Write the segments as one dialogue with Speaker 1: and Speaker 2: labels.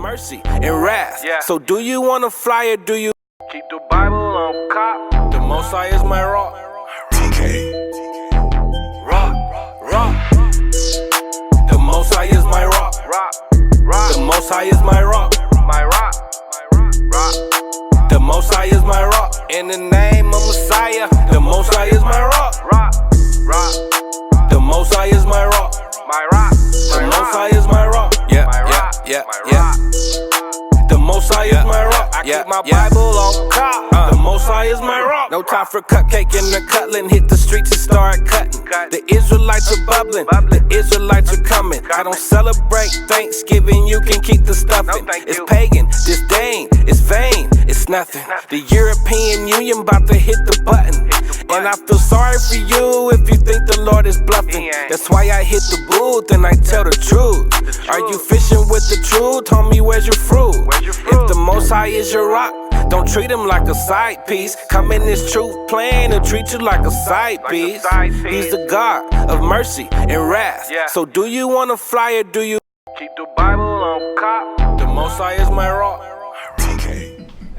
Speaker 1: mercy and wrath.
Speaker 2: Yeah.
Speaker 1: So do you want to fly or do you
Speaker 2: Keep the Bible on cop.
Speaker 1: The Most High is my rock.
Speaker 2: Rock,
Speaker 1: Rock. The Most High is my rock.
Speaker 2: rock, rock.
Speaker 1: The Most High is my rock.
Speaker 2: My rock, rock,
Speaker 1: The Most High is my rock. In the name of Messiah, the Most High is my rock.
Speaker 2: rock, rock.
Speaker 1: The Most High is my rock.
Speaker 2: My rock,
Speaker 1: The Most High is my rock. Yeah,
Speaker 2: my
Speaker 1: yeah,
Speaker 2: rock,
Speaker 1: yeah,
Speaker 2: my
Speaker 1: yeah.
Speaker 2: rock.
Speaker 1: The Most High is my rock. I yeah, keep my yeah. Bible on cop. The Most High is my rock. No time for cupcake and the cutling. Hit the streets and start cutting. The Israelites are bubbling. The Israelites are coming. I don't celebrate Thanksgiving. You can keep the stuffing.
Speaker 2: No, thank
Speaker 1: It's
Speaker 2: you.
Speaker 1: pagan, disdain, it's vain, it's nothing. The European Union about to hit the button. And I feel sorry for you if you think the Lord is bluffing.
Speaker 2: He ain't.
Speaker 1: That's why I hit the booth and I tell the truth. Are you fishing with the truth? Homie, where's your fruit?
Speaker 2: Where's your fruit?
Speaker 1: If the Most High is your rock, don't treat him like a side piece. Come in this truth plan and treat you like a side piece.
Speaker 2: side piece.
Speaker 1: He's the God of mercy and wrath.
Speaker 2: Yeah.
Speaker 1: So do you want to fly or do you?
Speaker 2: Keep the Bible on cop.
Speaker 1: The Most High is my rock.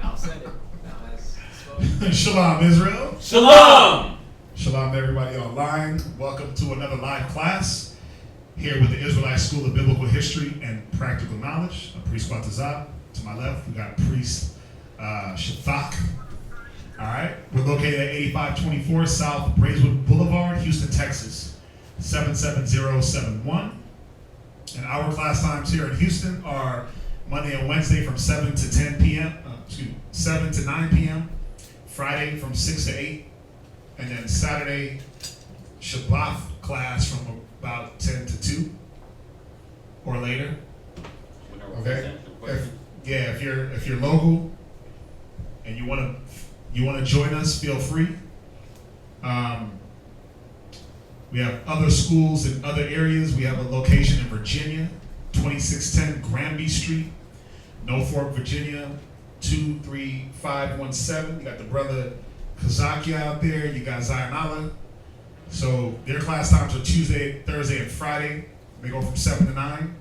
Speaker 3: Now said it. Now has spoken.
Speaker 4: Shalom, Israel.
Speaker 3: Shalom!
Speaker 4: Shalom, everybody online. Welcome to another live class here with the Israelite School of Biblical History and Practical Knowledge. I'm Priest Baltazar. To my left, we got Priest Shathak. All right. We're located at 8524 South Braeswood Boulevard, Houston, Texas, 77071. And our class times here in Houston are Monday and Wednesday from 7 to 10 p.m. 7 to 9 p.m. Friday from 6 to 8. And then Saturday, Shabbat class from about 10 to 2 or later. Okay. If you're local and you want to join us, feel free. We have other schools in other areas. We have a location in Virginia, 2610 Granby Street, Norfolk, Virginia, 23517. You got the brother Kazaki out there. You got Zionala. So their class times are Tuesday, Thursday, and Friday. They go from 7 to 9.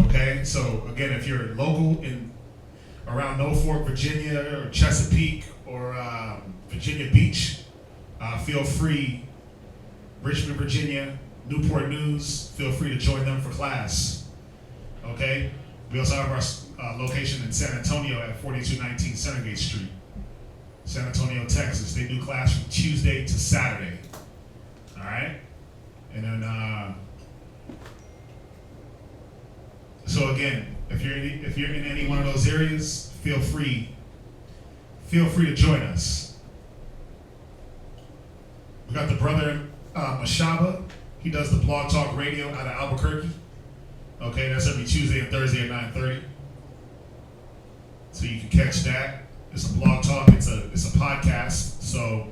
Speaker 4: Okay, so again, if you're local in around Norfolk, Virginia, or Chesapeake, or Virginia Beach, feel free. Richmond, Virginia, Newport News, feel free to join them for class. Okay, we also have our location in San Antonio at 4219 Centergate Street, San Antonio, Texas. They do class from Tuesday to Saturday. All right, and then. So again, if you're in any one of those areas, feel free to join us. We got the brother Mashaba. He does the Blog Talk Radio out of Albuquerque. Okay, that's every Tuesday and Thursday at 9:30. So you can catch that. It's a blog talk. It's a podcast. So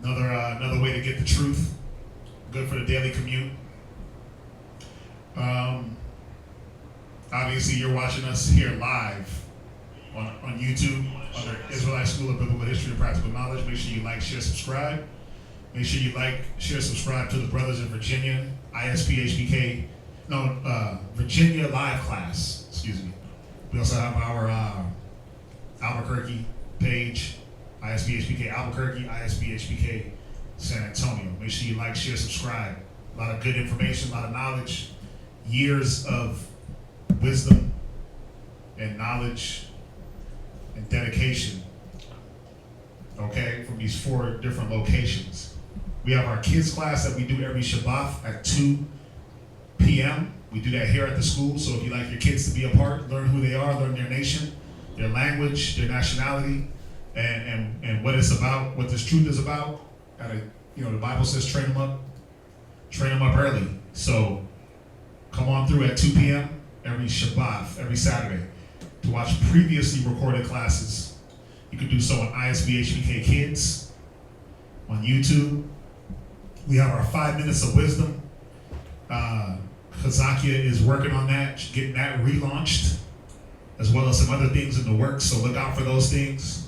Speaker 4: another way to get the truth. Good for the daily commute. Obviously, you're watching us here live on YouTube under Israelite School of Biblical History and Practical Knowledge. Make sure you like, share, subscribe. Make sure you like, share, subscribe to the brothers in Virginia, Virginia live class. Excuse me. We also have our Albuquerque page, ISBHPK Albuquerque, ISBHPK San Antonio. Make sure you like, share, subscribe. A lot of good information, a lot of knowledge, years of wisdom and knowledge and dedication, okay, from these 4 different locations. We have our kids class that we do every Shabbat at 2 p.m. We do that here at the school, so if you like your kids to be a part, learn who they are, learn their nation, their language, their nationality, and what it's about, what this truth is about. The Bible says train them up early. So come on through at 2 p.m. every Shabbat, every Saturday. To watch previously recorded classes, you can do so on ISBHPK Kids, on YouTube. We have our 5 minutes of wisdom. Kazakia is working on that, getting that relaunched, as well as some other things in the works, so look out for those things.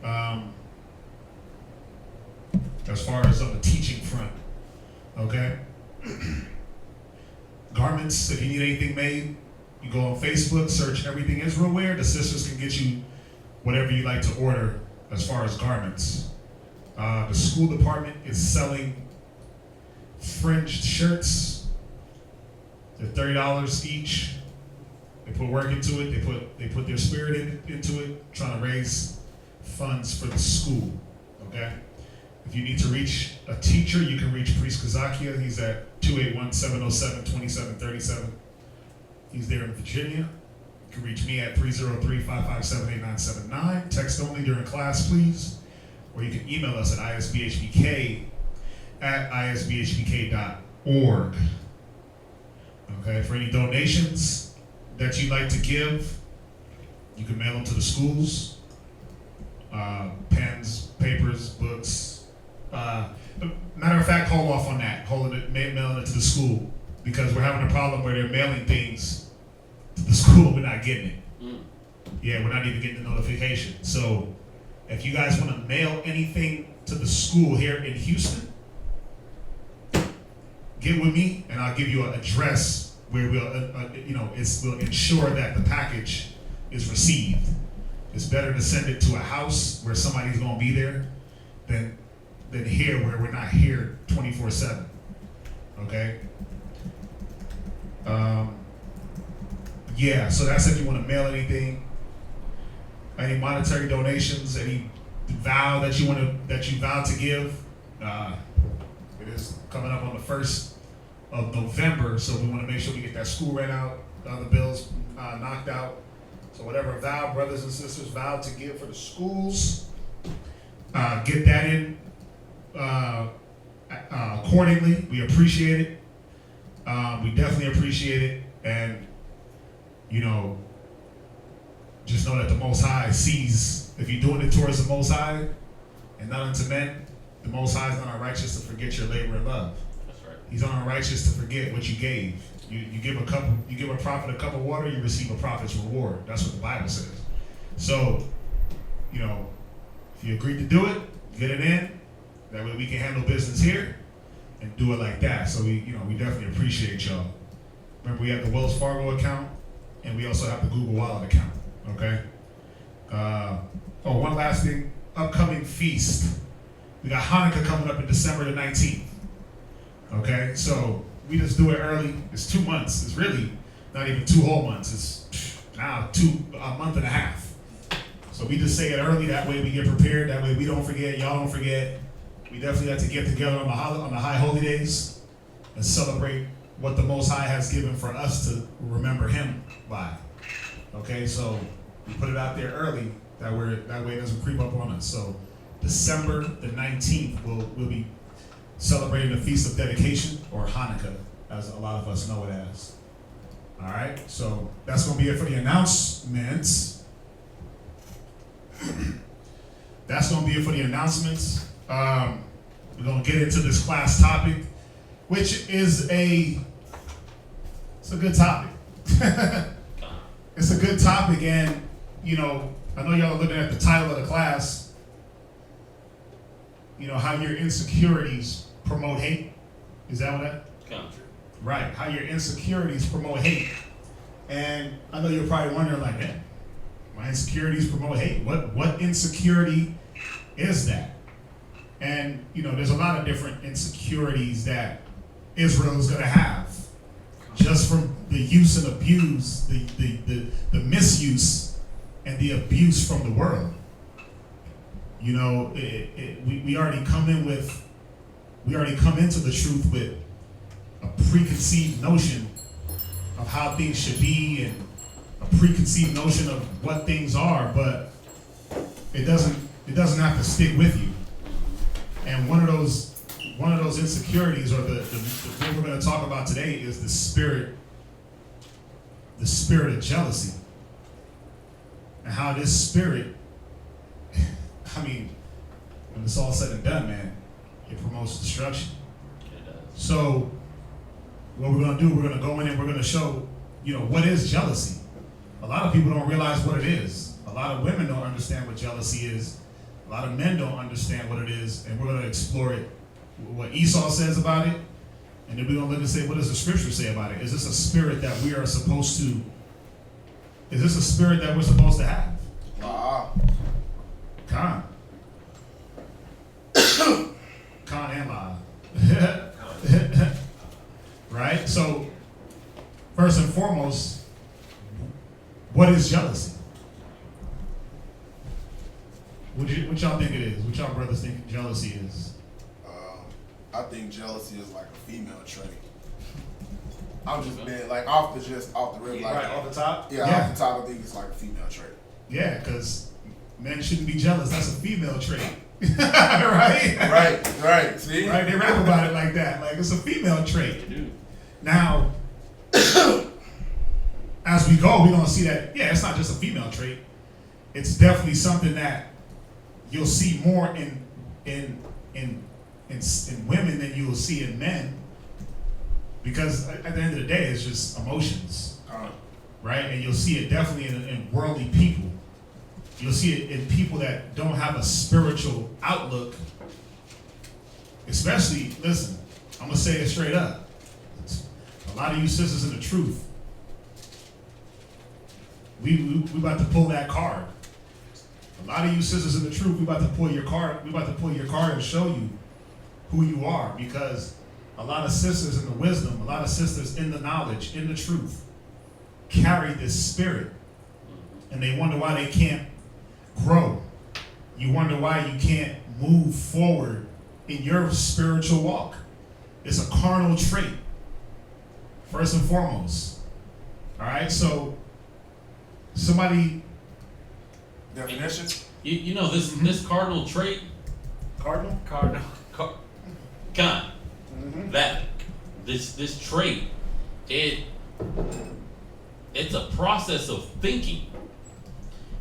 Speaker 4: As far as on the teaching front, okay? Garments, if you need anything made, You go on Facebook, search Everything Israel Wear. The sisters can get you whatever you like to order as far as garments. The school department is selling fringed shirts. They're $30 each. They put work into it. They put their spirit into it, trying to raise funds for the school. Okay. If you need to reach a teacher, you can reach Priest Kazakia. He's at 281-707-2737. He's there in Virginia. You can reach me at 303-557-8979. Text only during class, please. Or you can email us at isbhpk@isbhpk.org. Okay, for any donations that you'd like to give, you can mail them to the schools. Pens, papers, books. Matter of fact, hold off on that, mailing it to the school, because we're having a problem where they're mailing things to the school, we're not getting it. Yeah, we're not even getting the notification. So if you guys want to mail anything to the school here in Houston, get with me and I'll give you an address where we'll ensure that the package is received. It's better to send it to a house where somebody's going to be there than here where we're not here 24/7. Okay? Yeah, so that's if you want to mail anything, any monetary donations, any vow that you vow to give. It is coming up on the 1st of November, so we want to make sure we get that school rent out, the other bills knocked out. So whatever vow, brothers and sisters, vow to give for the schools, get that in accordingly. We appreciate it. We definitely appreciate it, and just know that the Most High sees. If you're doing it towards the Most High and not unto men, the Most High is not unrighteous to forget your labor and love.
Speaker 5: That's right.
Speaker 4: He's not unrighteous to forget what you gave. You give a prophet a cup of water, you receive a prophet's reward. That's what the Bible says. So, if you agree to do it, get it in. That way we can handle business here and do it like that. So we definitely appreciate y'all. Remember, we have the Wells Fargo account and we also have the Google Wallet account. Okay. One last thing. Upcoming feast. We got Hanukkah coming up in December the 19th. Okay, so we just do it early. It's 2 months. It's really not even 2 whole months. It's now a month and a half. So we just say it early. That way we get prepared. That way we don't forget. Y'all don't forget. We definitely have to get together on the high holy days and celebrate what the Most High has given for us to remember Him by. Okay, so we put it out there early. That way it doesn't creep up on us. So December the 19th, we'll be celebrating the Feast of Dedication, or Hanukkah, as a lot of us know it as. All right, so that's going to be it for the announcements. That's going to be it for the announcements. We're going to get into this class topic, which is it's a good topic. It's a good topic, and I know y'all are looking at the title of the class. How your insecurities promote hate. Is that what that?
Speaker 5: Country.
Speaker 4: Right. How your insecurities promote hate. And I know you're probably wondering, like, man, my insecurities promote hate. What insecurity is that? And there's a lot of different insecurities that Israel is going to have, just from the use and abuse, the misuse and the abuse from the world. We already come into the truth with a preconceived notion of how things should be and a preconceived notion of what things are, but it doesn't have to stick with you. And one of those insecurities, or the thing we're going to talk about today, is the spirit of jealousy, and how this spirit, when it's all said and done, man, it promotes destruction.
Speaker 5: It does.
Speaker 4: So what we're going to do, we're going to go in and we're going to show, what is jealousy. A lot of people don't realize what it is. A lot of women don't understand what jealousy is. A lot of men don't understand what it is, and we're going to explore it, what Esau says about it, and then we're going to look and say, what does the Scripture say about it? Is this a spirit that we are supposed to Is this a spirit that we're supposed to have? Con. Con and la. Right? So, first and foremost, what is jealousy? What y'all think it is? What y'all brothers think jealousy is?
Speaker 5: I think jealousy is like a female trait. I'm just being like off the rip, like
Speaker 4: right off the top.
Speaker 5: Yeah, off the top, I think it's like a female trait.
Speaker 4: Yeah, because men shouldn't be jealous. That's a female trait, right?
Speaker 5: Right. See,
Speaker 4: right? They rap about it like that, like it's a female trait. Now, as we go, we're gonna see that. Yeah, it's not just a female trait. It's definitely something that you'll see more in women than you will see in men. Because at the end of the day, it's just emotions, right? And you'll see it definitely in worldly people. You'll see it in people that don't have a spiritual outlook. Especially, listen, I'm gonna say it straight up. A lot of you sisters in the truth, we about to pull that card. A lot of you sisters in the truth, we about to pull your card. We about to pull your card and show you who you are, because a lot of sisters in the wisdom, a lot of sisters in the knowledge, in the truth, carry this spirit. And they wonder why they can't grow. You wonder why you can't move forward in your spiritual walk. It's a carnal trait, first and foremost. All right, so somebody...
Speaker 5: Definition?
Speaker 6: You know, this cardinal trait...
Speaker 4: Cardinal?
Speaker 6: God. That this trait, it's a process of thinking.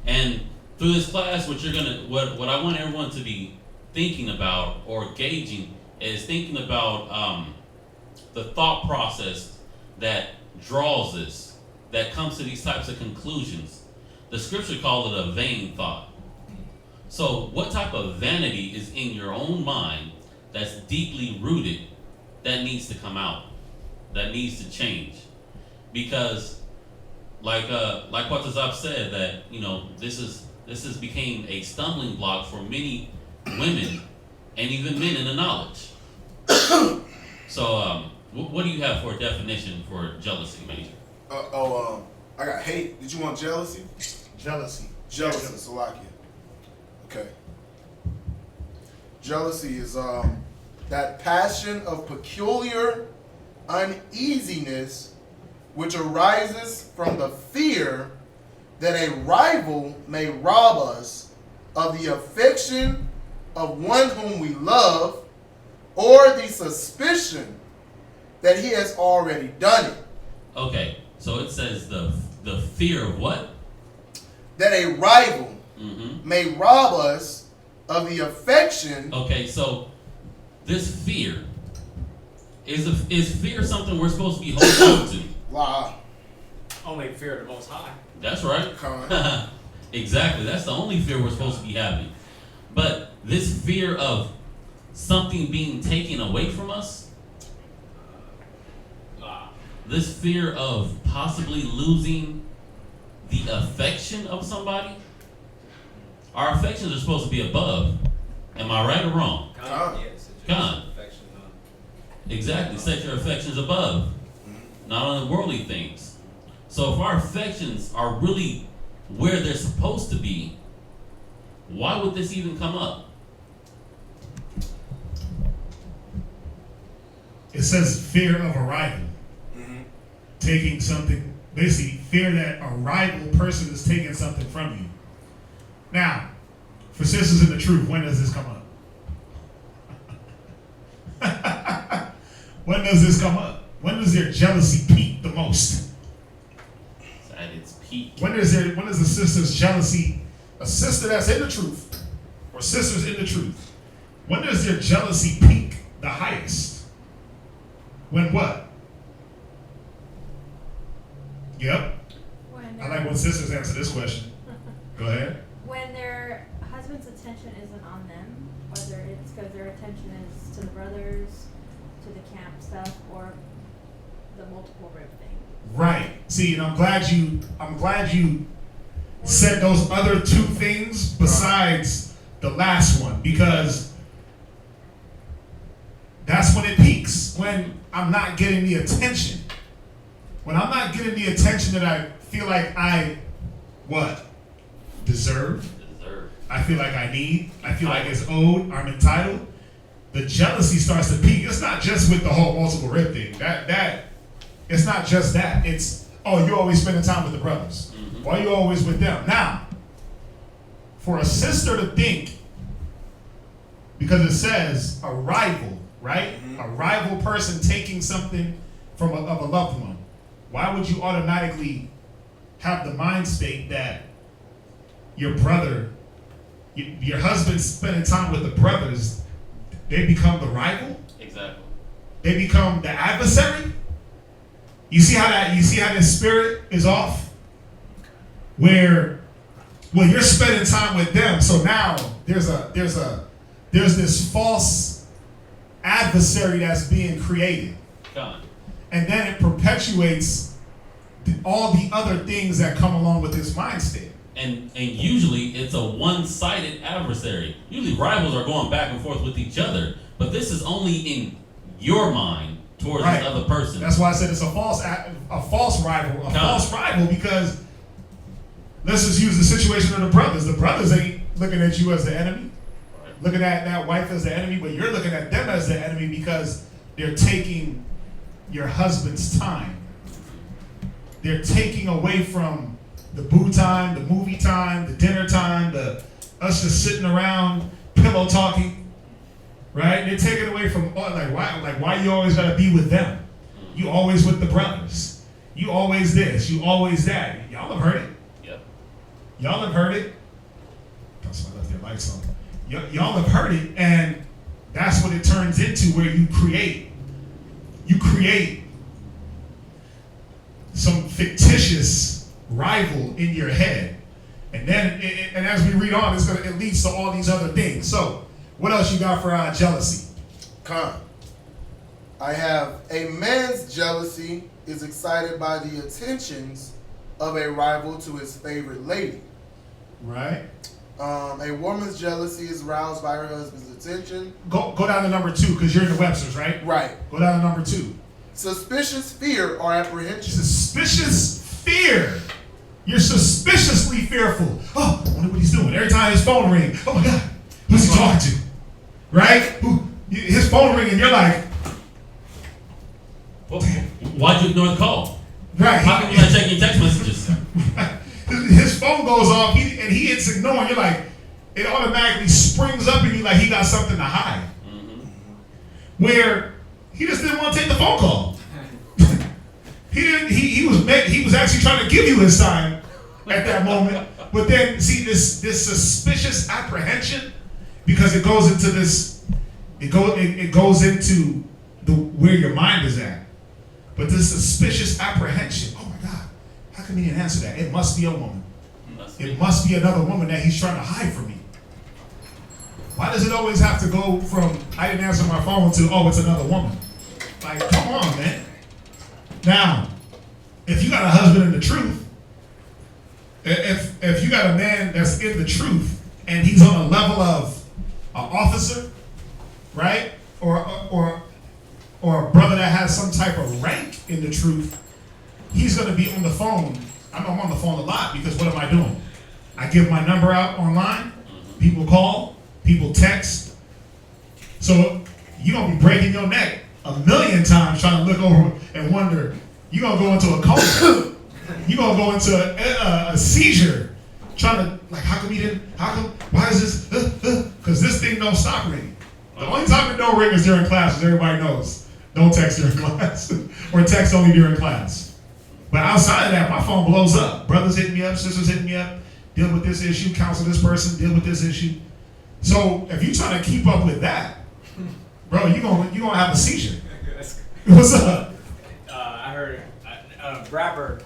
Speaker 6: And through this class, what I want everyone to be thinking about or gauging is thinking about the thought process that draws this, that comes to these types of conclusions. The scripture calls it a vain thought. So what type of vanity is in your own mind that's deeply rooted, that needs to come out, that needs to change? Because like what S.O.W said, that this has became a stumbling block for many women and even men in the knowledge. So what do you have for a definition for jealousy, Major?
Speaker 5: I got hate. Did you want jealousy?
Speaker 4: Jealousy.
Speaker 5: Salakia. Okay. Jealousy is that passion of peculiar uneasiness which arises from the fear that a rival may rob us of the affection of one whom we love, or the suspicion that he has already done it.
Speaker 6: Okay, so it says the fear of what?
Speaker 5: That a rival may rob us of the affection.
Speaker 6: Okay, so this fear, is fear something we're supposed to be holding on to?
Speaker 5: Wow.
Speaker 3: Only fear of the Most High.
Speaker 6: That's right. Exactly. That's the only fear we're supposed to be having. But this fear of something being taken away from us, this fear of possibly losing the affection of somebody. Our affections are supposed to be above. Am I right or wrong?
Speaker 3: Yes.
Speaker 6: Con. Exactly. Set your affections above, not on the worldly things. So if our affections are really where they're supposed to be, why would this even come up?
Speaker 4: It says fear of a rival. Taking something, basically fear that a rival person is taking something from you. Now, for sisters in the truth, when does this come up? When does this come up? When does their jealousy peak the most?
Speaker 6: It's at its peak.
Speaker 4: When is the sister's jealousy, a sister that's in the truth, or sisters in the truth, when does their jealousy peak the highest? When what? Yep. I like when sisters answer this question. Go ahead.
Speaker 7: When their husband's attention isn't on them, whether it's because their attention is to the brothers, to the camp stuff, or the multiple rib thing.
Speaker 4: Right. See, and I'm glad you said those other two things besides the last one, because that's when it peaks, when I'm not getting the attention. When I'm not getting the attention that I feel like I, deserve. I feel like I need. I feel like it's owed. I'm entitled. The jealousy starts to peak. It's not just with the whole multiple rib thing. That it's not just that. It's, oh, you're always spending time with the brothers. Why are you always with them? Now, for a sister to think, because it says a rival, right? A rival person taking something from of a loved one. Why would you automatically have the mind state that your brother, your husband spending time with the brothers, they become the rival?
Speaker 6: Exactly.
Speaker 4: They become the adversary? You see how this spirit is off? Where you're spending time with them, so now there's this false adversary that's being created.
Speaker 6: God.
Speaker 4: And then it perpetuates all the other things that come along with this mind state.
Speaker 6: And usually it's a one-sided adversary. Usually rivals are going back and forth with each other, but this is only in your mind towards
Speaker 4: Right.
Speaker 6: the other person.
Speaker 4: That's why I said it's a false rival. False rival, because let's just use the situation of the brothers. The brothers ain't looking at you as the enemy, looking at that wife as the enemy, but you're looking at them as the enemy because they're taking your husband's time. They're taking away from the boo time, the movie time, the dinner time, us just sitting around pillow talking, right? They're taking away from why you always gotta be with them? You always with the brothers. You always this. You always that. Y'all have heard it.
Speaker 6: Yep.
Speaker 4: Y'all have heard it. That's why I left their lights on. Y'all have heard it, and that's what it turns into, where you create some fictitious rival in your head, and then and as we read on, it leads to all these other things. So, what else you got for jealousy?
Speaker 5: I have a man's jealousy is excited by the attentions of a rival to his favorite lady.
Speaker 4: Right.
Speaker 5: A woman's jealousy is roused by her husband's attention.
Speaker 4: Go down to number 2, because you're in the Webster's, right?
Speaker 5: Right.
Speaker 4: Go down to number 2.
Speaker 5: Suspicious fear or apprehension.
Speaker 4: Suspicious fear. You're suspiciously fearful. Oh, I wonder what he's doing. Every time his phone rings, oh my God, who's he talking to? Right? His phone ringing, you're like,
Speaker 6: Well, why'd you ignore the call?
Speaker 4: right.
Speaker 6: How come you're not checking text messages?
Speaker 4: His phone goes off, and he hits ignore. You're like, it automatically springs up in you like he got something to hide. Where he just didn't want to take the phone call. He was actually trying to give you his time at that moment. But then see this suspicious apprehension, because it goes into this, it goes into where your mind is at. But this suspicious apprehension, oh my God, how come he didn't answer that? It must be a woman. It must be another woman that he's trying to hide from me. Why does it always have to go from I didn't answer my phone to, oh, it's another woman? Like, come on, man. Now, if you got a husband in the truth, if you got a man that's in the truth and he's on a level of an officer, right? Or a brother that has some type of rank in the truth, he's going to be on the phone. I'm on the phone a lot because what am I doing? I give my number out online. People call. People text. So you're going to be breaking your neck a million times trying to look over and wonder. You're going to go into a coma. You're going to go into a seizure trying to, like, why is this? Because this thing don't stop ringing. The only time it don't ring is during class, as everybody knows. Don't text during class. Or text only during class. But outside of that, my phone blows up. Brothers hitting me up, sisters hitting me up, deal with this issue, counsel this person, deal with this issue. So if you're trying to keep up with that, bro, you're gonna have a seizure. What's up?
Speaker 3: I heard a rapper.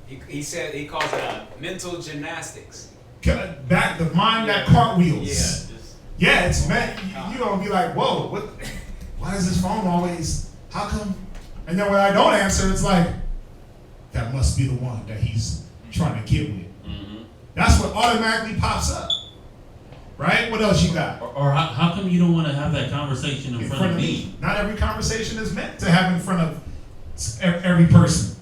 Speaker 3: He said he calls it mental gymnastics.
Speaker 4: Back the mind that cartwheels.
Speaker 3: Yeah.
Speaker 4: It's meant you're gonna be like, whoa, what? Why is this phone always? How come? And then when I don't answer, it's like, that must be the one that he's trying to get with.
Speaker 6: Mm-hmm.
Speaker 4: That's what automatically pops up. Right? What else you got?
Speaker 6: Or how come you don't want to have that conversation in front of me?
Speaker 4: Not every conversation is meant to have in front of every person.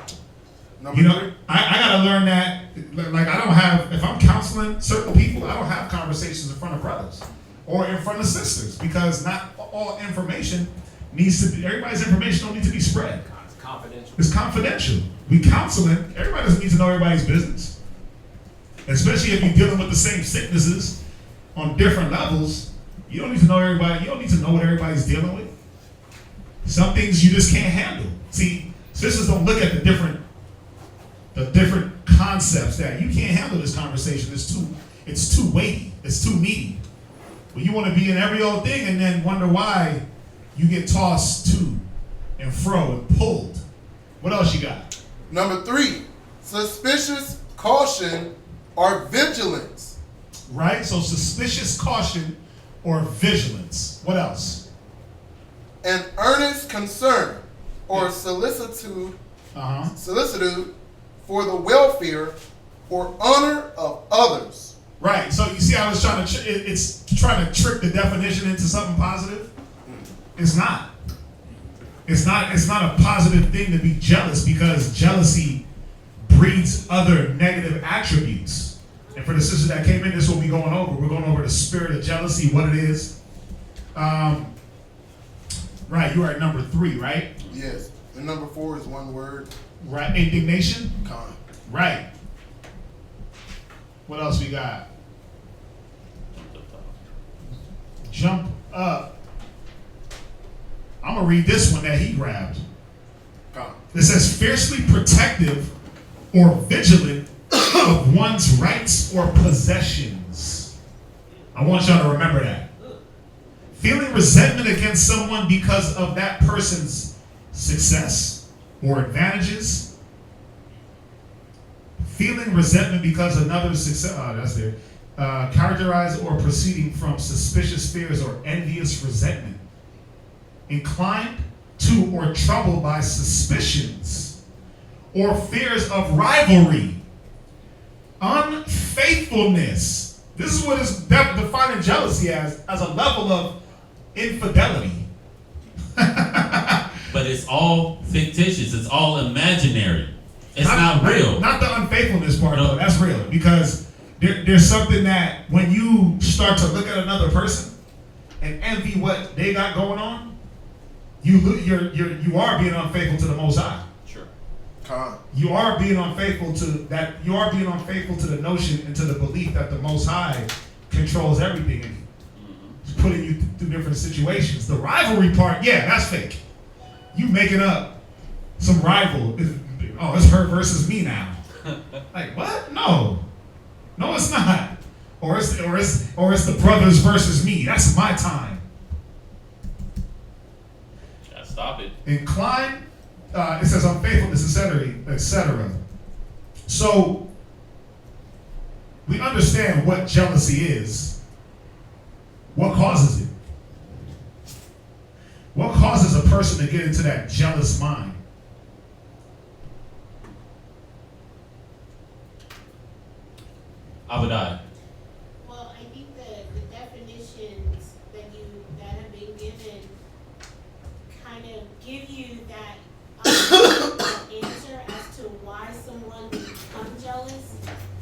Speaker 5: Number
Speaker 4: You know,
Speaker 5: three.
Speaker 4: I gotta learn that. Like, I don't have, if I'm counseling certain people, I don't have conversations in front of brothers or in front of sisters, because not all information needs to be, everybody's information don't need to be spread.
Speaker 3: It's confidential.
Speaker 4: It's confidential. We counseling, everybody doesn't need to know everybody's business. Especially if you're dealing with the same sicknesses on different levels. You don't need to know everybody, you don't need to know what everybody's dealing with. Some things you just can't handle. See, sisters don't look at the different concepts that you can't handle this conversation. It's too weighty. It's too meaty. But you want to be in every old thing and then wonder why you get tossed to and fro and pulled. What else you got?
Speaker 5: Number three, suspicious caution or vigilance.
Speaker 4: Right? So suspicious caution or vigilance. What else?
Speaker 5: An earnest concern or solicitude for the welfare or honor of others.
Speaker 4: Right. So you see, I was trying to. It's trying to trick the definition into something positive. It's not. It's not a positive thing to be jealous, because jealousy breeds other negative attributes. And for the sisters that came in, this is what we're going over. We're going over the spirit of jealousy, what it is. Right. You are at number 3, right?
Speaker 5: Yes. And number 4 is one word.
Speaker 4: Right. Indignation.
Speaker 5: Con.
Speaker 4: Right. What else we got? Jump up. I'm going to read this one that he grabbed.
Speaker 5: Con.
Speaker 4: It says, fiercely protective or vigilant of one's rights or possessions. I want y'all to remember that. Feeling resentment against someone because of that person's success or advantages. Feeling resentment because another's success, that's there. Characterized or proceeding from suspicious fears or envious resentment. Inclined to or troubled by suspicions or fears of rivalry. Unfaithfulness. This is what is defining jealousy as a level of infidelity.
Speaker 6: But it's all fictitious. It's all imaginary. It's not real.
Speaker 4: Not the unfaithfulness part, though. That's real. Because there's something that when you start to look at another person and envy what they got going on, you are being unfaithful to the Most High.
Speaker 6: Sure.
Speaker 5: Con.
Speaker 4: You are being unfaithful to that. You are being unfaithful to the notion and to the belief that the Most High controls everything in you. He's putting you through different situations. The rivalry part, yeah, that's fake. You making up some rival. Oh, it's her versus me now. Like what? No, it's not. Or it's the brothers versus me. That's my time.
Speaker 6: Gotta stop it.
Speaker 4: Incline. It says unfaithfulness, etc. So we understand what jealousy is. What causes it? What causes a person to get into that jealous mind?
Speaker 6: Abadai.
Speaker 8: Well, I think the definitions that have been given kind of give you that answer as to why someone would become jealous.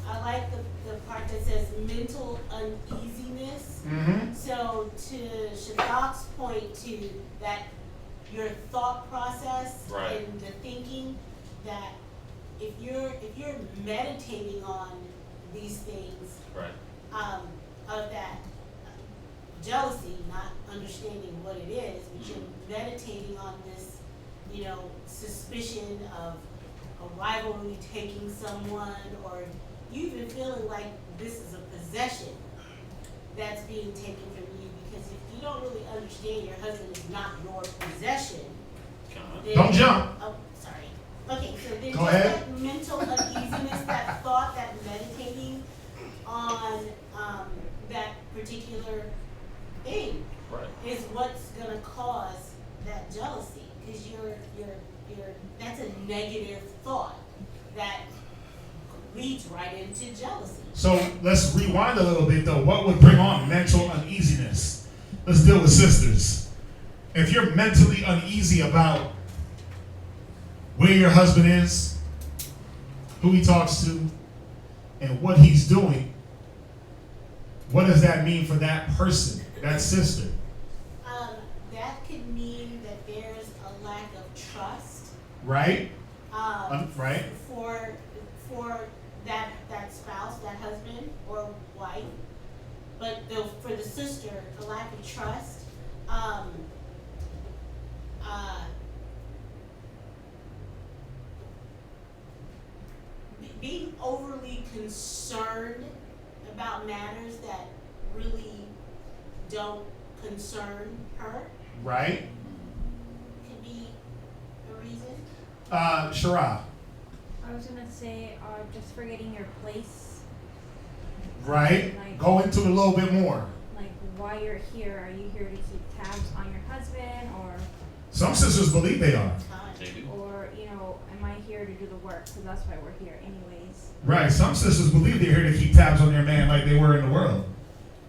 Speaker 8: I like the part that says mental uneasiness.
Speaker 4: Mm-hmm.
Speaker 8: So to Shadak's point to that, your thought process
Speaker 6: Right.
Speaker 8: and the thinking that if you're meditating on these things
Speaker 6: Right.
Speaker 8: of that jealousy, not understanding what it is, but you're meditating on this, suspicion of a rivalry taking someone, or you even feeling like this is a possession that's being taken from you, because if you don't really understand your husband is not your possession, then,
Speaker 4: Don't jump.
Speaker 8: Oh, sorry. Okay, so then
Speaker 4: Go
Speaker 8: just
Speaker 4: ahead.
Speaker 8: that mental uneasiness, that thought, that meditating on that particular thing
Speaker 6: Right.
Speaker 8: is what's gonna cause that jealousy, because you're that's a negative thought. leads right into jealousy.
Speaker 4: So let's rewind a little bit though. What would bring on mental uneasiness? Let's deal with sisters. If you're mentally uneasy about where your husband is, who he talks to, and what he's doing, what does that mean for that person, that sister?
Speaker 8: That could mean that there's a lack of trust.
Speaker 4: Right? Right?
Speaker 8: For that spouse, that husband or wife, but for the sister, a lack of trust. Being overly concerned about matters that really don't concern her
Speaker 4: Right?
Speaker 8: could be a reason.
Speaker 4: Shara.
Speaker 7: I was gonna say, just forgetting your place.
Speaker 4: Right?
Speaker 7: Like-
Speaker 4: Go into it a little bit more.
Speaker 7: Like, why you're here? Are you here to keep tabs on your husband,
Speaker 4: Some sisters believe they are.
Speaker 6: They do.
Speaker 7: or am I here to do the work? Because that's why we're here, anyways.
Speaker 4: Right. Some sisters believe they're here to keep tabs on their man like they were in the world.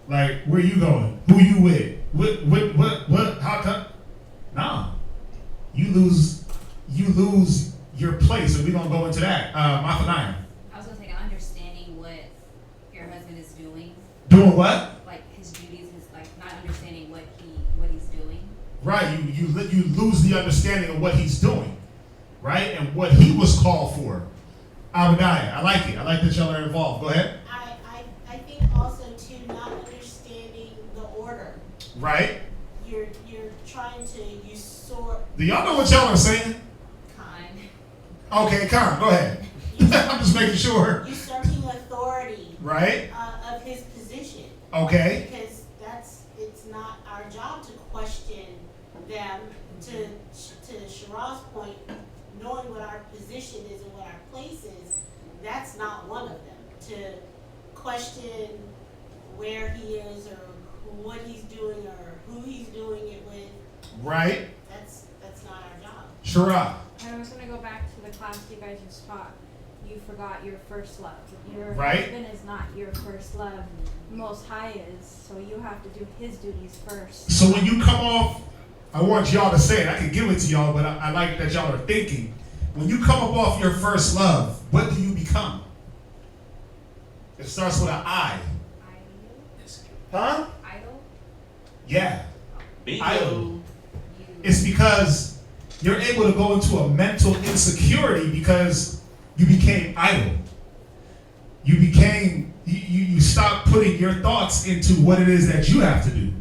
Speaker 4: Like, where you going? Who you with? What? How come? Nah. You lose your place, and we're gonna go into that. Mathanaya.
Speaker 9: I was gonna say, not understanding what your husband is doing,
Speaker 4: Doing what?
Speaker 9: like his duties, his like not understanding what he's doing.
Speaker 4: Right. You lose the understanding of what he's doing, right, and what he was called for. Abadiah. I like it. I like that y'all are involved. Go ahead.
Speaker 8: I think also too, not understanding the order.
Speaker 4: Right.
Speaker 8: You're trying to usurp
Speaker 4: Do y'all know what y'all are saying?
Speaker 9: Kind.
Speaker 4: Okay, come. Go ahead. I'm just making sure.
Speaker 8: usurping authority
Speaker 4: Right.
Speaker 8: of his position.
Speaker 4: Okay.
Speaker 8: Because it's not our job to question them. To Shara's point, knowing what our position is and what our place is, that's not one of them. To question where he is or what he's doing or who he's doing it with,
Speaker 4: Right.
Speaker 8: that's not our job.
Speaker 4: Shara.
Speaker 7: I was gonna go back to the class you guys just taught. You forgot your first love. Your
Speaker 4: Right.
Speaker 7: husband is not your first love. Most High is, so you have to do his duties first.
Speaker 4: So when you come off, I want y'all to say it. I can give it to y'all, but I like that y'all are thinking. When you come up off your first love, what do you become? It starts with an I. Huh?
Speaker 9: Idle.
Speaker 4: Yeah.
Speaker 6: Bingo.
Speaker 4: Idle. It's because you're able to go into a mental insecurity because you became idle. You stop putting your thoughts into what it is that you have to do.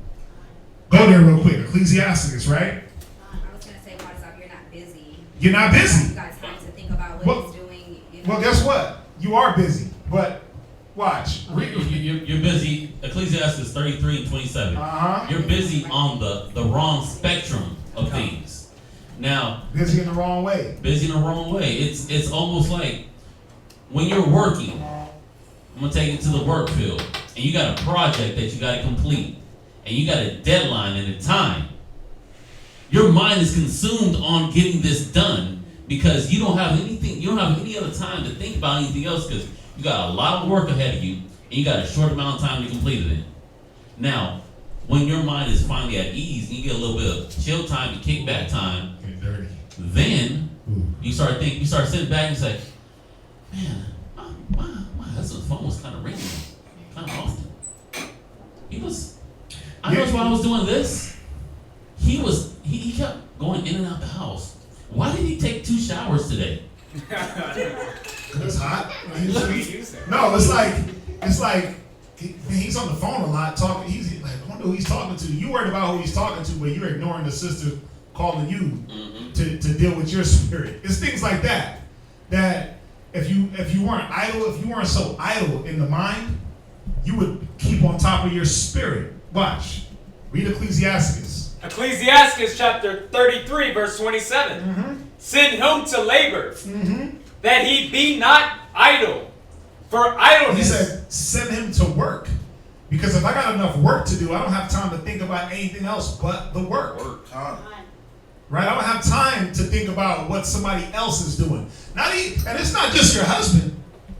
Speaker 4: Go there real quick. Ecclesiasticus, right?
Speaker 9: I was gonna say, Wadazab, you're not busy.
Speaker 4: You're not busy.
Speaker 9: You guys time to think about what
Speaker 4: Well-
Speaker 9: he's doing.
Speaker 4: Well, guess what? You are busy, but watch.
Speaker 6: You're busy. Ecclesiastes 33:27.
Speaker 4: Uh-huh.
Speaker 6: You're busy on the wrong spectrum of things. Now,
Speaker 4: Busy in the wrong way.
Speaker 6: busy in the wrong way. It's almost like when you're working. I'm gonna take it to the work field, and you got a project that you got to complete, and you got a deadline and a time. Your mind is consumed on getting this done because you don't have anything. You don't have any other time to think about anything else because you got a lot of work ahead of you, and you got a short amount of time to complete it in. Now, when your mind is finally at ease, and you get a little bit of chill time and kickback time,
Speaker 4: Get dirty.
Speaker 6: then you start sitting back and say, man, my husband's phone was kind of ringing kind of often. I know while I was doing this, he kept going in and out the house. Why did he take 2 showers today?
Speaker 4: It's hot.
Speaker 3: Use it.
Speaker 4: No, it's like he's on the phone a lot talking. He's like, I wonder who he's talking to. You worried about who he's talking to, but you're ignoring the sister calling you to deal with your spirit. It's things like that. That if you weren't so idle in the mind, you would keep on top of your spirit. Watch. Read Ecclesiasticus.
Speaker 3: Ecclesiastes chapter 33, verse 27. Send him to labor, that he be not idle. For idleness.
Speaker 4: He said, send him to work. Because if I got enough work to do, I don't have time to think about anything else but the work. Right? I don't have time to think about what somebody else is doing. And it's not just your husband.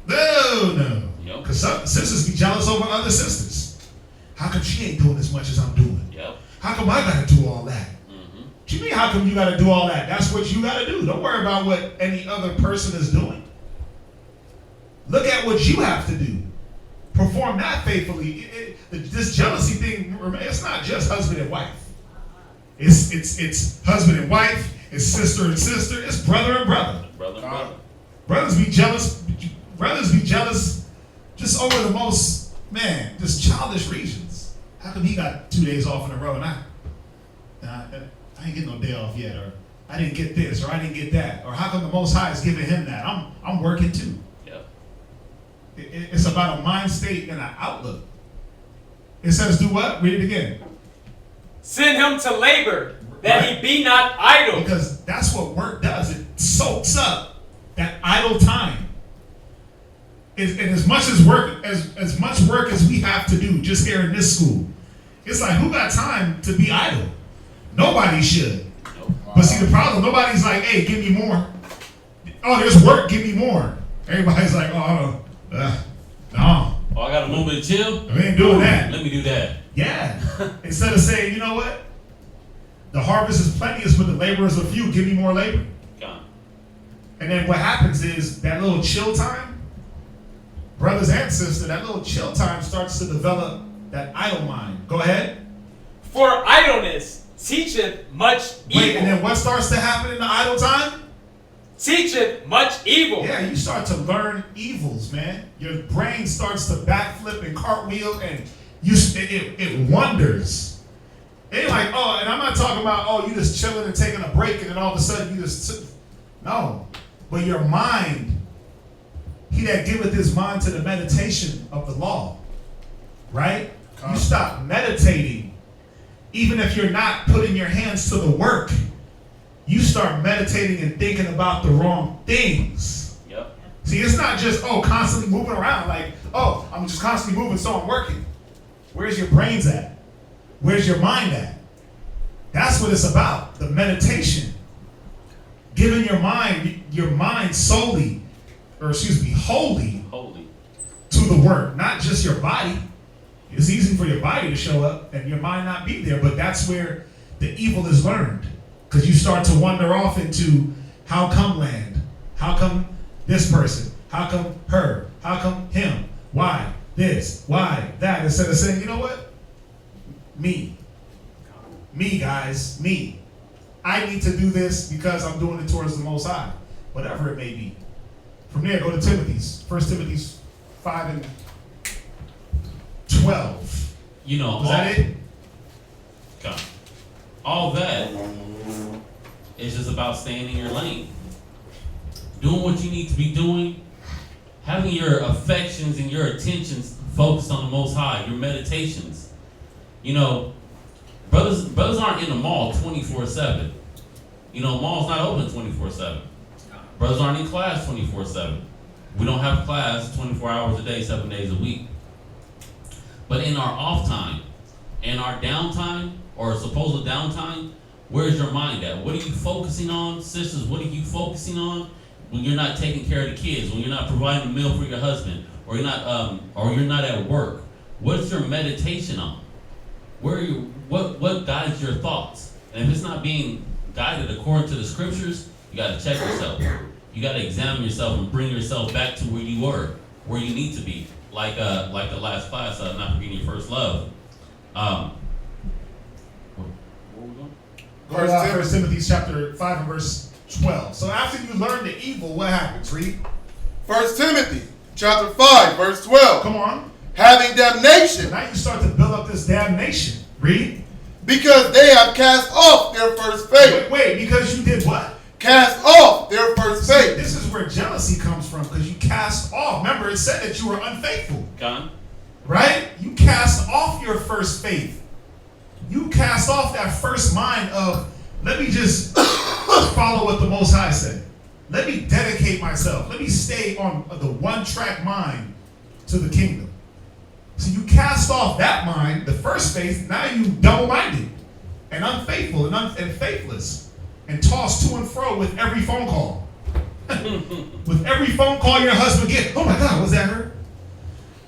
Speaker 4: No.
Speaker 6: Yep.
Speaker 4: Because some sisters be jealous over other sisters. How come she ain't doing as much as I'm doing?
Speaker 6: Yep.
Speaker 4: How come I gotta do all that?
Speaker 6: Mm-hmm.
Speaker 4: What you mean, how come you gotta do all that? That's what you gotta do. Don't worry about what any other person is doing. Look at what you have to do. Perform that faithfully. This jealousy thing, it's not just husband and wife. It's husband and wife, it's sister and sister, it's brother and brother.
Speaker 6: Brother and brother.
Speaker 4: Brothers be jealous just over the most, just childish reasons. How come he got 2 days off in a row and I ain't getting no day off yet, or I didn't get this, or I didn't get that, or how come the Most High is giving him that? I'm working too.
Speaker 6: Yep.
Speaker 4: It's about a mind state and an outlook. It says do what? Read it again.
Speaker 3: Send him to labor, that he be not idle.
Speaker 4: Because that's what work does. It soaks up that idle time. And as much work as we have to do just here in this school, it's like, who got time to be idle? Nobody should.
Speaker 6: Nope.
Speaker 4: But see, the problem, nobody's like, hey, give me more. Oh, there's work, give me more. Everybody's like, oh, no.
Speaker 6: Oh, I got a moment to chill?
Speaker 4: We ain't doing that.
Speaker 6: Let me do that.
Speaker 4: Yeah. Instead of saying, you know what? The harvest is plenteous, but the laborers are few. Give me more labor.
Speaker 6: Gone.
Speaker 4: And then what happens is that little chill time, brothers and sisters, that little chill time starts to develop that idle mind. Go ahead.
Speaker 3: For idleness teacheth much evil.
Speaker 4: Wait, and then what starts to happen in the idle time?
Speaker 3: Teacheth much evil.
Speaker 4: Yeah, you start to learn evils, man. Your brain starts to backflip and cartwheel, and it wonders. It ain't like, oh, and I'm not talking about, oh, you just chilling and taking a break, and then all of a sudden you just, no. But your mind, he that giveth his mind to the meditation of the law, right? You stop meditating, even if you're not putting your hands to the work. You start meditating and thinking about the wrong things.
Speaker 6: Yep.
Speaker 4: See, it's not just, constantly moving around like, I'm just constantly moving, so I'm working. Where's your brains at? Where's your mind at? That's what it's about, the meditation. Giving your mind solely, wholly to the work, not just your body. It's easy for your body to show up and your mind not be there, but that's where the evil is learned. Because you start to wander off into how come land? How come this person? How come her? How come him? Why this? Why that? Instead of saying, you know what? Me, guys, me. I need to do this because I'm doing it towards the Most High. Whatever it may be. From there, go to Timothy's. 1 Timothy 5 and 12.
Speaker 6: You know,
Speaker 4: Was that it?
Speaker 6: God. All that is just about staying in your lane. Doing what you need to be doing. Having your affections and your attentions focused on the Most High. Your meditations. You know, brothers aren't in the mall 24/7. You know, mall's not open 24/7. Brothers aren't in class 24/7. We don't have class 24 hours a day, 7 days a week. But in our off time, in our downtime, or supposed downtime, where's your mind at? What are you focusing on? Sisters, what are you focusing on when you're not taking care of the kids, when you're not providing a meal for your husband, or you're not at work? What's your meditation on? Where are you? What guides your thoughts? And if it's not being guided according to the scriptures, you got to check yourself. You got to examine yourself and bring yourself back to where you were, where you need to be. Like the last class, not forgetting your first love. Where we going?
Speaker 4: Go to 1 Timothy chapter 5 and verse 12. So after you learn the evil, what happens? Read.
Speaker 5: 1 Timothy chapter 5, verse 12.
Speaker 4: Come on.
Speaker 5: Having damnation,
Speaker 4: Now you start to build up this damnation. Read.
Speaker 5: because they have cast off their first faith.
Speaker 4: Wait, because you did what?
Speaker 5: Cast off their first faith.
Speaker 4: This is where jealousy comes from, because you cast off. Remember, it said that you were unfaithful.
Speaker 6: Gone.
Speaker 4: Right? You cast off your first faith. You cast off that first mind of, let me just follow what the Most High said. Let me dedicate myself. Let me stay on the one-track mind to the kingdom. So you cast off that mind, the first faith. Now you double-minded and unfaithful and faithless, and tossed to and fro with every phone call. With every phone call your husband gets, oh my God, was that her?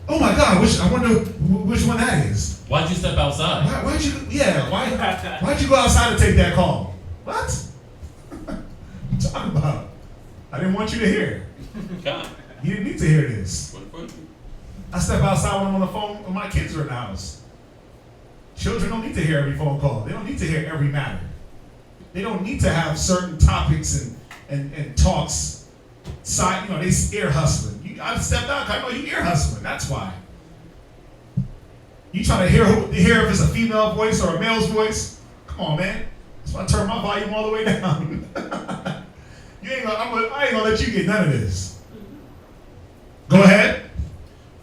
Speaker 4: Oh my God, I wonder which one that is.
Speaker 6: Why'd you step outside?
Speaker 4: Why'd you go outside to take that call? What? What you talking about? I didn't want you to hear.
Speaker 6: God.
Speaker 4: You didn't need to hear this.
Speaker 6: What?
Speaker 4: I step outside when I'm on the phone when my kids are in the house. Children don't need to hear every phone call. They don't need to hear every matter. They don't need to have certain topics and talks. They ear hustling. I stepped out because I know you ear hustling. That's why. You trying to hear if it's a female voice or a male's voice? Come on, man. That's why I turn my volume all the way down. I ain't gonna let you get none of this. Go ahead.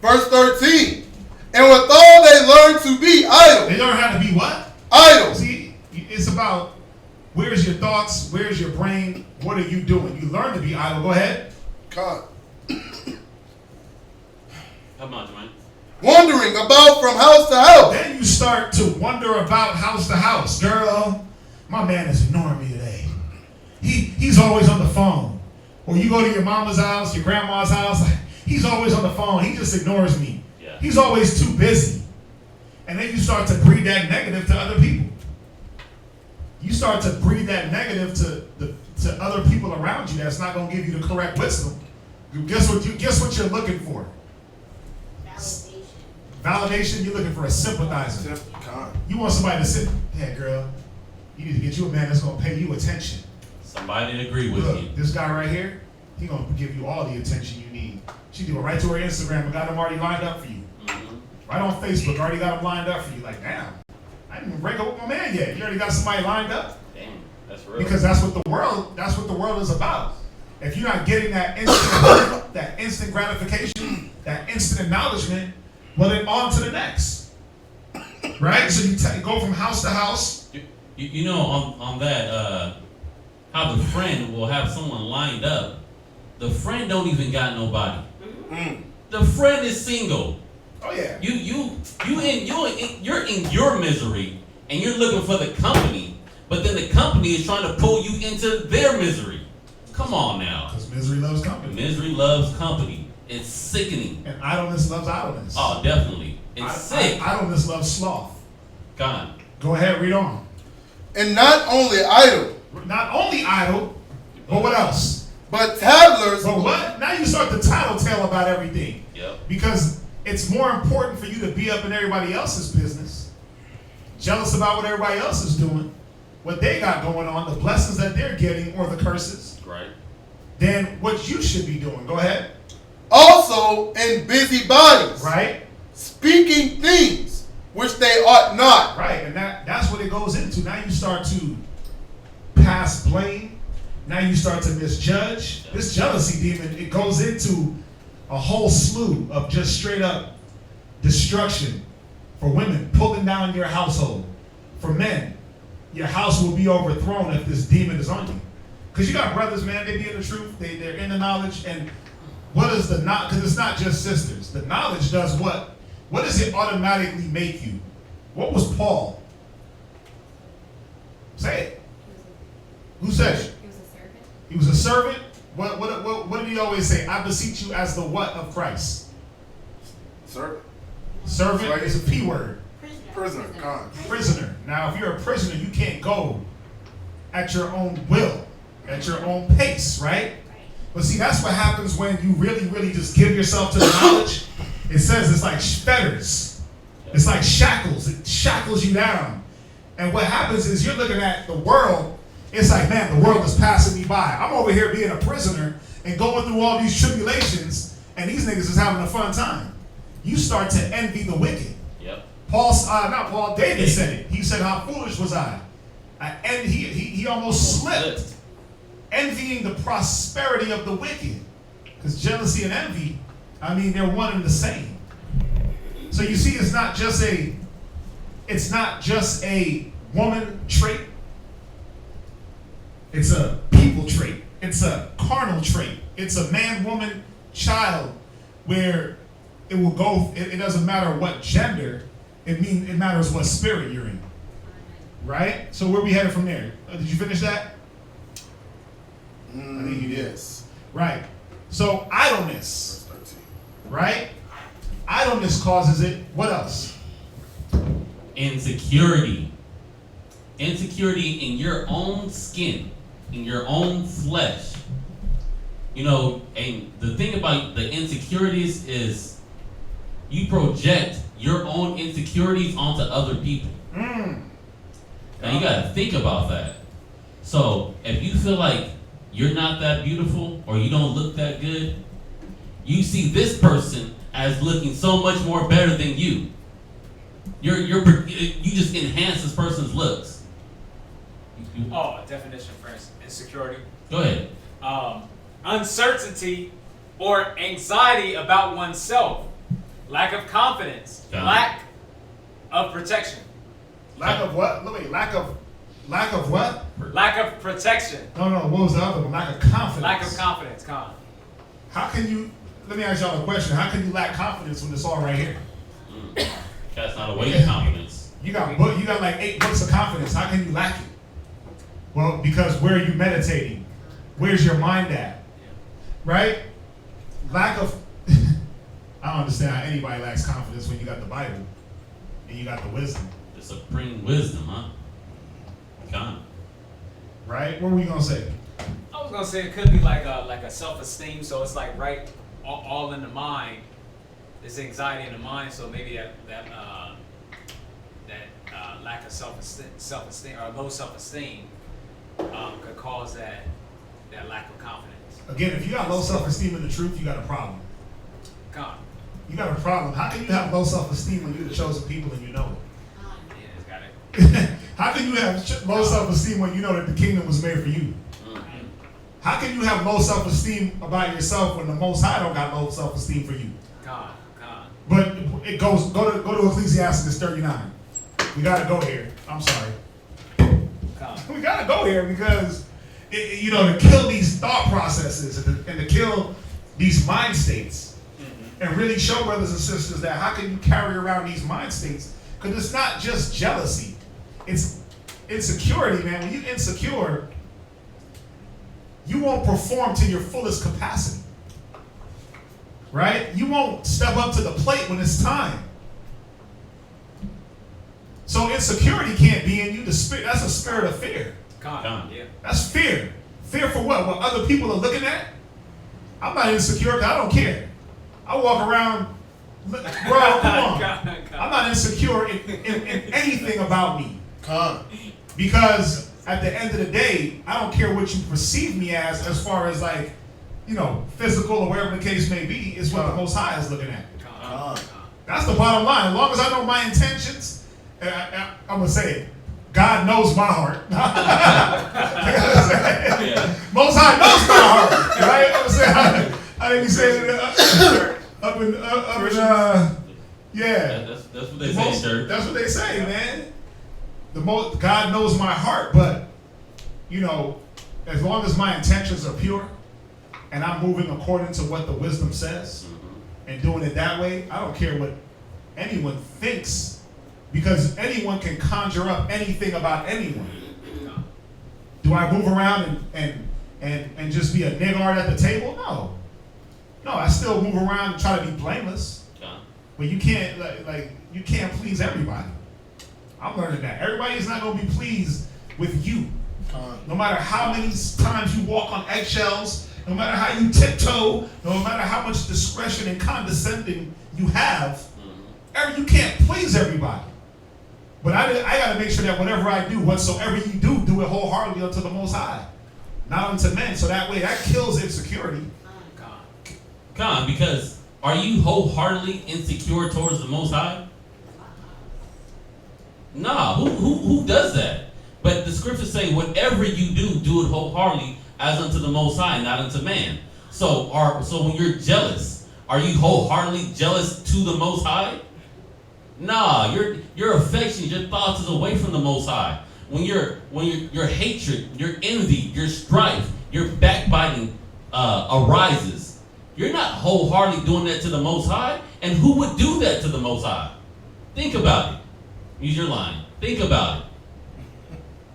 Speaker 5: Verse 13. And withal they learn to be idle.
Speaker 4: They learn how to be what?
Speaker 5: Idle.
Speaker 4: See, it's about where's your thoughts, where's your brain, what are you doing? You learn to be idle. Go ahead.
Speaker 5: God.
Speaker 6: Come on, Dwayne.
Speaker 5: Wandering about from house to house.
Speaker 4: Then you start to wander about house to house. Girl, my man is ignoring me today. He's always on the phone. Or you go to your mama's house, your grandma's house, he's always on the phone. He just ignores me.
Speaker 6: Yeah.
Speaker 4: He's always too busy. And then you start to breed that negative to other people. You start to breed that negative to other people around you that's not going to give you the correct wisdom. Guess what you're looking for?
Speaker 8: Validation.
Speaker 4: Validation, you're looking for a sympathizer. You want somebody to sit, hey girl, you need to get you a man that's going to pay you attention.
Speaker 6: Somebody to agree with
Speaker 4: Look,
Speaker 6: you.
Speaker 4: this guy right here, he going to give you all the attention you need. She do it right to her Instagram and got him already lined up for you.
Speaker 6: Mm-hmm.
Speaker 4: Right on Facebook, already got him lined up for you. Like, damn, I didn't even break up with my man yet. You already got somebody lined up?
Speaker 6: Damn, that's real.
Speaker 4: Because that's what the world is about. If you're not getting that instant gratification, that instant acknowledgement, well then on to the next. Right? So you go from house to house.
Speaker 6: You know, on that, how the friend will have someone lined up. The friend don't even got nobody. The friend is single.
Speaker 4: Oh yeah.
Speaker 6: You're in your misery and you're looking for the company, but then the company is trying to pull you into their misery. Come on now.
Speaker 4: Because misery loves company.
Speaker 6: Misery loves company. It's sickening.
Speaker 4: And idleness loves idleness.
Speaker 6: Oh, definitely. It's sick.
Speaker 4: Idleness loves sloth.
Speaker 6: God.
Speaker 4: Go ahead, read on.
Speaker 5: And not only idle,
Speaker 4: Not only idle, but what else?
Speaker 5: but tattlers.
Speaker 4: But what? Now you start to tattletale about everything.
Speaker 6: Yep.
Speaker 4: Because it's more important for you to be up in everybody else's business, jealous about what everybody else is doing, what they got going on, the blessings that they're getting or the curses,
Speaker 6: Right.
Speaker 4: than what you should be doing. Go ahead.
Speaker 5: Also in busybodies,
Speaker 4: Right?
Speaker 5: speaking things which they ought not.
Speaker 4: Right. And that's what it goes into. Now you start to pass blame. Now you start to misjudge. This jealousy demon, it goes into a whole slew of just straight up destruction for women, pulling down your household. For men, your house will be overthrown if this demon is on you. Because you got brothers, man, they be in the truth, they're in the knowledge, and what is the knowledge? Because it's not just sisters. The knowledge does what? What does it automatically make you? What was Paul? Say it. Who said it?
Speaker 9: He was a servant.
Speaker 4: He was a servant. What did he always say? I beseech you as the what of Christ?
Speaker 5: Servant.
Speaker 4: Servant is a P word.
Speaker 5: Prisoner. Con.
Speaker 4: Prisoner. Now, if you're a prisoner, you can't go at your own will, at your own pace, right? But see, that's what happens when you really, really just give yourself to the knowledge. It says it's like fetters. It's like shackles. It shackles you down. And what happens is you're looking at the world. It's like, man, the world is passing me by. I'm over here being a prisoner and going through all these tribulations, and these niggas is having a fun time. You start to envy the wicked.
Speaker 6: Yep.
Speaker 4: David said it. He said, how foolish was I? And he almost slipped. Envying the prosperity of the wicked. Because jealousy and envy, I mean, they're one and the same. So you see, it's not just a woman trait. It's a people trait. It's a carnal trait. It's a man, woman, child, where it will go, it doesn't matter what gender, it matters what spirit you're in. Right? So where we headed from there? Did you finish that?
Speaker 5: I think you did. Yes.
Speaker 4: Right. So idleness,
Speaker 5: Verse 13.
Speaker 4: right? Idleness causes it. What else?
Speaker 6: Insecurity. Insecurity in your own skin, in your own flesh. You know, and the thing about the insecurities is you project your own insecurities onto other people. Now you gotta think about that. So if you feel like you're not that beautiful or you don't look that good, you see this person as looking so much more better than you. You just enhance this person's looks.
Speaker 3: Oh, a definition for insecurity.
Speaker 6: Go ahead.
Speaker 3: Uncertainty or anxiety about oneself, lack of confidence,
Speaker 6: Got it.
Speaker 3: lack of protection,
Speaker 4: Lack of what? Wait, lack of what?
Speaker 3: lack of protection,
Speaker 4: No. What was the other one? Lack of confidence.
Speaker 3: lack of confidence. Con.
Speaker 4: How can you? Let me ask y'all a question. How can you lack confidence when it's all right here?
Speaker 6: That's not a way to confidence.
Speaker 4: You got like 8 books of confidence. How can you lack it? Well, because where are you meditating? Where's your mind at? Right? Lack of I don't understand how anybody lacks confidence when you got the Bible and you got the wisdom.
Speaker 6: The supreme wisdom, huh? Con.
Speaker 4: Right? What were we gonna say?
Speaker 3: I was gonna say it could be like a self-esteem. So it's like right all in the mind. There's anxiety in the mind. So maybe that lack of self-esteem or low self-esteem could cause that lack of confidence.
Speaker 4: Again, if you got low self-esteem in the truth, you got a problem.
Speaker 3: Con.
Speaker 4: You got a problem. How can you have low self-esteem when you're the chosen people and you know
Speaker 3: Yeah, it's got it.
Speaker 4: it? How can you have low self-esteem when you know that the kingdom was made for you? How can you have low self-esteem about yourself when the Most High don't got low self-esteem for you?
Speaker 3: Con.
Speaker 4: But it goes go to Ecclesiastes 39. We gotta go here. I'm sorry.
Speaker 3: Con.
Speaker 4: We gotta go here because to kill these thought processes and to kill these mind states and really show brothers and sisters that how can you carry around these mind states? Because it's not just jealousy. It's insecurity, man. When you're insecure, you won't perform to your fullest capacity. Right? You won't step up to the plate when it's time. So insecurity can't be in you. That's a spirit of fear.
Speaker 3: Con. Yeah.
Speaker 4: That's fear. Fear for what? What other people are looking at? I'm not insecure because I don't care. I walk around, bro, come on. I'm not insecure in anything about me.
Speaker 5: Con.
Speaker 4: Because at the end of the day, I don't care what you perceive me as far as like, physical or whatever the case may be, is what the Most High is looking at.
Speaker 5: Con.
Speaker 4: That's the bottom line. As long as I know my intentions, I'm going to say it. God knows my heart. Most High knows my heart. Right? I'm saying, I didn't say it up in yeah.
Speaker 6: That's what they say, sir.
Speaker 4: That's what they say, man. God knows my heart, but as long as my intentions are pure and I'm moving according to what the wisdom says and doing it that way, I don't care what anyone thinks, because anyone can conjure up anything about anyone. Do I move around and just be a niggard at the table? No, I still move around and try to be blameless. But you can't you can't please everybody. I'm learning that everybody's not going to be pleased with you. No matter how many times you walk on eggshells, no matter how you tiptoe, no matter how much discretion and condescending you have, you can't please everybody. But I got to make sure that whatever I do, whatsoever you do, do it wholeheartedly unto the Most High, not unto men. So that way, that kills insecurity.
Speaker 6: Con, because are you wholeheartedly insecure towards the Most High? Nah, who does that? But the scriptures say, whatever you do, do it wholeheartedly as unto the Most High, not unto man. So when you're jealous, are you wholeheartedly jealous to the Most High? Nah, your affection, your thoughts is away from the Most High. When your hatred, your envy, your strife, your backbiting arises, you're not wholeheartedly doing that to the Most High. And who would do that to the Most High? Think about it. Use your line. Think about it.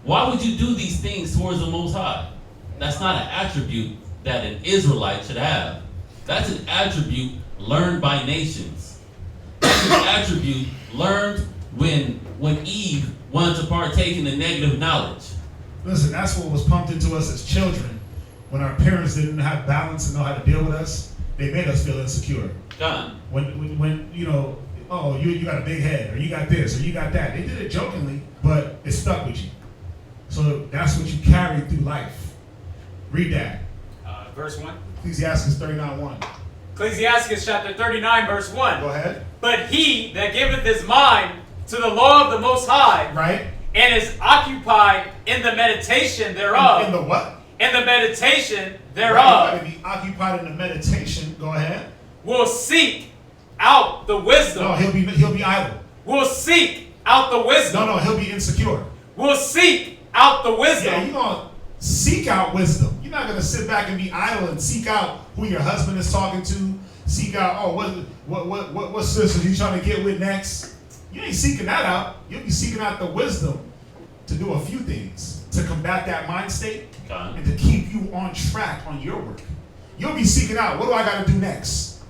Speaker 6: Why would you do these things towards the Most High? That's not an attribute that an Israelite should have. That's an attribute learned by nations. That's an attribute learned when Eve wanted to partake in the negative knowledge.
Speaker 4: Listen, that's what was pumped into us as children when our parents didn't have balance and know how to deal with us. They made us feel insecure.
Speaker 6: Done.
Speaker 4: When you know, oh, you got a big head, or you got this, or you got that. They did it jokingly, but it stuck with you. So that's what you carried through life. Read that.
Speaker 3: Verse 1.
Speaker 4: Ecclesiastes 39:1.
Speaker 3: Ecclesiastes chapter 39, verse 1.
Speaker 4: Go ahead.
Speaker 3: But he that giveth his mind to the law of the Most High,
Speaker 4: Right?
Speaker 3: and is occupied in the meditation thereof.
Speaker 4: In the what?
Speaker 3: In the meditation
Speaker 4: Right,
Speaker 3: thereof.
Speaker 4: you gotta be occupied in the meditation. Go ahead.
Speaker 3: Will seek out the wisdom.
Speaker 4: No, he'll be idle.
Speaker 3: Will seek out the wisdom.
Speaker 4: No, he'll be insecure.
Speaker 3: Will seek out the wisdom.
Speaker 4: Yeah, you're gonna seek out wisdom. You're not gonna sit back and be idle and seek out who your husband is talking to. Seek out, oh, what sisters you trying to get with next? You ain't seeking that out. You'll be seeking out the wisdom to do a few things to combat that mind state and to keep you on track on your work. You'll be seeking out, what do I got to do next?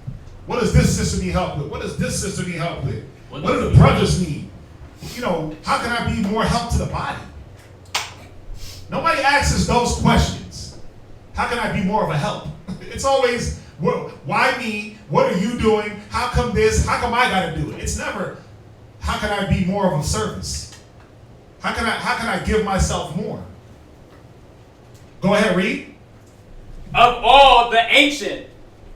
Speaker 4: What does this sister need help with? What does this sister need help with? What do the brothers need? You know, how can I be more help to the body? Nobody asks those questions. How can I be more of a help? It's always, why me? What are you doing? How come this? How come I got to do it? It's never, how can I be more of a service? How can I give myself more? Go ahead, read.
Speaker 3: Of all the ancient,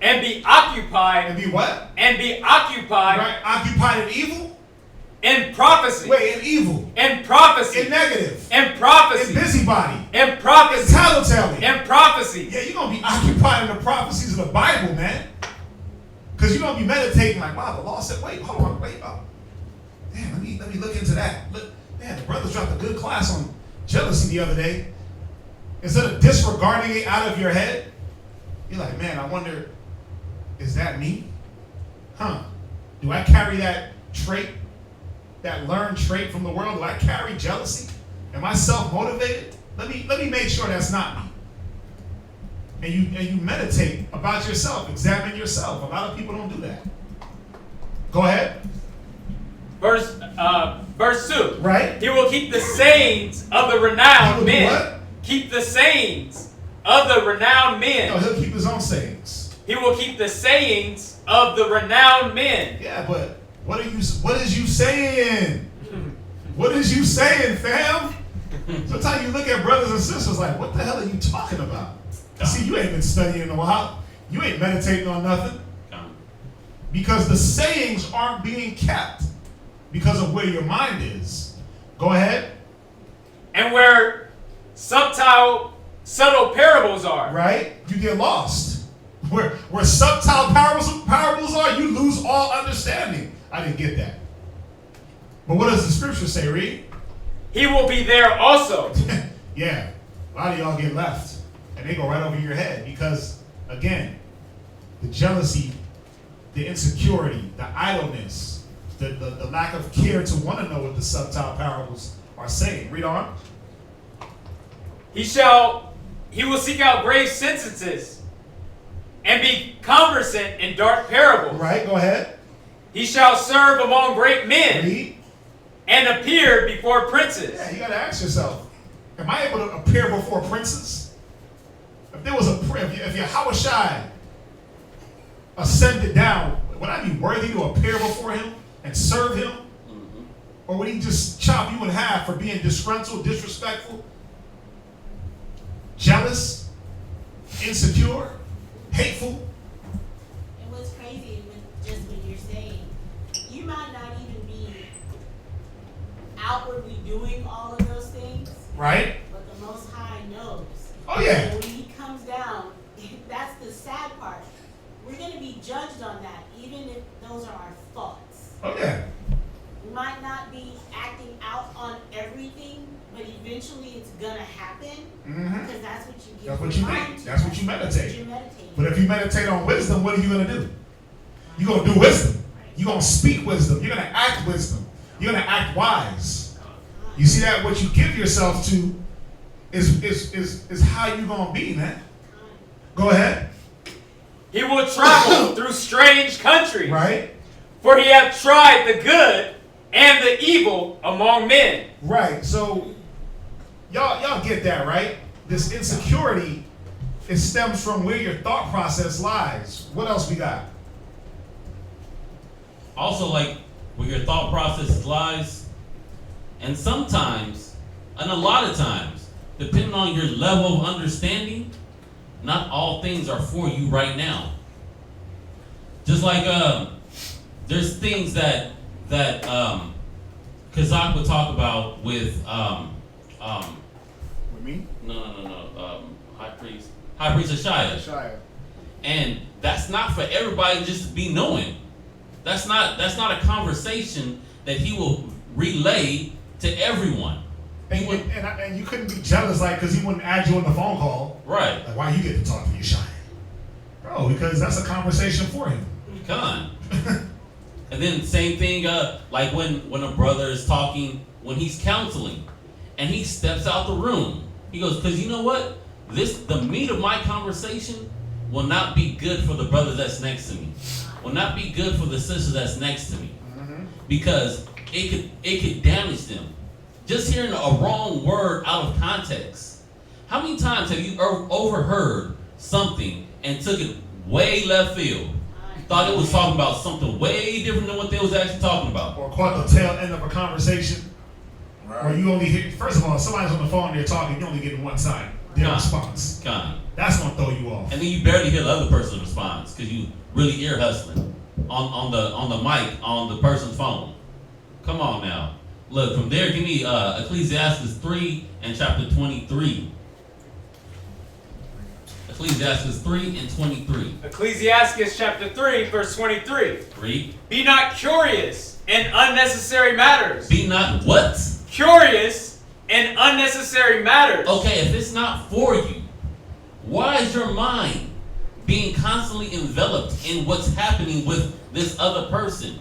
Speaker 3: and be occupied.
Speaker 4: And be what?
Speaker 3: And be occupied.
Speaker 4: Right, occupied in evil?
Speaker 3: In prophecy.
Speaker 4: Wait, in evil.
Speaker 3: In prophecy.
Speaker 4: In negative.
Speaker 3: In prophecy.
Speaker 4: In busybody.
Speaker 3: In prophecy.
Speaker 4: In tattletale.
Speaker 3: In prophecy.
Speaker 4: Yeah, you're going to be occupied in the prophecies of the Bible, man. Because you're going to be meditating like, wow, the law said, wait, hold on, wait. Oh. Damn, let me look into that. Look, man, the brothers dropped a good class on jealousy the other day. Instead of disregarding it out of your head, you're like, man, I wonder, is that me? Huh? Do I carry that trait, that learned trait from the world? Do I carry jealousy? Am I self-motivated? Let me make sure that's not me. And you meditate about yourself, examine yourself. A lot of people don't do that. Go ahead.
Speaker 3: Verse 2.
Speaker 4: Right.
Speaker 3: He will keep the sayings of the renowned men.
Speaker 4: What?
Speaker 3: Keep the sayings of the renowned men.
Speaker 4: No, he'll keep his own sayings.
Speaker 3: He will keep the sayings of the renowned men.
Speaker 4: Yeah, but what is you saying? What is you saying, fam? Sometimes you look at brothers and sisters like, what the hell are you talking about? See, you ain't been studying in a while. You ain't meditating on nothing. Because the sayings aren't being kept because of where your mind is. Go ahead.
Speaker 3: And where subtle parables are.
Speaker 4: Right? You get lost. Where subtle parables are, you lose all understanding. I didn't get that. But what does the scripture say, read?
Speaker 3: He will be there also.
Speaker 4: Yeah. A lot of y'all get left. And they go right over your head. Because, again, the jealousy, the insecurity, the idleness, the lack of care to want to know what the subtle parables are saying. Read on.
Speaker 3: He will seek out grave sentences and be conversant in dark parables.
Speaker 4: Right, go ahead.
Speaker 3: He shall serve among great men.
Speaker 4: Read.
Speaker 3: And appear before princes.
Speaker 4: Yeah, you got to ask yourself, am I able to appear before princes? If there was if Yahushua ascended down, would I be worthy to appear before him and serve him? Mm-hmm. Or would he just chop you in half for being disgruntled, disrespectful, jealous, insecure, hateful?
Speaker 8: And what's crazy with just what you're saying, you might not even be outwardly doing all of those things.
Speaker 4: Right.
Speaker 8: But the Most High knows.
Speaker 4: Oh, yeah.
Speaker 8: And when he comes down, that's the sad part. We're going to be judged on that, even if those are our thoughts.
Speaker 4: Oh, yeah.
Speaker 8: We might not be acting out on everything, but eventually it's going to happen.
Speaker 4: Mm-hmm.
Speaker 8: Because that's what you give
Speaker 4: That's what
Speaker 8: your
Speaker 4: you
Speaker 8: mind
Speaker 4: think.
Speaker 8: to.
Speaker 4: That's what you meditate.
Speaker 8: You're meditating.
Speaker 4: But if you meditate on wisdom, what are you going to do? You're going to do wisdom. You're going to speak wisdom. You're going to act wisdom. You're going to act wise. You see that? What you give yourself to is how you're going to be, man. Go ahead.
Speaker 3: He will travel through strange countries.
Speaker 4: Right.
Speaker 3: For he hath tried the good and the evil among men.
Speaker 4: Right. So y'all get that, right? This insecurity, it stems from where your thought process lies. What else we got?
Speaker 6: Also, like where your thought process lies, and sometimes, and a lot of times, depending on your level of understanding, not all things are for you right now. Just like there's things that Kazak would talk about with
Speaker 4: With me?
Speaker 6: High Priest Ashaya. And that's not for everybody just to be knowing. That's not a conversation that he will relay to everyone.
Speaker 4: And you couldn't be jealous, like, because he wouldn't add you on the phone call.
Speaker 6: Right.
Speaker 4: Like, why you get to talk to Ashaya? Bro, because that's a conversation for him.
Speaker 6: Come on. And then same thing, like when a brother is talking, when he's counseling, and he steps out the room, he goes, because you know what? The meat of my conversation will not be good for the brother that's next to me. Will not be good for the sister that's next to me. Because it could damage them. Just hearing a wrong word out of context. How many times have you overheard something and took it way left field? Thought it was talking about something way different than what they was actually talking about.
Speaker 4: Or caught the tail end of a conversation. Right. Where you only hear, first of all, if somebody's on the phone and they're talking, you only get one side, their response. That's gonna throw you off.
Speaker 6: And then you barely hear the other person's response because you really ear hustling on the mic on the person's phone. Come on now. Look, from there, give me Ecclesiastes 3 and chapter 23. Ecclesiastes 3 and 23.
Speaker 3: Ecclesiastes chapter 3, verse 23.
Speaker 6: Read.
Speaker 3: Be not curious in unnecessary matters.
Speaker 6: Be not what?
Speaker 3: Curious in unnecessary matters.
Speaker 6: Okay, if it's not for you, why is your mind being constantly enveloped in what's happening with this other person?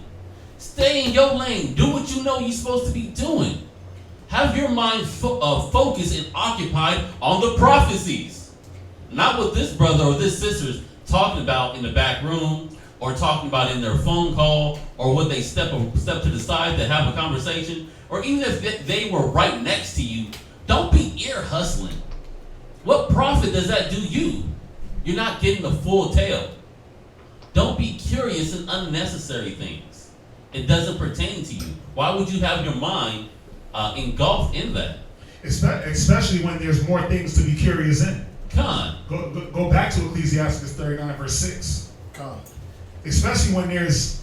Speaker 6: Stay in your lane. Do what you know you're supposed to be doing. Have your mind focused and occupied on the prophecies. Not what this brother or this sister's talking about in the back room or talking about in their phone call or what they step to the side to have a conversation. Or even if they were right next to you, don't be ear hustling. What profit does that do you? You're not getting the full tale. Don't be curious in unnecessary things. It doesn't pertain to you. Why would you have your mind engulfed in that?
Speaker 4: Especially when there's more things to be curious in. Go back to Ecclesiastes 39 verse 6. Especially when there's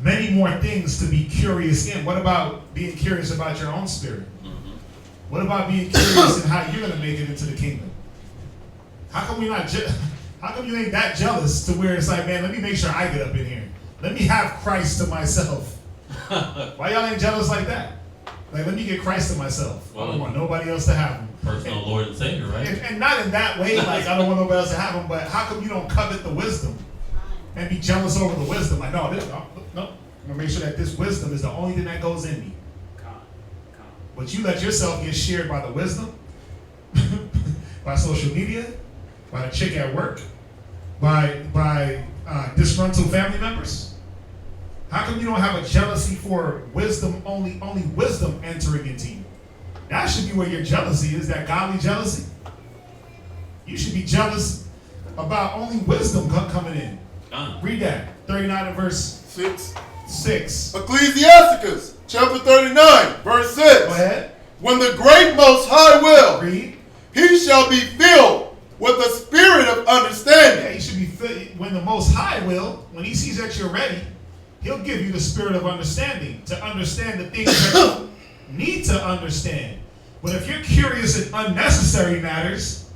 Speaker 4: many more things to be curious in. What about being curious about your own spirit? What about being curious in how you're going to make it into the kingdom? How come you ain't that jealous to where it's like, man, let me make sure I get up in here. Let me have Christ to myself. Why y'all ain't jealous like that? Like, let me get Christ to myself. I don't want nobody else to have him.
Speaker 6: Personal Lord and Savior, right? And
Speaker 4: not in that way, like I don't want nobody else to have him, but how come you don't covet the wisdom and be jealous over the wisdom? Like, no, I'm gonna make sure that this wisdom is the only thing that goes in me. But you let yourself get shared by the wisdom, by social media, by the chick at work, by disgruntled family members. How come you don't have a jealousy for wisdom, only wisdom entering into you? That should be where your jealousy is, that godly jealousy. You should be jealous about only wisdom coming in. Read that, 39 and verse 6.
Speaker 5: Ecclesiasticus, chapter 39, verse 6.
Speaker 4: Go ahead.
Speaker 5: When the great Most High will,
Speaker 4: read,
Speaker 5: he shall be filled with the spirit of understanding.
Speaker 4: Yeah, he should be filled. When the Most High will, when he sees that you're ready, he'll give you the spirit of understanding to understand the things that you need to understand. But if you're curious in unnecessary matters,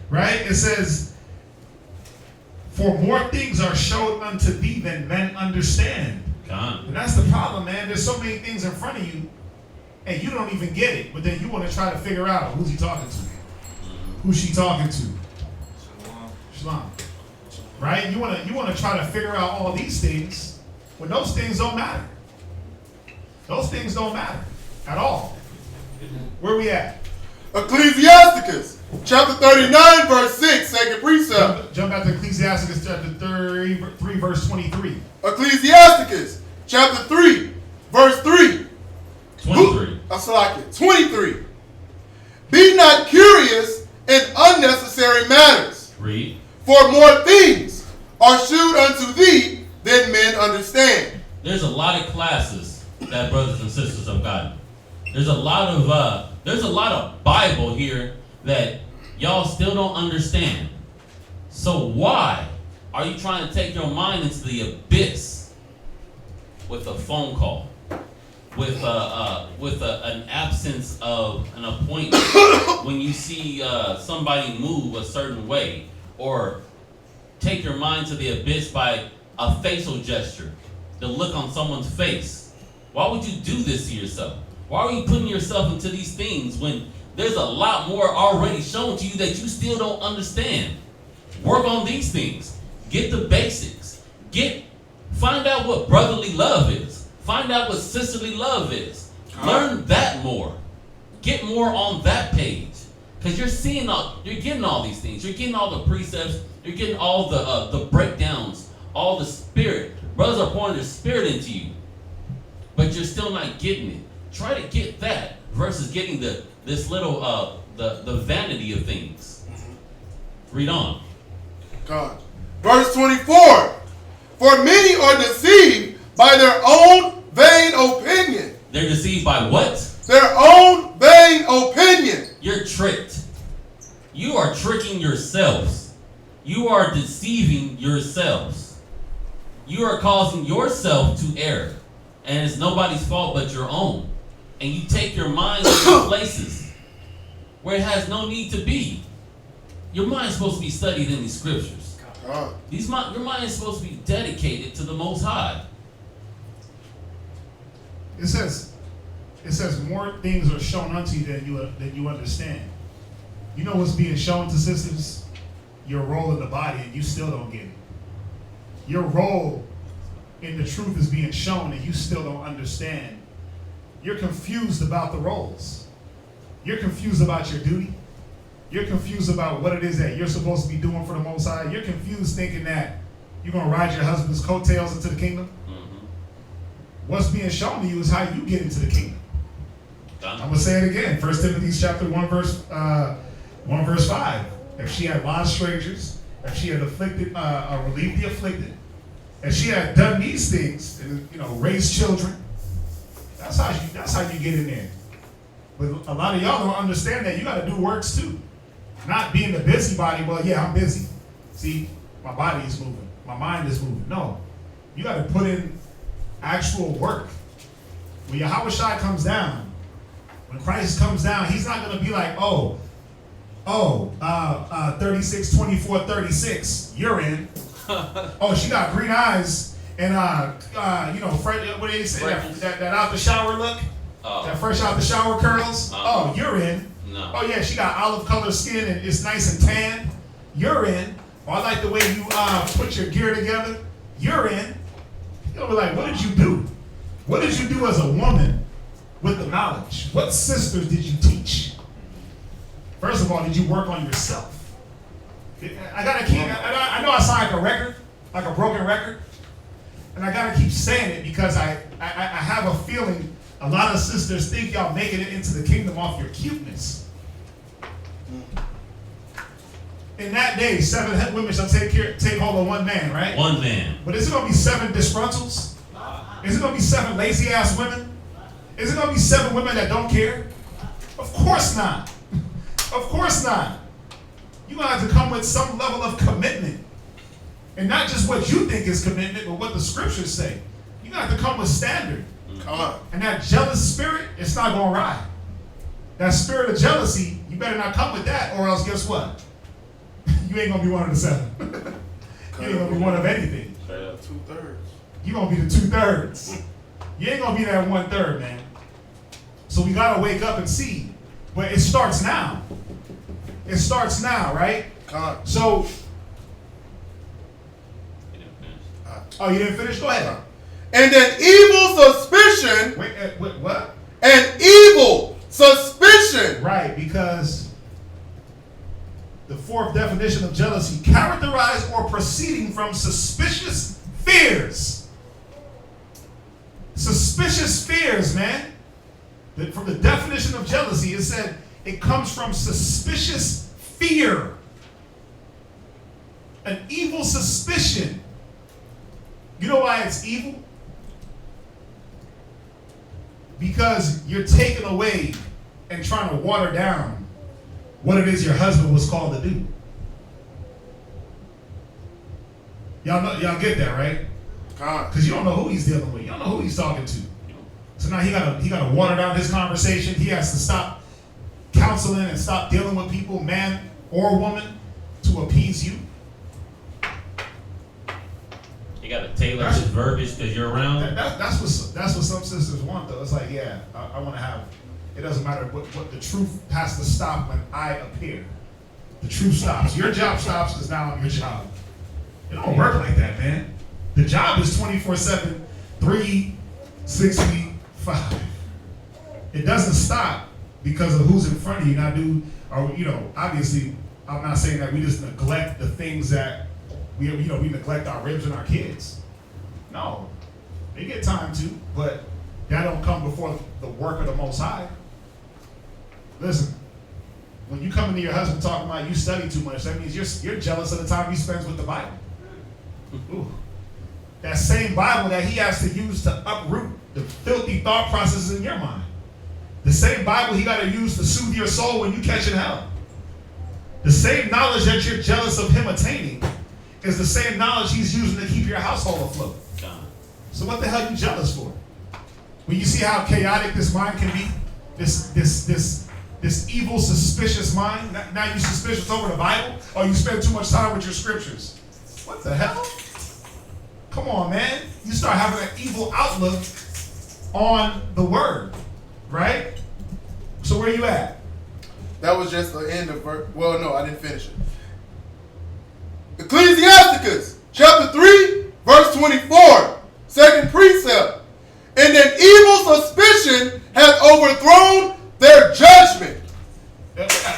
Speaker 4: right? It says, for more things are showed unto thee than men understand. And that's the problem, man. There's so many things in front of you, and you don't even get it. But then you want to try to figure out who's he talking to, who's she talking to. Shalom. Right? You want to try to figure out all these things when those things don't matter. Those things don't matter at all. Where we at?
Speaker 5: Ecclesiasticus, chapter 39, verse 6, second precept.
Speaker 4: Jump out to Ecclesiasticus chapter 3, verse 23.
Speaker 5: Ecclesiasticus, chapter 3, verse 3.
Speaker 6: 23.
Speaker 5: I like it. 23. Be not curious in unnecessary matters,
Speaker 6: Read.
Speaker 5: for more things are shewed unto thee than men understand.
Speaker 6: There's a lot of classes that brothers and sisters have gotten. There's a lot of Bible here that y'all still don't understand. So why are you trying to take your mind into the abyss with a phone call, with an absence of an appointment, when you see somebody move a certain way, or take your mind to the abyss by a facial gesture, the look on someone's face? Why would you do this to yourself? Why are you putting yourself into these things when there's a lot more already shown to you that you still don't understand? Work on these things. Get the basics. Find out what brotherly love is. Find out what sisterly love is. Learn that more. Get more on that page. Because you're getting all these things. You're getting all the precepts. You're getting all the breakdowns, all the spirit. Brothers are pouring their spirit into you, but you're still not getting it. Try to get that versus getting this little the vanity of things. Read on.
Speaker 5: God. Verse 24. For many are deceived by their own vain opinion.
Speaker 6: They're deceived by what?
Speaker 5: Their own vain opinion.
Speaker 6: You're tricked. You are tricking yourselves. You are deceiving yourselves. You are causing yourself to err. And it's nobody's fault but your own. And you take your mind to places where it has no need to be. Your mind is supposed to be studied in these scriptures. Your mind is supposed to be dedicated to the Most High.
Speaker 4: It says more things are shown unto you than you understand. You know what's being shown to sisters? Your role in the body, and you still don't get it. Your role in the truth is being shown, and you still don't understand. You're confused about the roles. You're confused about your duty. You're confused about what it is that you're supposed to be doing for the Most High. You're confused thinking that you're going to ride your husband's coattails into the kingdom.
Speaker 6: Mm-hmm.
Speaker 4: What's being shown to you is how you get into the kingdom. I'm going to say it again. 1 Timothy chapter 1 verse 5. If she had lodged strangers, if she had afflicted, relieved the afflicted, if she had done these things, and raised children, that's how you get in there. But a lot of y'all don't understand that you got to do works too. Not being the busybody. Well, yeah, I'm busy. See, my body is moving, my mind is moving. No, you got to put in actual work. When Yahushua comes down, when Christ comes down, he's not going to be like, 36, 24, 36, you're in. Oh, she got green eyes and what do they say? That out the shower look, that fresh out the shower curls. Oh, you're in.
Speaker 6: No.
Speaker 4: Oh yeah, she got olive colored skin and it's nice and tan. You're in. Oh, I like the way you put your gear together. You're in. You'll be like, what did you do? What did you do as a woman with the knowledge? What sisters did you teach? First of all, did you work on yourself? I gotta keep. I know I sound like a record, like a broken record, and I gotta keep saying it because I have a feeling a lot of sisters think y'all making it into the kingdom off your cuteness. In that day, 7 women shall take hold of one man, right?
Speaker 6: One man.
Speaker 4: But is it going to be 7 disgruntles? Is it going to be 7 lazy-ass women? Is it going to be 7 women that don't care? Of course not. Of course not. You're going to have to come with some level of commitment. And not just what you think is commitment, but what the scriptures say. You're going to have to come with standard.
Speaker 5: Come on.
Speaker 4: And that jealous spirit, it's not going to ride. That spirit of jealousy, you better not come with that, or else guess what? You ain't going to be one of the 7. You ain't going to be one of anything.
Speaker 5: 2/3.
Speaker 4: You're going to be the 2/3. You ain't going to be that 1/3, man. So we got to wake up and see. But it starts now. It starts now, right? So. Oh, you didn't finish? Go ahead.
Speaker 5: And an evil suspicion.
Speaker 4: Wait, what?
Speaker 5: An evil suspicion.
Speaker 4: Right, because definition of jealousy: characterized or proceeding from suspicious fears. Suspicious fears, man. From the definition of jealousy, it said it comes from suspicious fear. An evil suspicion. You know why it's evil? Because you're taking away and trying to water down what it is your husband was called to do. Y'all get that, right? Because you don't know who he's dealing with. You don't know who he's talking to. So now he gotta water down his conversation. He has to stop counseling and stop dealing with people, man or woman, to appease you.
Speaker 6: You gotta tailor his verbiage because you're around.
Speaker 4: That's what some sisters want, though. It's like, yeah, I want to have. It doesn't matter what the truth has to stop when I appear. The truth stops. Your job stops because now I'm your job. It don't work like that, man. The job is 24/7, 365. It doesn't stop because of who's in front of you. Now, obviously, I'm not saying that we just neglect the things that we neglect our ribs and our kids. No, they get time to, but that don't come before the work of the Most High. Listen, when you come into your husband talking about you study too much, that means you're jealous of the time he spends with the Bible. Ooh. That same Bible that he has to use to uproot the filthy thought processes in your mind. The same Bible he got to use to soothe your soul when you catch in hell. The same knowledge that you're jealous of him attaining is the same knowledge he's using to keep your household afloat. So what the hell are you jealous for? When you see how chaotic this mind can be, this evil, suspicious mind, now you're suspicious over the Bible, or you spend too much time with your scriptures. What the hell? Come on, man. You start having an evil outlook on the word, right? So where you at?
Speaker 5: That was just the end of well, no, I didn't finish it. Ecclesiasticus, chapter 3, verse 24, second precept. And an evil suspicion hath overthrown their judgment.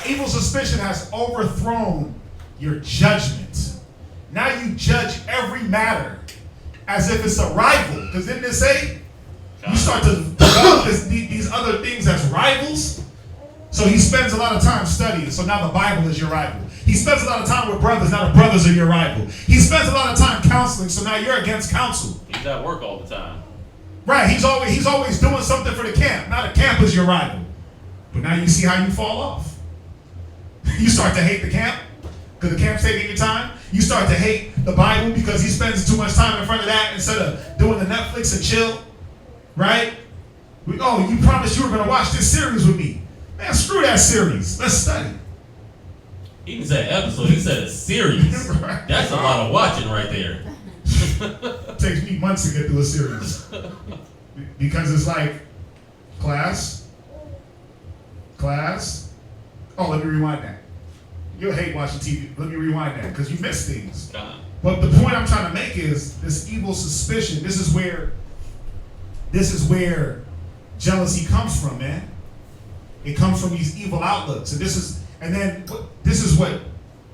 Speaker 4: Evil suspicion has overthrown your judgment. Now you judge every matter as if it's a rival. Because didn't it say you start to develop these other things as rivals? So he spends a lot of time studying. So now the Bible is your rival. He spends a lot of time with brothers. Now the brothers are your rival. He spends a lot of time counseling. So now you're against counsel.
Speaker 6: He's at work all the time.
Speaker 4: Right. He's always doing something for the camp. Now the camp is your rival. But now you see how you fall off. You start to hate the camp because the camp's taking your time. You start to hate the Bible because he spends too much time in front of that instead of doing the Netflix and chill. Right? You promised you were going to watch this series with me. Man, screw that series. Let's study.
Speaker 6: He didn't say episode, he said a series. Right. That's a lot of watching right there.
Speaker 4: It takes me months to get through a series. Because it's like, class. Oh, let me rewind that. You'll hate watching TV. Let me rewind that because you miss things. But the point I'm trying to make is this evil suspicion. This is where jealousy comes from, man. It comes from these evil outlooks. And this is what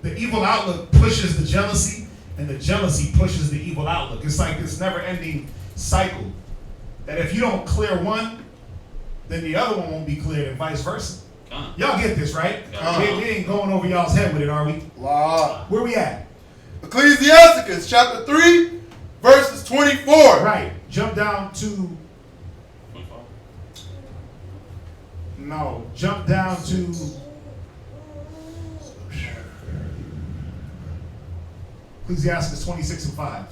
Speaker 4: the evil outlook pushes the jealousy, and the jealousy pushes the evil outlook. It's like this never-ending cycle that if you don't clear one, then the other one won't be cleared, and vice versa. Y'all get this, right? We ain't going over y'all's head with it, are we?
Speaker 5: Law.
Speaker 4: Where we at?
Speaker 5: Ecclesiasticus, chapter 3, verses 24.
Speaker 4: Right. Jump down to... No. Jump down to... Ecclesiasticus 26 and 5.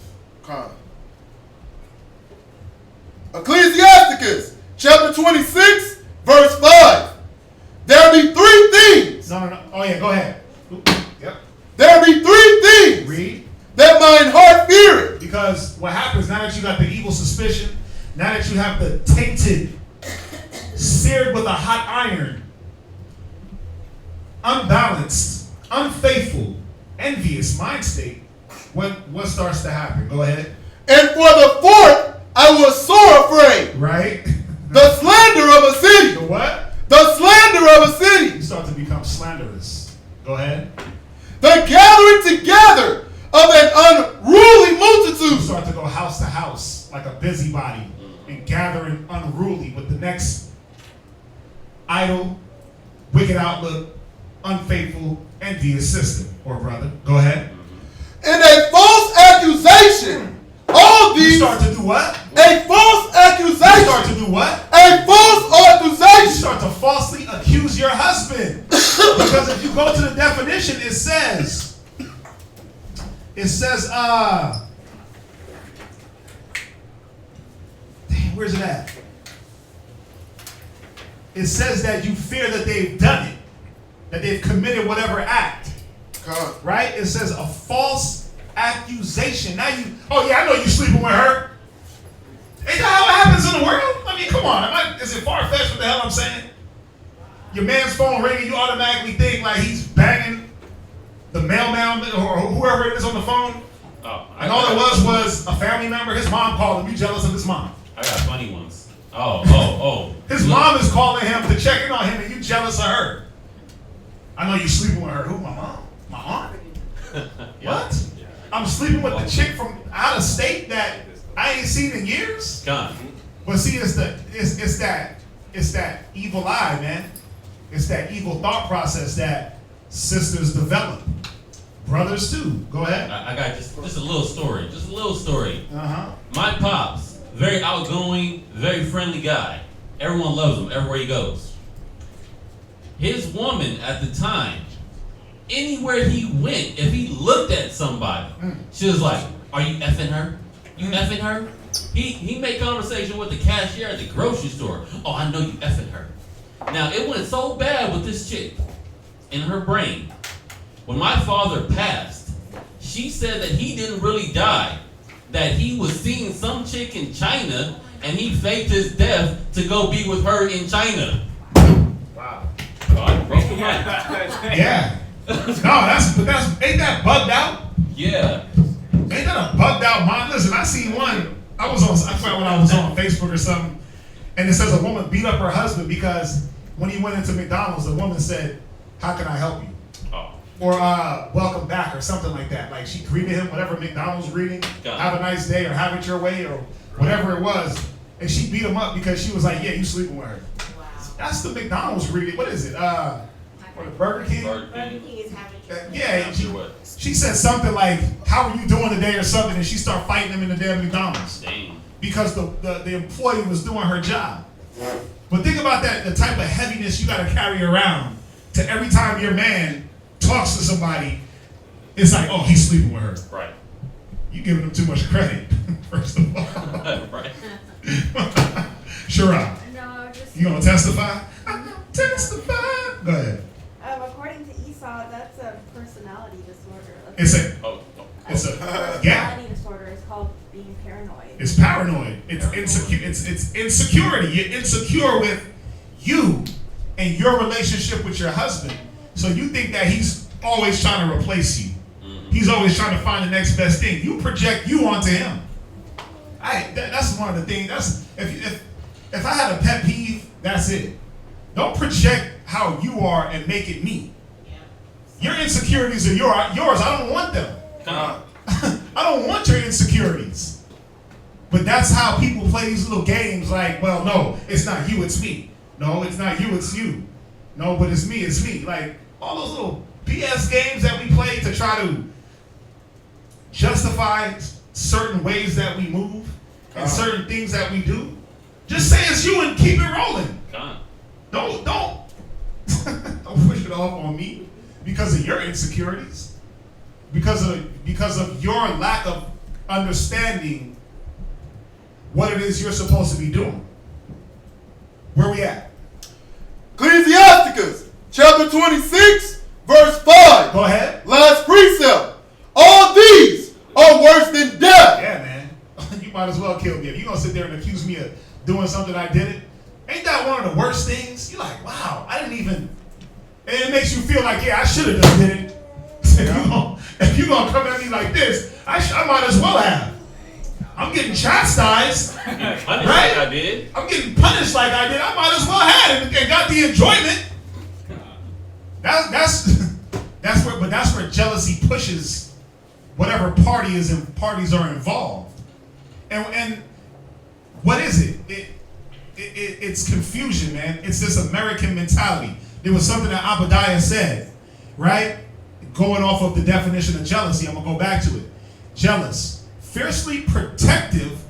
Speaker 5: Ecclesiasticus, chapter 26, verse 5. There be three things.
Speaker 4: No. Oh, yeah, go ahead. Yep.
Speaker 5: There be three things.
Speaker 4: Read.
Speaker 5: That mine heart feareth.
Speaker 4: Because what happens now that you got the evil suspicion, now that you have the tainted, seared with a hot iron, unbalanced, unfaithful, envious mind state, what starts to happen? Go ahead.
Speaker 5: And for the fourth, I was sore afraid.
Speaker 4: Right.
Speaker 5: The slander of a city.
Speaker 4: The what?
Speaker 5: The slander of a city.
Speaker 4: You start to become slanderous. Go ahead.
Speaker 5: the gathering together of an unruly
Speaker 4: You
Speaker 5: multitude.
Speaker 4: start to go house to house like a busybody and gathering unruly with the next idle, wicked outlook, unfaithful, envious sister or brother. Go ahead.
Speaker 5: And a false accusation. All
Speaker 4: You
Speaker 5: these,
Speaker 4: start to do what?
Speaker 5: a false
Speaker 4: You start
Speaker 5: accusation.
Speaker 4: to do what?
Speaker 5: A false
Speaker 4: You
Speaker 5: accusation.
Speaker 4: start to falsely accuse your husband. Because if you go to the definition, it says, where's it at? It says that you fear that they've done it, that they've committed whatever act, right? It says a false accusation. Now oh yeah, I know you sleeping with her. Ain't that how it happens in the world? I mean, come on. Is it far-fetched what the hell I'm saying? Your man's phone ringing, you automatically think like he's banging the mailman or whoever it is on the phone.
Speaker 6: Oh,
Speaker 4: And all it was a family member. His mom called him. You jealous of his mom?
Speaker 6: I got funny ones. Oh.
Speaker 4: His mom is calling him to check in on him, and you jealous of her. I know you sleeping with her. Who? My mom? My aunt?
Speaker 6: Yeah.
Speaker 4: What? I'm sleeping with the chick from out of state that I ain't seen in years.
Speaker 6: Gone.
Speaker 4: But see, it's that evil eye, man. It's that evil thought process that sisters develop. Brothers too. Go ahead.
Speaker 6: I got just a little story. Just a little story.
Speaker 4: Uh-huh.
Speaker 6: My pops, very outgoing, very friendly guy. Everyone loves him everywhere he goes. His woman at the time, anywhere he went, if he looked at somebody, she was like, "Are you effing her? You effing her?" He made conversation with the cashier at the grocery store. "Oh, I know you effing her." Now, it went so bad with this chick in her brain. When my father passed, she said that he didn't really die, that he was seeing some chick in China and he faked his death to go be with her in China.
Speaker 4: Wow.
Speaker 6: God broke my mind.
Speaker 4: Yeah. No, ain't that bugged out?
Speaker 6: Yeah.
Speaker 4: Ain't that a bugged out mind? Listen, I seen one. I found when I was on Facebook or something, and it says a woman beat up her husband because when he went into McDonald's, the woman said, "How can I help you?"
Speaker 6: Oh.
Speaker 4: Or welcome back or something like that. Like she greeted him, whatever McDonald's greeting,
Speaker 6: Got it.
Speaker 4: have a nice day or have it your way or whatever it was. And she beat him up because she was like, "Yeah, you sleeping with her."
Speaker 8: Wow.
Speaker 4: That's the McDonald's greeting. What is it? Or the Burger King?
Speaker 6: Burger
Speaker 8: Burger
Speaker 6: King.
Speaker 8: King is having
Speaker 4: Yeah,
Speaker 6: After what?
Speaker 4: she said something like, "How are you doing today?" or something, and she started fighting him in the damn McDonald's
Speaker 6: Dang.
Speaker 4: because the employee was doing her job. But think about that, the type of heaviness you got to carry around to every time your man talks to somebody, it's like, "Oh, he's sleeping with her."
Speaker 6: Right.
Speaker 4: You giving him too much credit, first of all.
Speaker 6: Right.
Speaker 7: No,
Speaker 4: Shira,
Speaker 7: just
Speaker 4: you gonna testify? I'm gonna testify. Go ahead.
Speaker 10: According to Esau, that's a personality disorder.
Speaker 4: It's a
Speaker 6: Oh.
Speaker 4: yeah.
Speaker 10: Personality disorder is called being paranoid.
Speaker 4: It's paranoid. It's insecure. It's insecurity. You're insecure with you and your relationship with your husband. So you think that he's always trying to replace you. He's always trying to find the next best thing. You project you onto him. That's one of the things. That's if I had a pet peeve, that's it. Don't project how you are and make it me. Your insecurities are yours. I don't want them. I don't want your insecurities. But that's how people play these little games like, well, no, it's not you, it's me. No, it's not you, it's you. No, but it's me. Like all those little BS games that we play to try to justify certain ways that we move and certain things that we do. Just say it's you and keep it rolling. Don't don't push it off on me because of your insecurities. Because of your lack of understanding what it is you're supposed to be doing. Where we at?
Speaker 5: Ecclesiasticus chapter 26, verse 5.
Speaker 4: Go ahead.
Speaker 5: Last precept. All these are worse than death.
Speaker 4: Yeah, man. You might as well kill me. If you're going to sit there and accuse me of doing something I didn't, ain't that one of the worst things? You're like, wow, I didn't even. And it makes you feel like, yeah, I should have just did it. If you're going to come at me like this, I might as well have. I'm getting chastised.
Speaker 6: Punished
Speaker 4: right?
Speaker 6: like I did.
Speaker 4: I'm getting punished like I did. I might as well have it and got the enjoyment. That's That's where jealousy pushes whatever parties are involved. And what is it? It's confusion, man. It's this American mentality. There was something that Obadiah said, right? Going off of the definition of jealousy, I'm going to go back to it. Jealous, fiercely protective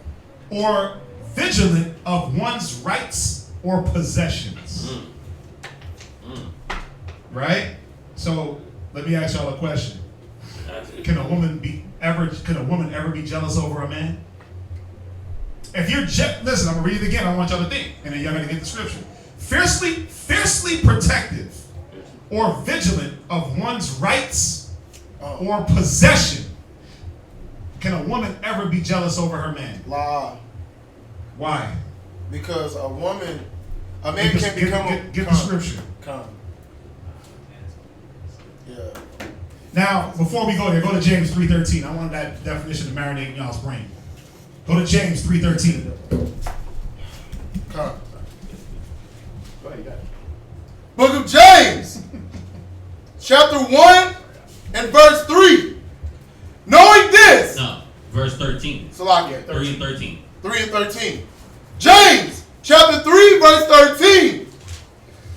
Speaker 4: or vigilant of one's rights or possessions. Right? So let me ask y'all a question. Can a woman ever be jealous over a man? If you're listen, I'm gonna read it again. I want y'all to think, and then y'all gotta get the scripture. Fiercely protective or vigilant of one's rights or possession. Can a woman ever be jealous over her man?
Speaker 5: Lie.
Speaker 4: Why?
Speaker 5: Because a man can become
Speaker 4: get the scripture.
Speaker 5: Come. Yeah.
Speaker 4: Now, before we go there, go to James 3:13. I want that definition to marinate in y'all's brain. Go to James 3:13.
Speaker 5: Come. Go ahead, you got it. Book of James, chapter 1 and verse 3. Knowing this.
Speaker 6: No, verse 13.
Speaker 5: Salakia.
Speaker 6: 3 and 13.
Speaker 5: 3 and 13. James, chapter 3, verse 13.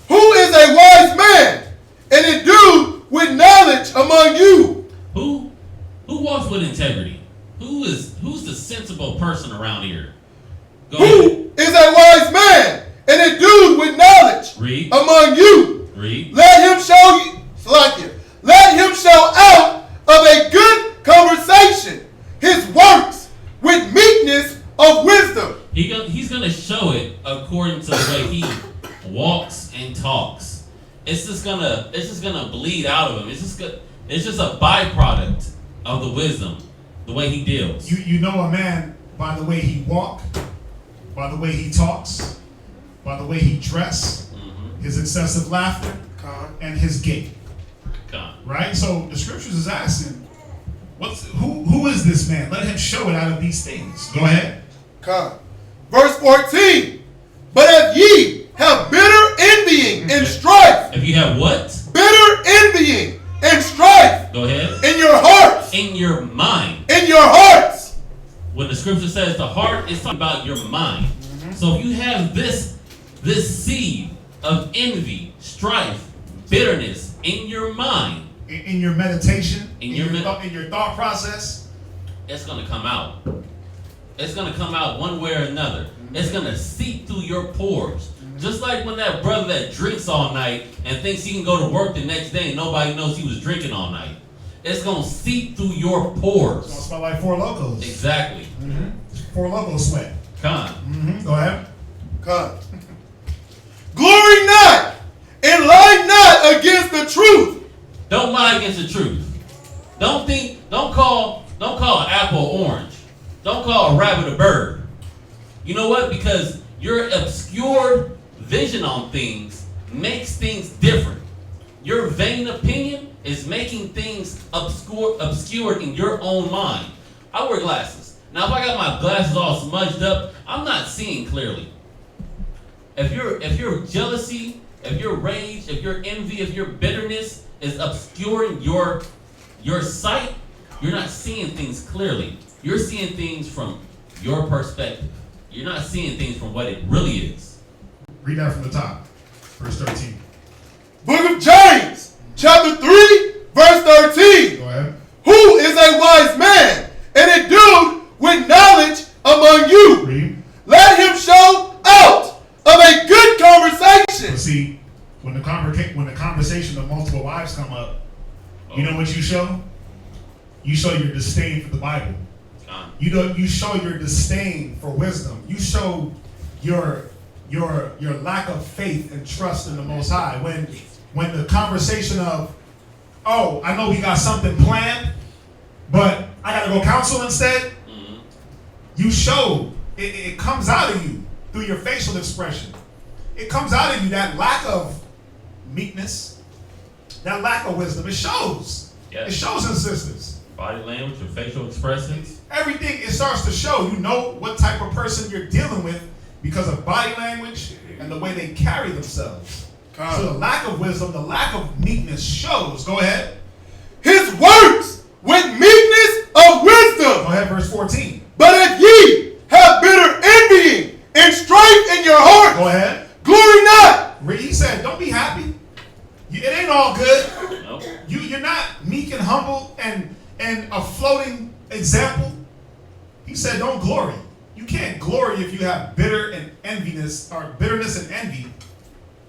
Speaker 5: Who is a wise man and endued with knowledge among you?
Speaker 6: Who walks with integrity? Who's the sensible person around here? Go ahead.
Speaker 5: Who is a wise man and endued with knowledge
Speaker 6: Read.
Speaker 5: among you?
Speaker 6: Read.
Speaker 5: Let him show you, Salakia. Let him show out of a good conversation his works with meekness of wisdom.
Speaker 6: He's gonna show it according to the way he walks and talks. It's just gonna bleed out of him. It's just a byproduct of the wisdom, the way he deals.
Speaker 4: You know a man by the way he walks, by the way he talks, by the way he dress, his excessive laughter, and his gait. Right? So the scriptures is asking, who is this man? Let him show it out of these things. Go ahead.
Speaker 5: Verse 14. But if ye have bitter envying and strife.
Speaker 6: If you have what?
Speaker 5: Bitter envying and strife.
Speaker 6: Go ahead.
Speaker 5: In your hearts.
Speaker 6: In your mind.
Speaker 5: In your hearts.
Speaker 6: When the scripture says the heart, is talking about your mind. So if you have this seed of envy, strife, bitterness in your mind,
Speaker 4: in your meditation,
Speaker 6: in your
Speaker 4: thought process,
Speaker 6: it's going to come out. It's going to come out one way or another. It's going to seep through your pores. Just like when that brother that drinks all night and thinks he can go to work the next day and nobody knows he was drinking all night. It's going to seep through your pores.
Speaker 4: It's going to smell like Four Locos.
Speaker 6: Exactly.
Speaker 4: Four Locos sweat.
Speaker 6: Con.
Speaker 4: Go ahead.
Speaker 5: Glory not and lie not against the truth.
Speaker 6: Don't lie against the truth. Don't call an apple orange. Don't call a rabbit a bird. You know what? Because your obscured vision on things makes things different. Your vain opinion is making things obscured in your own mind. I wear glasses. Now, if I got my glasses all smudged up, I'm not seeing clearly. If your jealousy, if your rage, if your envy, if your bitterness is obscuring your sight, you're not seeing things clearly. You're seeing things from your perspective. You're not seeing things from what it really is.
Speaker 4: Read that from the top. Verse 13.
Speaker 5: Book of James, chapter 3, verse 13.
Speaker 4: Go ahead.
Speaker 5: Who is a wise man and endued with knowledge among you?
Speaker 4: Read.
Speaker 5: Let him show out of a good conversation.
Speaker 4: See, when the conversation of multiple wives come up, you know what you show? You show your disdain for the Bible. You show your disdain for wisdom. You show your lack of faith and trust in the Most High. When the conversation of, oh, I know we got something planned, but I got to go counsel instead. You show it comes out of you through your facial expression. It comes out of you, that lack of meekness, that lack of wisdom. It shows.
Speaker 6: Yes.
Speaker 4: It shows in sisters.
Speaker 6: Body language, your facial expressions.
Speaker 4: Everything, it starts to show. You know what type of person you're dealing with because of body language and the way they carry themselves. So the lack of wisdom, the lack of meekness shows. Go ahead.
Speaker 5: his works with meekness of wisdom.
Speaker 4: Go ahead, verse 14.
Speaker 5: But if ye have bitter envying and strife in your heart,
Speaker 4: Go ahead.
Speaker 5: glory not.
Speaker 4: He said, don't be happy. It ain't all good.
Speaker 6: Nope.
Speaker 4: You're not meek and humble and a floating example. He said, don't glory. You can't glory if you have bitter and enviness or bitterness and envy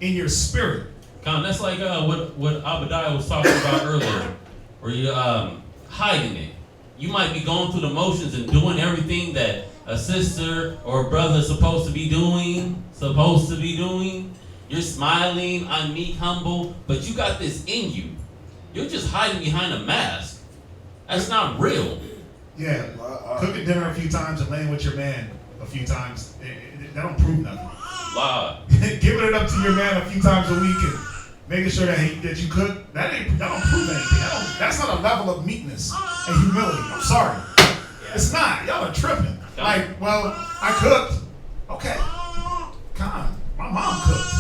Speaker 4: in your spirit.
Speaker 6: That's like what Abadiah was talking about earlier, where you hiding it. You might be going through the motions and doing everything that a sister or a brother is supposed to be doing. You're smiling, I'm meek, humble, but you got this in you. You're just hiding behind a mask. That's not real.
Speaker 4: Yeah, cooking dinner a few times and laying with your man a few times, that don't prove nothing.
Speaker 6: Lie.
Speaker 4: Giving it up to your man a few times a week and making sure that you cook, that don't prove anything. That's not a level of meekness and humility. I'm sorry. It's not. Y'all are tripping. Like, well, I cooked. Okay. Come on. My mom cooked.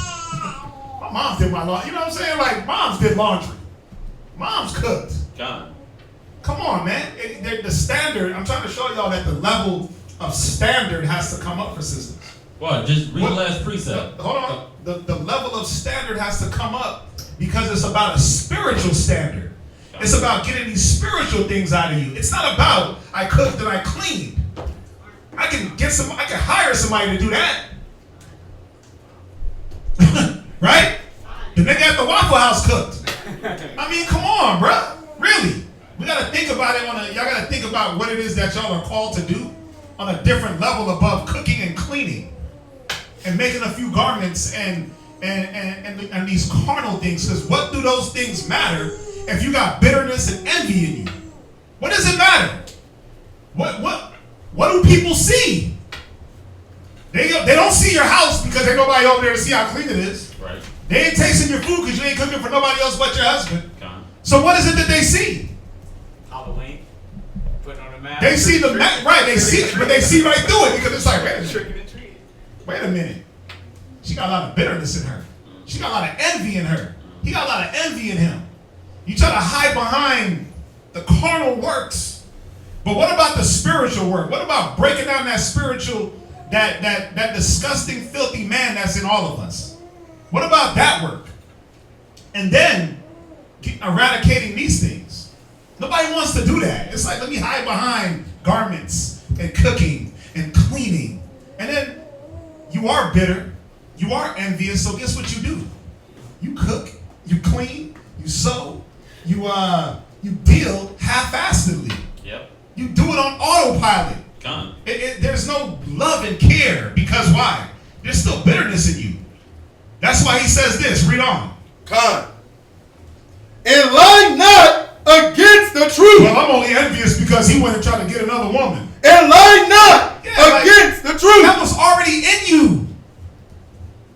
Speaker 4: My mom did my laundry. You know what I'm saying? Like, moms did laundry. Moms cooked. Come on, man. The standard, I'm trying to show y'all that the level of standard has to come up for sisters.
Speaker 6: What? Just read the last precept.
Speaker 4: Hold on. The level of standard has to come up because it's about a spiritual standard. It's about getting these spiritual things out of you. It's not about I cooked and I cleaned. I can hire somebody to do that. Right? The nigga at the Waffle House cooked. I mean, come on, bruh. Really? We gotta think about it y'all gotta think about what it is that y'all are called to do on a different level above cooking and cleaning and making a few garments and these carnal things. Because what do those things matter if you got bitterness and envy in you? What does it matter? What do people see? They don't see your house because ain't nobody over there to see how clean it is.
Speaker 6: Right.
Speaker 4: They ain't tasting your food because you ain't cooking for nobody else but your husband. So what is it that they see?
Speaker 3: Halloween. Putting on a mask.
Speaker 4: They see the right. They see it, but they see right through it because it's like, wait a minute. She got a lot of bitterness in her. She got a lot of envy in her. He got a lot of envy in him. You try to hide behind the carnal works, but what about the spiritual work? What about breaking down that spiritual, that disgusting, filthy man that's in all of us? What about that work? And then eradicating these things. Nobody wants to do that. It's like, let me hide behind garments and cooking and cleaning. And then you are bitter. You are envious. So guess what you do? You cook, you clean, you sew, you deal half-assedly.
Speaker 6: Yep.
Speaker 4: You do it on autopilot. There's no love and care because why? There's still bitterness in you. That's why he says this. Read on.
Speaker 5: And lie not against the truth.
Speaker 4: Well, I'm only envious because he went and tried to get another woman.
Speaker 5: And lie not against the truth.
Speaker 4: That was already in you.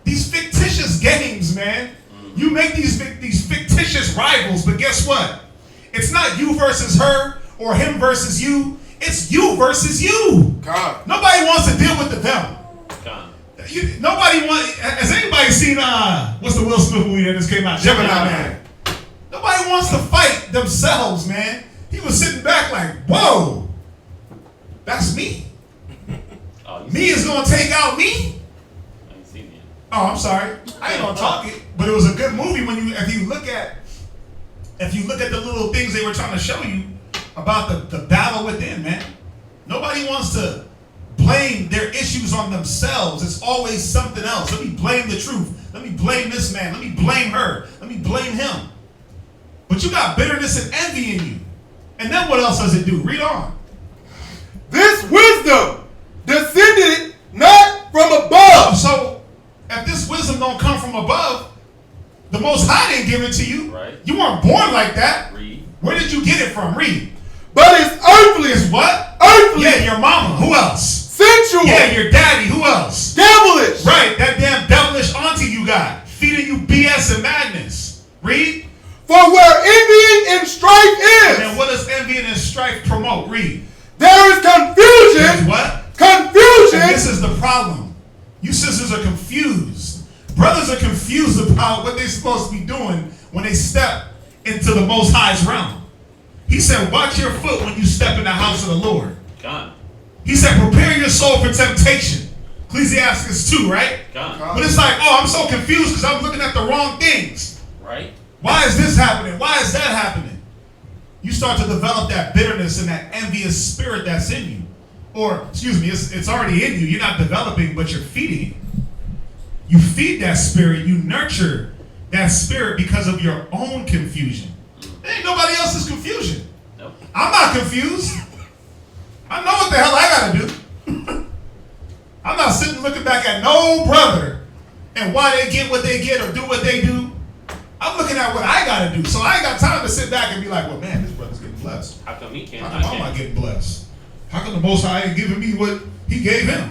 Speaker 4: These fictitious games, man. You make these fictitious rivals, but guess what? It's not you versus her or him versus you. It's you versus you. Nobody wants to deal with the devil. Nobody wants. Has anybody seen what's the Will Smith movie that just came out? Gemini Man. Nobody wants to fight themselves, man. He was sitting back like, whoa, that's me. Me is gonna take out me. Oh, I'm sorry. I ain't gonna talk it, but it was a good movie if you look at the little things they were trying to show you about the battle within, man. Nobody wants to blame their issues on themselves. It's always something else. Let me blame the truth. Let me blame this man. Let me blame her. Let me blame him. But you got bitterness and envy in you. And then what else does it do? Read on.
Speaker 5: This wisdom descended not from above.
Speaker 4: So if this wisdom don't come from above, the Most High didn't give it to you.
Speaker 6: Right.
Speaker 4: You weren't born like that.
Speaker 6: Read.
Speaker 4: Where did you get it from? Read.
Speaker 5: But it's earthly.
Speaker 4: It's what?
Speaker 5: Earthly.
Speaker 4: Yeah, your mama. Who else?
Speaker 5: Sensual.
Speaker 4: Yeah, your daddy. Who else?
Speaker 5: Devilish.
Speaker 4: Right, that damn devilish auntie you got, feeding you BS and madness. Read.
Speaker 5: For where envying and strife is.
Speaker 4: And what does envy and strife promote? Read.
Speaker 5: There is confusion.
Speaker 4: There's what?
Speaker 5: Confusion.
Speaker 4: And this is the problem. You sisters are confused. Brothers are confused about what they're supposed to be doing when they step into the Most High's realm. He said, watch your foot when you step in the house of the Lord.
Speaker 6: God.
Speaker 4: He said, prepare your soul for temptation. Ecclesiastes 2, right?
Speaker 6: God.
Speaker 4: But it's like, oh, I'm so confused because I'm looking at the wrong things.
Speaker 6: Right.
Speaker 4: Why is this happening? Why is that happening? You start to develop that bitterness and that envious spirit that's in you. Or, excuse me, it's already in you. You're not developing, but you're feeding it. You feed that spirit. You nurture that spirit because of your own confusion. There ain't nobody else's confusion.
Speaker 6: Nope.
Speaker 4: I'm not confused. I know what the hell I gotta do. I'm not sitting looking back at no brother and why they get what they get or do what they do. I'm looking at what I gotta do. So I ain't got time to sit back and be like, well, man, this brother's getting blessed.
Speaker 6: How come he can't?
Speaker 4: How come I'm not getting blessed? How come the Most High ain't giving me what he gave him?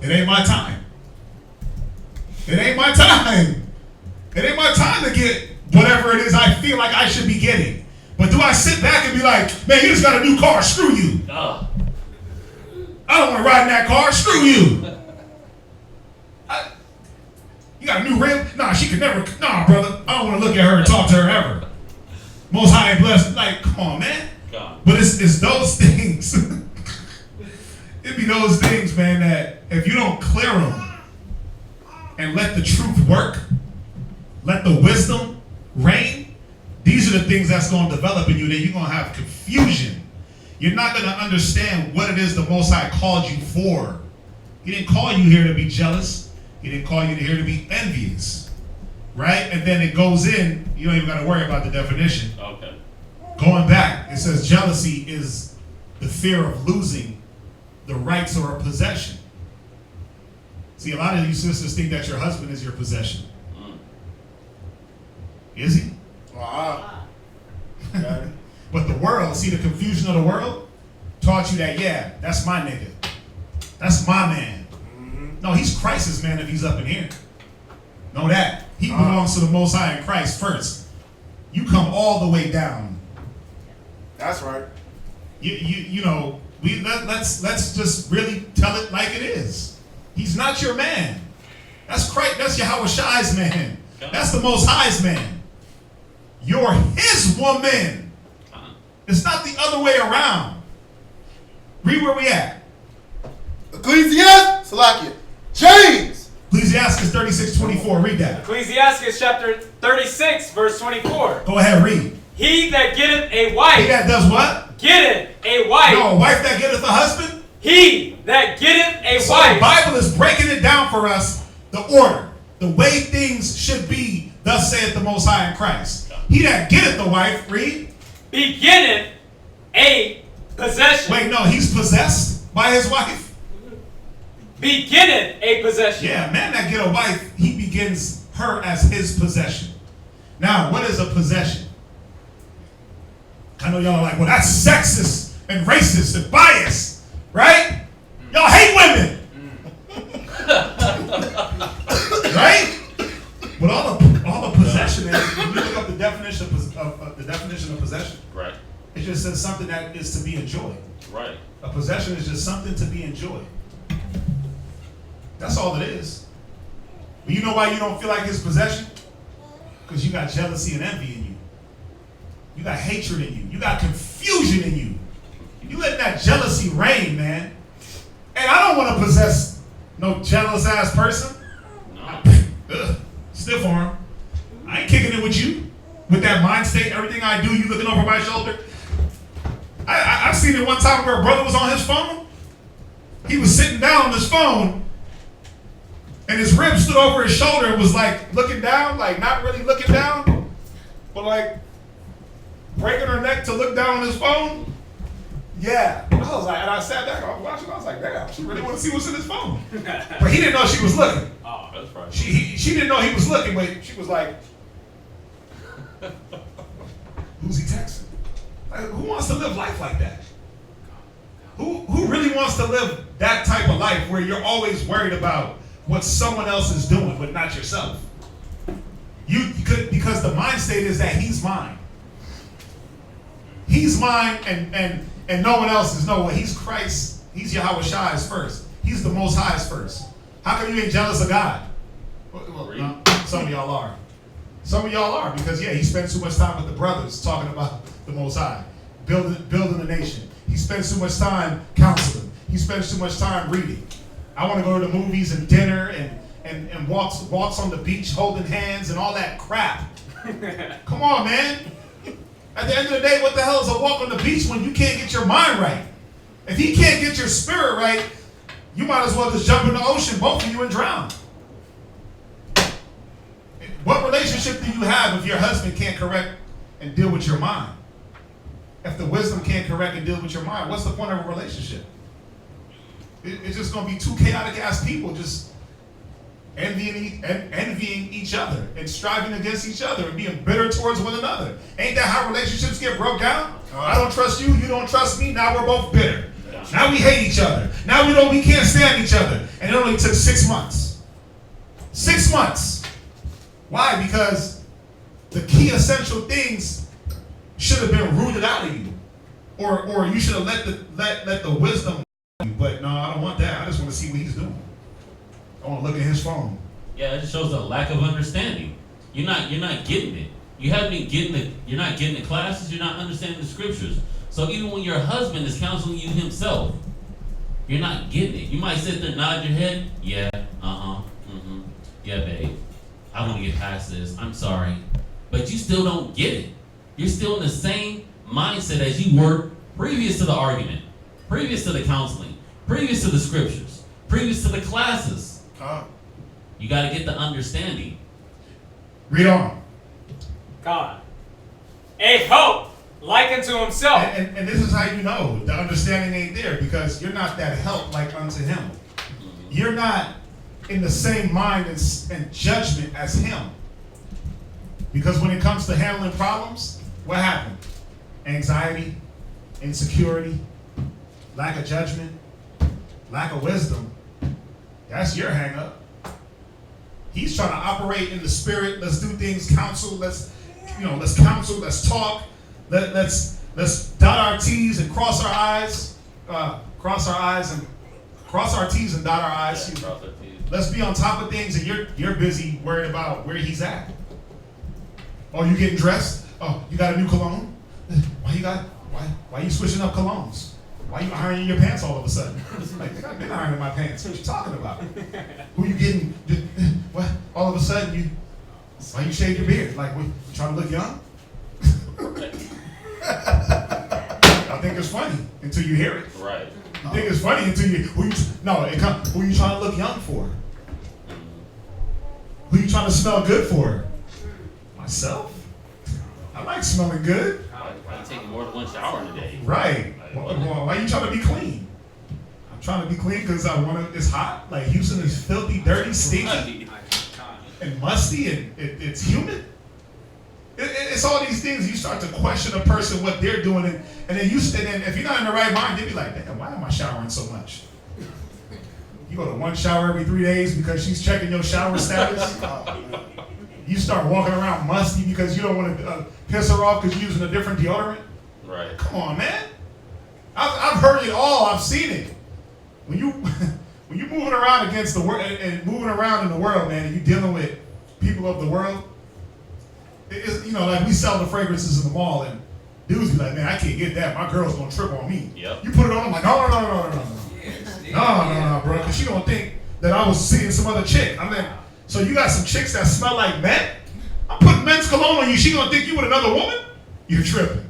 Speaker 4: It ain't my time. It ain't my time. It ain't my time to get whatever it is I feel like I should be getting. But do I sit back and be like, man, you just got a new car, screw you. I don't want to ride in that car, screw you. You got a new rim? Nah, she could never, nah, brother. I don't want to look at her and talk to her ever. Most High ain't blessed. Like, come on, man.
Speaker 6: God.
Speaker 4: But it's those things. It be those things, man, that if you don't clear them and let the truth work, let the wisdom reign, these are the things that's going to develop in you. That you're going to have confusion. You're not going to understand what it is the Most High called you for. He didn't call you here to be jealous. He didn't call you here to be envious. Right? And then it goes in, you don't even got to worry about the definition.
Speaker 6: Okay.
Speaker 4: Going back, it says jealousy is the fear of losing the rights or a possession. See, a lot of you sisters think that your husband is your possession. Is he? But the world, see the confusion of the world, taught you that, yeah, that's my nigga. That's my man. No, he's Christ's man if he's up in here. Know that. He belongs to the Most High in Christ first. You come all the way down.
Speaker 5: That's right.
Speaker 4: You know, let's just really tell it like it is. He's not your man. That's Christ. That's Yahweh Shai's man. That's the Most High's man. You're his woman. It's not the other way around. Read where we at.
Speaker 5: Ecclesiastes, Salakia. James.
Speaker 4: Ecclesiastes 36:24. Read that.
Speaker 3: Ecclesiastes chapter 36, verse 24.
Speaker 4: Go ahead, read.
Speaker 3: He that getteth a wife.
Speaker 4: He that does what?
Speaker 3: Getteth a wife.
Speaker 4: No, a wife that getteth a husband?
Speaker 3: He that getteth a
Speaker 4: so
Speaker 3: wife.
Speaker 4: The Bible is breaking it down for us, the order, the way things should be, thus saith the Most High in Christ. He that getteth the wife, read.
Speaker 3: Beginneth a possession.
Speaker 4: Wait, no, he's possessed by his wife?
Speaker 3: Beginneth a possession.
Speaker 4: Yeah, a man that get a wife, he begins her as his possession. Now, what is a possession? I know y'all are like, well, that's sexist and racist and biased, right? Y'all hate women. Right? But all the possession is, when you look up the definition of possession,
Speaker 6: right?
Speaker 4: It just says something that is to be enjoyed.
Speaker 6: Right.
Speaker 4: A possession is just something to be enjoyed. That's all it is. But you know why you don't feel like it's possession? Because you got jealousy and envy in you. You got hatred in you. You got confusion in you. You let that jealousy reign, man. And I don't want to possess no jealous ass person. No. Stiff arm. I ain't kicking it with you. With that mind state, everything I do, you looking over my shoulder. I've seen it one time where a brother was on his phone. He was sitting down on his phone, and his rib stood over his shoulder and was like looking down, like not really looking down, but like breaking her neck to look down on his phone. Yeah. I was like, and I sat back, I was watching, I was like, damn, she really want to see what's in his phone. But he didn't know she was looking.
Speaker 6: Oh, that's right.
Speaker 4: She didn't know he was looking, but she was like, who's he texting? Like, who wants to live life like that? Who really wants to live that type of life where you're always worried about what someone else is doing, but not yourself? You could, because the mind state is that he's mine. He's mine, and no one else is. No, he's Christ. He's Yahweh Shai's first. He's the Most High's first. How come you ain't jealous of God? Well, no, some of y'all are. Some of y'all are, because he spends too much time with the brothers talking about the Most High, building the nation. He spends too much time counseling. He spends too much time reading. I want to go to the movies and dinner and walks on the beach holding hands and all that crap. Come on, man. At the end of the day, what the hell is a walk on the beach when you can't get your mind right? If he can't get your spirit right, you might as well just jump in the ocean, both of you, and drown. What relationship do you have if your husband can't correct and deal with your mind? If the wisdom can't correct and deal with your mind, what's the point of a relationship? It's just going to be two chaotic ass people just envying each other and striving against each other and being bitter towards one another. Ain't that how relationships get broke down? I don't trust you, you don't trust me, now we're both bitter. Now we hate each other. Now we can't stand each other. And it only took 6 months. 6 months. Why? Because the key essential things should have been rooted out of you. Or you should have let the wisdom. But no, I don't want that. I just want to see what he's doing. I want to look at his phone.
Speaker 6: Yeah, it just shows a lack of understanding. You're not getting it. You haven't been getting it. You're not getting the classes. You're not understanding the scriptures. So even when your husband is counseling you himself, you're not getting it. You might sit there, nod your head. Yeah, yeah, babe. I want to get past this. I'm sorry. But you still don't get it. You're still in the same mindset as you were previous to the argument, previous to the counseling, previous to the scriptures, previous to the classes. You got to get the understanding.
Speaker 4: Read on.
Speaker 3: God. A hope like unto himself.
Speaker 4: And this is how you know the understanding ain't there, because you're not that help like unto him. You're not in the same mind and judgment as him. Because when it comes to handling problems, what happened? Anxiety, insecurity, lack of judgment, lack of wisdom. That's your hang up. He's trying to operate in the spirit. Let's do things, counsel. Let's counsel. Let's talk. Let's dot our T's and cross our I's. Cross our T's and dot our I's.
Speaker 6: Cross our T's.
Speaker 4: Let's be on top of things, and you're busy worried about where he's at. Oh, you getting dressed? Oh, you got a new cologne? Why you switching up colognes? Why you ironing your pants all of a sudden? Like, I've been ironing my pants. What you talking about? Who you getting? What? All of a sudden why you shave your beard? Like, what, you trying to look young? I think it's funny until you hear it.
Speaker 6: Right.
Speaker 4: You think it's funny until you, who you trying to look young for? Who you trying to smell good for? Myself? I like smelling good.
Speaker 6: Why you taking more than one shower in a day?
Speaker 4: Right. Why you trying to be clean? I'm trying to be clean because it's hot. Like Houston is filthy, dirty, stinky, and musty, and it's humid. It's all these things. You start to question a person, what they're doing, and then if you're not in the right mind, you'll be like, damn, why am I showering so much? You go to one shower every 3 days because she's checking your shower status. You start walking around musty because you don't want to piss her off because you're using a different deodorant.
Speaker 6: Right.
Speaker 4: Come on, man. I've heard it all. I've seen it. When you moving around against the world and moving around in the world, man, and you dealing with people of the world. Like we sell the fragrances in the mall, and dudes be like, man, I can't get that. My girl's gonna trip on me.
Speaker 6: Yep.
Speaker 4: You put it on, I'm like, no, bro, because she gonna think that I was seeing some other chick. I mean, so you got some chicks that smell like men? I'm putting men's cologne on you. She gonna think you with another woman? You're tripping.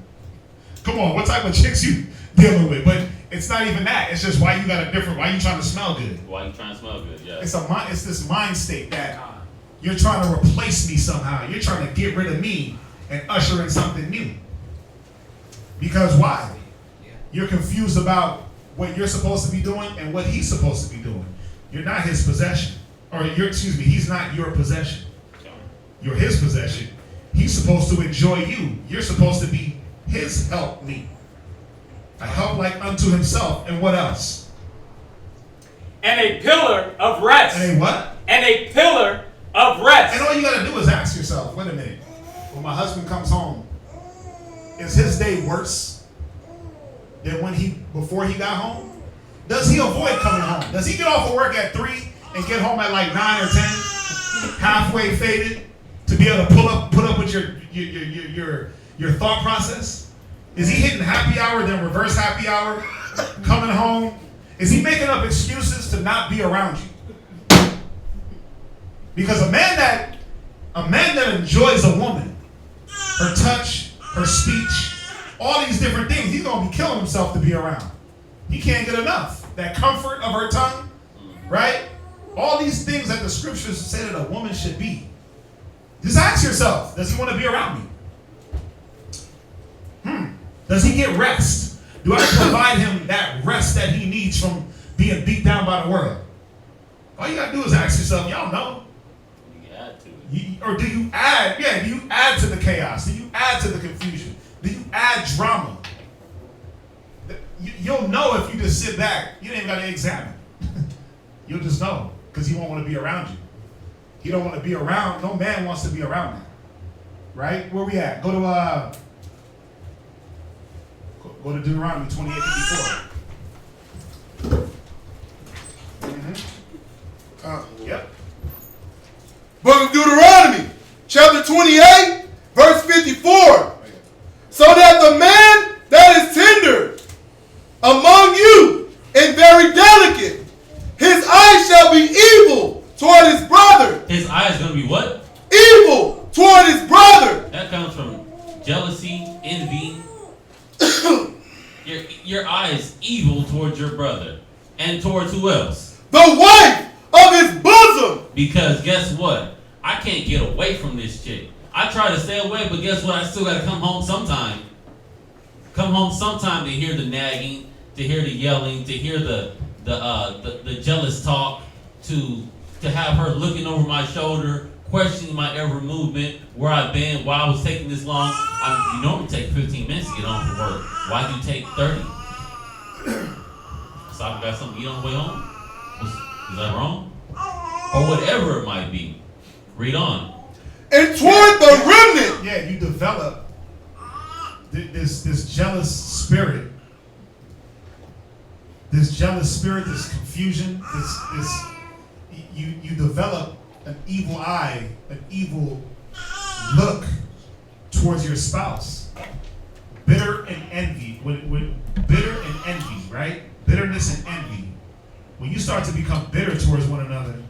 Speaker 4: Come on, what type of chicks you dealing with? But it's not even that. It's just why you trying to smell good?
Speaker 6: Why you trying to smell good? Yeah.
Speaker 4: It's this mind state that you're trying to replace me somehow. You're trying to get rid of me and usher in something new. Because why? You're confused about what you're supposed to be doing and what he's supposed to be doing. You're not his possession. He's not your possession. You're his possession. He's supposed to enjoy you. You're supposed to be his helpmeet. A help like unto himself. And what else?
Speaker 3: And a pillar of rest.
Speaker 4: And a what?
Speaker 3: And a pillar of rest.
Speaker 4: And all you gotta do is ask yourself, wait a minute, when my husband comes home, is his day worse than before he got home? Does he avoid coming home? Does he get off of work at 3 and get home at like 9 or 10, halfway faded, to to be able to put up with your thought process? Is he hitting happy hour, then reverse happy hour, coming home? Is he making up excuses to not be around you? Because a man that enjoys a woman, her touch, her speech, all these different things, he's gonna be killing himself to be around. He can't get enough. That comfort of her tongue, right? All these things that the scriptures say that a woman should be. Just ask yourself, does he want to be around me? Does he get rest? Do I provide him that rest that he needs from being beat down by the world? All you gotta do is ask yourself, y'all know.
Speaker 6: You add to it.
Speaker 4: Or do you add, do you add to the chaos? Do you add to the confusion? Do you add drama? You'll know if you just sit back. You ain't got to examine. You'll just know because he won't want to be around you. He don't want to be around. No man wants to be around that. Right? Where we at? Go to Deuteronomy 28:54. Yep.
Speaker 5: Book of Deuteronomy, chapter 28, verse 54. So that the man that is tender among you and very delicate, his eyes shall be evil toward his brother.
Speaker 6: His eyes going to be what?
Speaker 5: Evil toward his brother.
Speaker 6: That comes from jealousy, envy. Your eyes evil towards your brother. And towards who else?
Speaker 5: The wife of his bosom.
Speaker 6: Because guess what? I can't get away from this chick. I try to stay away, but guess what? I still got to come home sometime. Come home sometime to hear the nagging, to hear the yelling, to hear the jealous talk, to have her looking over my shoulder, questioning my every movement, where I've been, why I was taking this long. You normally take 15 minutes to get home from work. Why'd you take 30? So I got something to eat on the way home? Is that wrong? Or whatever it might be. Read on.
Speaker 5: And toward the remnant.
Speaker 4: Yeah, you develop this jealous spirit. This jealous spirit, this confusion, you develop an evil eye, an evil look towards your spouse. Bitter and envy. When bitter and envy, right? Bitterness and envy. When you start to become bitter towards one another,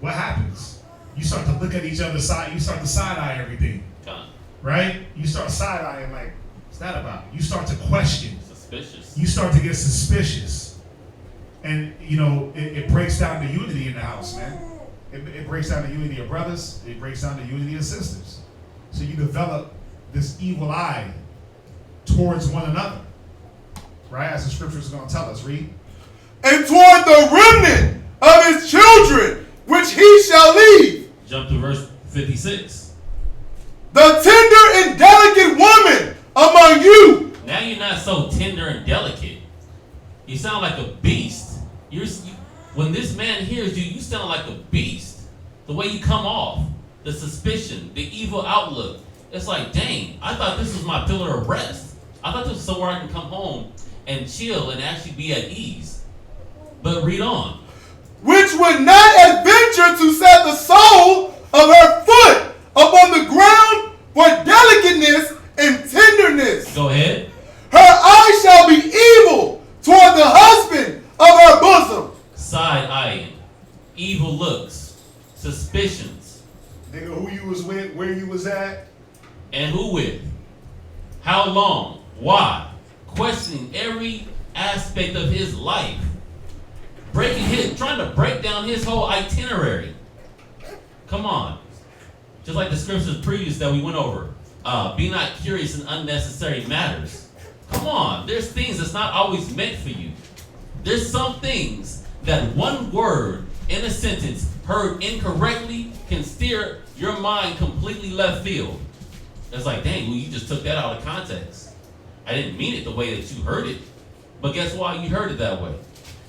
Speaker 4: what happens? You start to look at each other's side. You start to side-eye everything. Right? You start side-eyeing like, what's that about? You start to question.
Speaker 6: Suspicious.
Speaker 4: You start to get suspicious. And, it breaks down the unity in the house, man. It breaks down the unity of brothers. It breaks down the unity of sisters. So you develop this evil eye towards one another. Right? As the scriptures are going to tell us. Read.
Speaker 5: And toward the remnant of his children, which he shall leave.
Speaker 6: Jump to verse 56.
Speaker 5: The tender and delicate woman among you.
Speaker 6: Now you're not so tender and delicate. You sound like a beast. When this man hears you, you sound like a beast. The way you come off, the suspicion, the evil outlook. It's like, dang, I thought this was my pillar of rest. I thought this was somewhere I can come home and chill and actually be at ease. But read on.
Speaker 5: Which would not adventure to set the sole of her foot upon the ground for delicateness and tenderness.
Speaker 6: Go ahead.
Speaker 5: Her eye shall be evil toward the husband of her bosom.
Speaker 6: Side-eyeing, evil looks, suspicions.
Speaker 4: Nigga, who you was with, where you was at.
Speaker 6: And who with? How long? Why? Questioning every aspect of his life. Trying to break down his whole itinerary. Come on. Just like the scriptures previous that we went over. Be not curious in unnecessary matters. Come on. There's things that's not always meant for you. There's some things that one word in a sentence heard incorrectly can steer your mind completely left field. It's like, dang, well, you just took that out of context. I didn't mean it the way that you heard it. But guess why you heard it that way?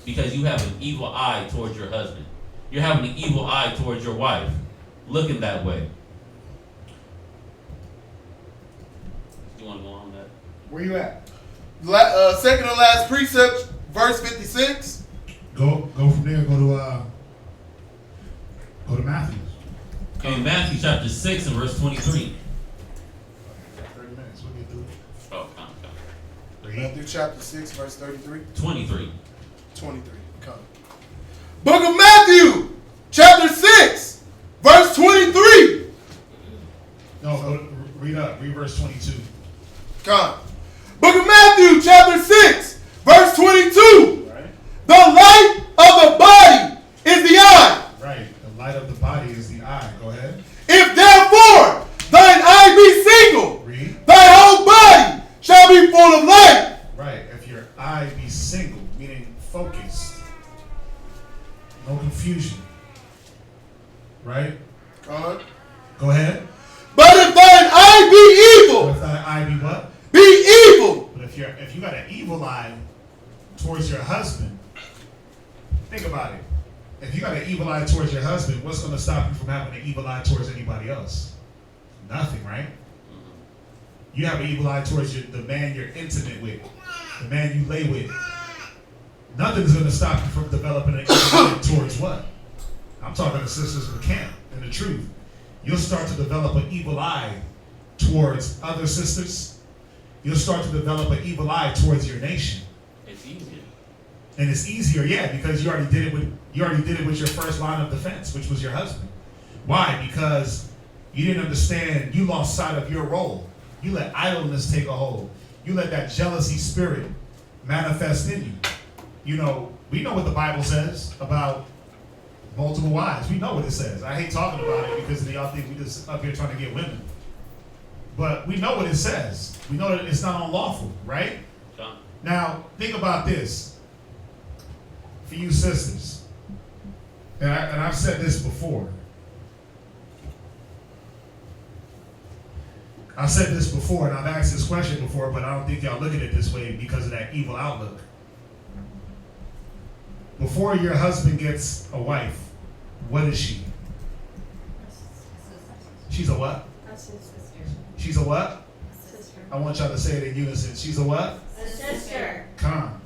Speaker 6: Because you have an evil eye towards your husband. You're having an evil eye towards your wife. Looking that way. You want to go on that?
Speaker 4: Where you at?
Speaker 5: Second to last precept, verse 56.
Speaker 4: Go from there. Go to Matthew.
Speaker 6: Okay, Matthew chapter 6 and verse 23.
Speaker 4: 30 minutes. We'll get through it.
Speaker 6: Oh, come.
Speaker 5: Matthew chapter 6, verse 33.
Speaker 6: 23.
Speaker 5: 23. Come. Book of Matthew, chapter 6, verse 23.
Speaker 4: No, read up. Read verse 22.
Speaker 5: Come. Book of Matthew, chapter 6, verse 22.
Speaker 4: Right?
Speaker 5: The light of the body is the eye.
Speaker 4: Right. The light of the body is the eye. Go ahead.
Speaker 5: If therefore thine eye be single,
Speaker 4: Read.
Speaker 5: thy whole body shall be full of light.
Speaker 4: Right. If your eye be single, meaning focused, no confusion. Right?
Speaker 5: God.
Speaker 4: Go ahead.
Speaker 5: But if thine eye be
Speaker 4: But
Speaker 5: evil,
Speaker 4: if thy eye be what?
Speaker 5: be evil.
Speaker 4: But if you got an evil eye towards your husband, think about it. If you got an evil eye towards your husband, what's going to stop you from having an evil eye towards anybody else? Nothing, right? You have an evil eye towards the man you're intimate with, the man you lay with. Nothing's going to stop you from developing an evil eye towards what? I'm talking to sisters in the camp and the truth. You'll start to develop an evil eye towards other sisters. You'll start to develop an evil eye towards your nation.
Speaker 6: It's easier.
Speaker 4: And it's easier, yeah, because you already did it with your first line of defense, which was your husband. Why? Because you didn't understand, you lost sight of your role. You let idleness take a hold. You let that jealousy spirit manifest in you. You know, we know what the Bible says about multiple wives. We know what it says. I hate talking about it because y'all think we just up here trying to get women. But we know what it says. We know that it's not unlawful, right?
Speaker 6: Come.
Speaker 4: Now, think about this. For you sisters, and I've said this before. I've said this before, and I've asked this question before, but I don't think y'all look at it this way because of that evil outlook. Before your husband gets a wife, what is she? She's a what?
Speaker 7: That's his sister.
Speaker 4: She's a what?
Speaker 7: Sister.
Speaker 4: I want y'all to say it in unison. She's a what?
Speaker 7: A sister.
Speaker 4: Come.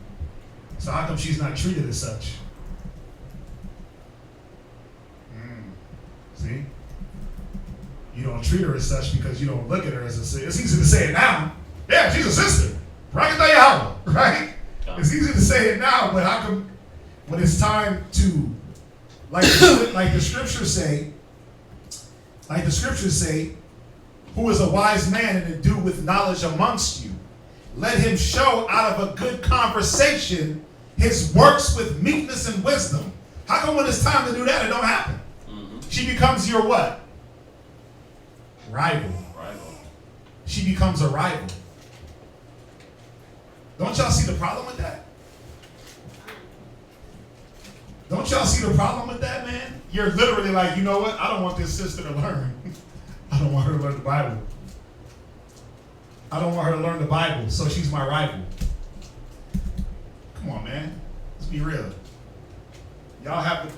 Speaker 4: So how come she's not treated as such? See? You don't treat her as such because you don't look at her as a sister. It's easy to say it now. Yeah, she's a sister. Right? It's easy to say it now, but how come when it's time to, like the scriptures say, who is a wise man and endued with knowledge amongst you? Let him show out of a good conversation his works with meekness and wisdom. How come when it's time to do that, it don't happen? She becomes your what? Rival. She becomes a rival. Don't y'all see the problem with that? Don't y'all see the problem with that, man? You're literally like, you know what? I don't want this sister to learn. I don't want her to learn the Bible. I don't want her to learn the Bible, so she's my rival. Come on, man. Let's be real. Y'all have to,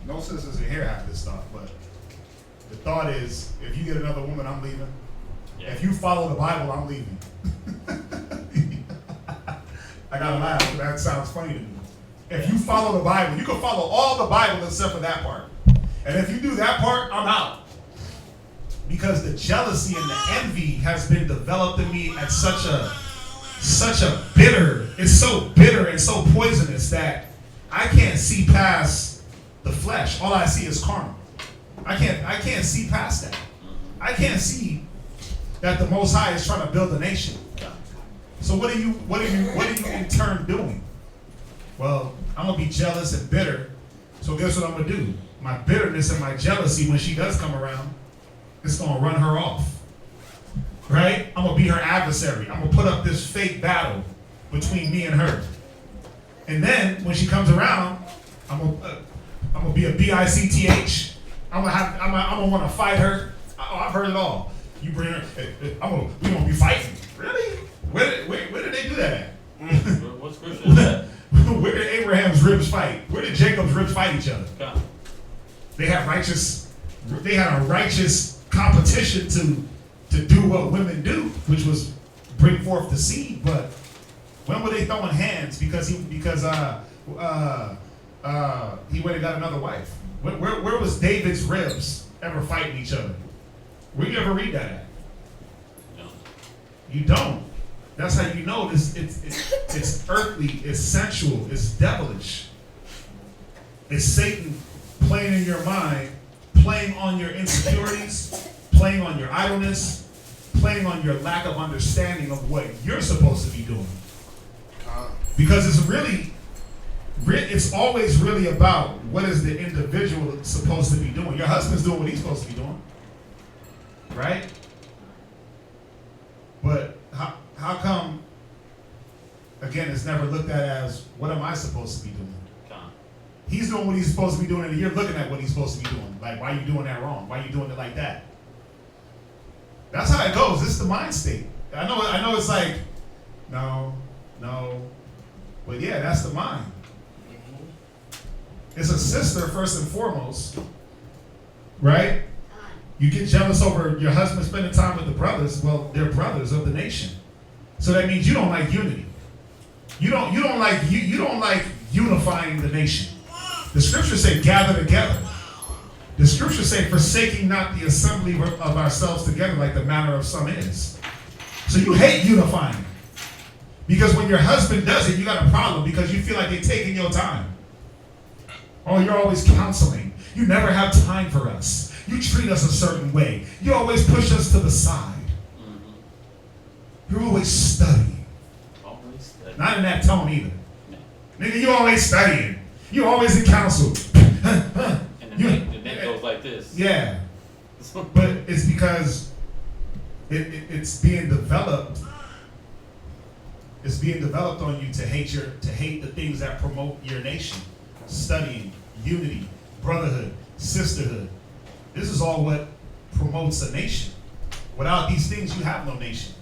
Speaker 4: no sisters in here have this thought, but the thought is, if you get another woman, I'm leaving.
Speaker 6: Yeah.
Speaker 4: If you follow the Bible, I'm leaving. I gotta laugh, but that sounds funny to me. If you follow the Bible, you can follow all the Bible except for that part. And if you do that part, I'm out. Because the jealousy and the envy has been developed in me at such a bitter, it's so bitter and so poisonous that I can't see past the flesh. All I see is carnal. I can't see past that. I can't see that the Most High is trying to build a nation. So what are you in turn doing? Well, I'm gonna be jealous and bitter. So guess what I'm gonna do? My bitterness and my jealousy, when she does come around, it's gonna run her off. Right? I'm gonna be her adversary. I'm gonna put up this fake battle between me and her. And then when she comes around, I'm gonna be a BICTH. I'm gonna want to fight her. I've heard it all. You bring her. We gonna be fighting. Really? Where did they do that at?
Speaker 6: What scripture is that?
Speaker 4: Where did Abraham's ribs fight? Where did Jacob's ribs fight each other?
Speaker 6: Come.
Speaker 4: They had a righteous competition to do what women do, which was bring forth the seed. But when were they throwing hands because he went and got another wife? Where was David's ribs ever fighting each other. Where you ever read that at?
Speaker 6: No.
Speaker 4: You don't. That's how you know this. It's earthly. It's sensual. It's devilish. It's Satan playing in your mind, playing on your insecurities, playing on your idleness, playing on your lack of understanding of what you're supposed to be doing. Because it's always really about what is the individual supposed to be doing. Your husband's doing what he's supposed to be doing, right? But how come, again, it's never looked at as, what am I supposed to be doing? He's doing what he's supposed to be doing, and you're looking at what he's supposed to be doing. Like, why are you doing that wrong? Why are you doing it like that? That's how it goes. This is the mind state. I know it's like, no. But yeah, that's the mind. It's a sister first and foremost, right? You get jealous over your husband spending time with the brothers. Well, they're brothers of the nation. So that means you don't like unity. You don't like unifying the nation. The scriptures say gather together. The scriptures say forsaking not the assembly of ourselves together like the manner of some is. So you hate unifying. Because when your husband does it, you got a problem because you feel like they're taking your time. Oh, you're always counseling. You never have time for us. You treat us a certain way. You always push us to the side. You're always studying.
Speaker 6: Always studying.
Speaker 4: Not in that tone either. Nigga, you always studying. You always in counsel.
Speaker 6: And the neck goes like this.
Speaker 4: Yeah. But it's because it's being developed. It's being developed on you to hate the things that promote your nation. Studying, unity, brotherhood, sisterhood. This is all what promotes a nation. Without these things, you have no nation.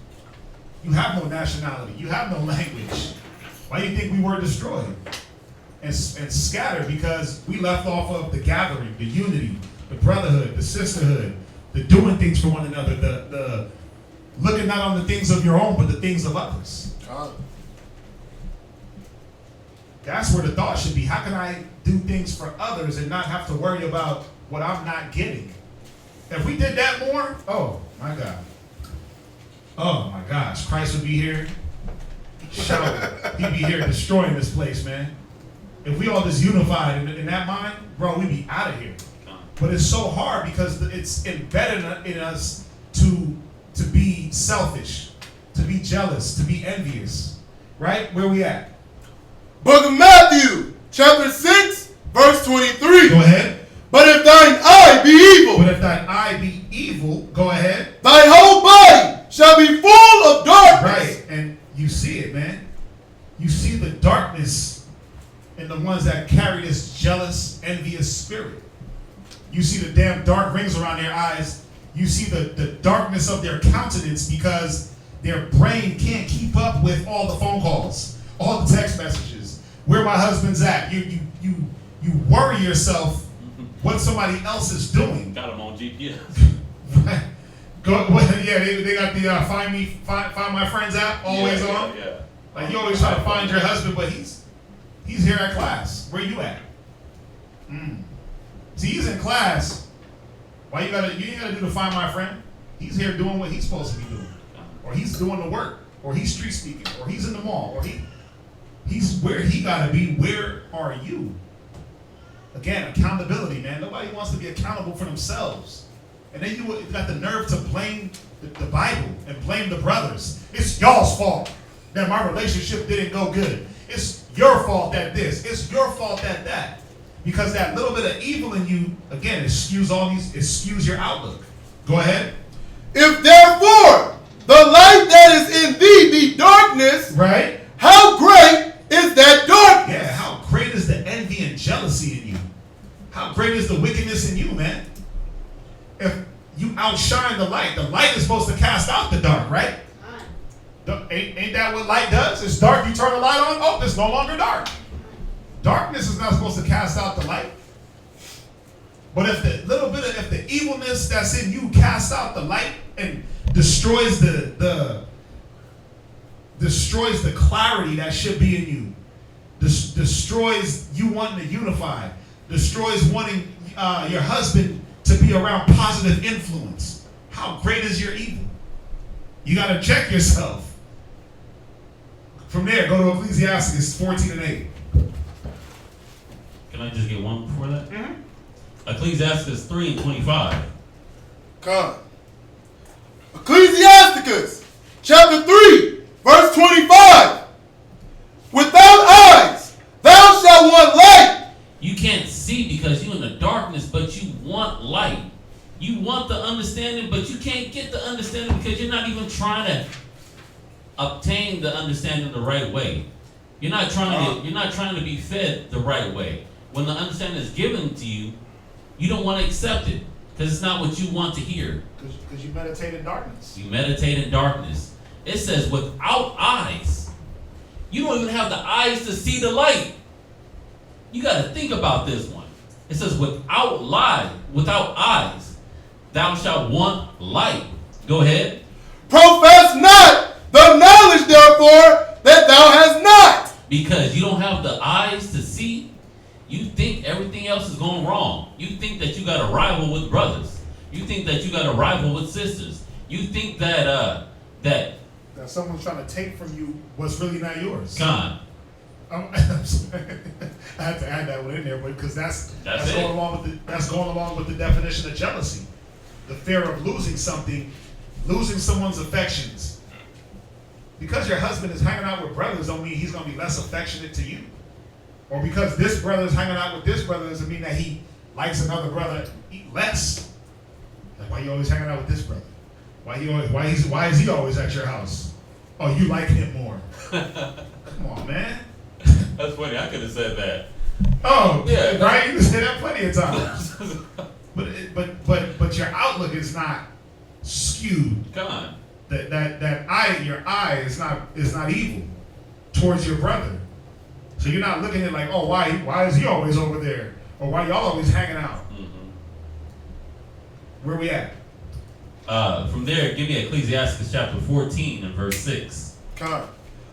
Speaker 4: You have no nationality. You have no language. Why do you think we were destroyed and scattered? Because we left off of the gathering, the unity, the brotherhood, the sisterhood, the doing things for one another, the looking not on the things of your own, but the things of others. That's where the thought should be. How can I do things for others and not have to worry about what I'm not getting? If we did that more, oh my God. Oh my gosh, Christ would be here. He'd be here destroying this place, man. If we all just unified in that mind, bro, we'd be out of here. But it's so hard because it's embedded in us to be selfish, to be jealous, to be envious. Right? Where we at?
Speaker 5: Book of Matthew, chapter 6, verse 23.
Speaker 4: Go ahead.
Speaker 5: But if thine eye be evil.
Speaker 4: But if thine eye be evil, go ahead.
Speaker 5: Thy whole body shall be full of darkness.
Speaker 4: Right, and you see it, man. You see the darkness in the ones that carry this jealous, envious spirit. You see the damn dark rings around their eyes. You see the darkness of their countenance because their brain can't keep up with all the phone calls, all the text messages, where my husband's at. You worry yourself what somebody else is doing.
Speaker 6: Got them on GPS.
Speaker 4: Yeah, they got the find my friends app always on.
Speaker 6: Yeah.
Speaker 4: Like you always try to find your husband, but he's here at class. Where you at? See, he's in class. Why you ain't gotta do the find my friend. He's here doing what he's supposed to be doing, or he's doing the work, or he's street speaking, or he's in the mall, or he's where he gotta be. Where are you? Again, accountability, man. Nobody wants to be accountable for themselves. And then you got the nerve to blame the Bible and blame the brothers. It's y'all's fault that my relationship didn't go good. It's your fault that this. It's your fault that. Because that little bit of evil in you, again, it skews your outlook. Go ahead.
Speaker 5: If therefore the light that is in thee be darkness,
Speaker 4: right?
Speaker 5: How great is that darkness?
Speaker 4: Yeah, how great is the envy and jealousy in you? How great is the wickedness in you, man? If you outshine the light is supposed to cast out the dark, right? Ain't that what light does? It's dark, you turn the light on, oh, it's no longer dark. Darkness is not supposed to cast out the light. But if the evilness that's in you casts out the light and destroys the clarity that should be in you, destroys you wanting to unify, destroys wanting your husband to be around positive influence. How great is your evil? You got to check yourself. From there, go to Ecclesiastes 14:8.
Speaker 6: Can I just get one before that? Ecclesiastes 3:25.
Speaker 5: Come. Ecclesiasticus chapter 3, verse 25. Without eyes, thou shalt want light.
Speaker 6: You can't see because you're in the darkness, but you want light. You want the understanding, but you can't get the understanding because you're not even trying to obtain the understanding the right way. You're not trying to be fed the right way. When the understanding is given to you, you don't want to accept it because it's not what you want to hear.
Speaker 4: Because you meditate in darkness.
Speaker 6: You meditate in darkness. It says without eyes. You don't even have the eyes to see the light. You got to think about this one. It says without eyes, thou shalt want light. Go ahead.
Speaker 5: Profess not the knowledge, therefore, that thou hast not.
Speaker 6: Because you don't have the eyes to see, you think everything else is going wrong. You think that you got a rival with brothers. You think that you got a rival with sisters. You think that that
Speaker 4: someone's trying to take from you what's really not yours.
Speaker 6: God.
Speaker 4: I had to add that one in there, but because that's going along with the definition of jealousy, the fear of losing something, losing someone's affections. Because your husband is hanging out with brothers, don't mean he's going to be less affectionate to you. Or because this brother is hanging out with this brother doesn't mean that he likes another brother less. Like, why you always hanging out with this brother? Why is he always at your house? Oh, you like him more. Come on, man.
Speaker 6: That's funny. I could have said that.
Speaker 4: Oh,
Speaker 6: yeah,
Speaker 4: right. You can say that plenty of times. but your outlook is not skewed.
Speaker 6: Come on.
Speaker 4: Your eye is not evil towards your brother. So you're not looking at like, oh, why is he always over there, or why y'all always hanging out? Where we at?
Speaker 6: From there, give me Ecclesiastes chapter 14 and verse 6.
Speaker 5: Come.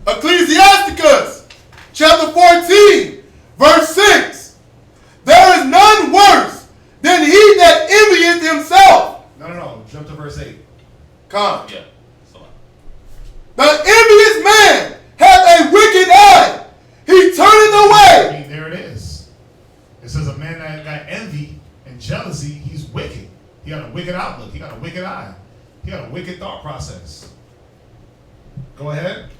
Speaker 5: Ecclesiasticus chapter 14, verse 6. There is none worse than he that envieth himself.
Speaker 4: No. Jump to verse 8.
Speaker 5: Come.
Speaker 6: Yeah.
Speaker 5: The envious man hath a wicked eye. He turneth away.
Speaker 4: I mean, there it is. It says a man that got envy and jealousy, he's wicked. He got a wicked outlook. He got a wicked eye. He got a wicked thought process. Go ahead.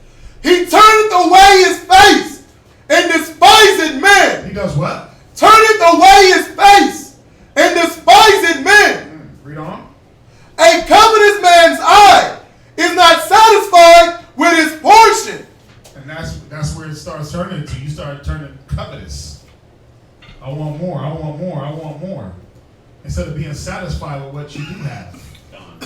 Speaker 5: He turneth away his face and despiseth men.
Speaker 4: He does what?
Speaker 5: Turneth away his face and despiseth men.
Speaker 4: Read on.
Speaker 5: A covetous man's eye is not satisfied with his portion.
Speaker 4: And that's where it starts turning to. You start turning covetous. I want more. I want more. I want more. Instead of being satisfied with what you do have.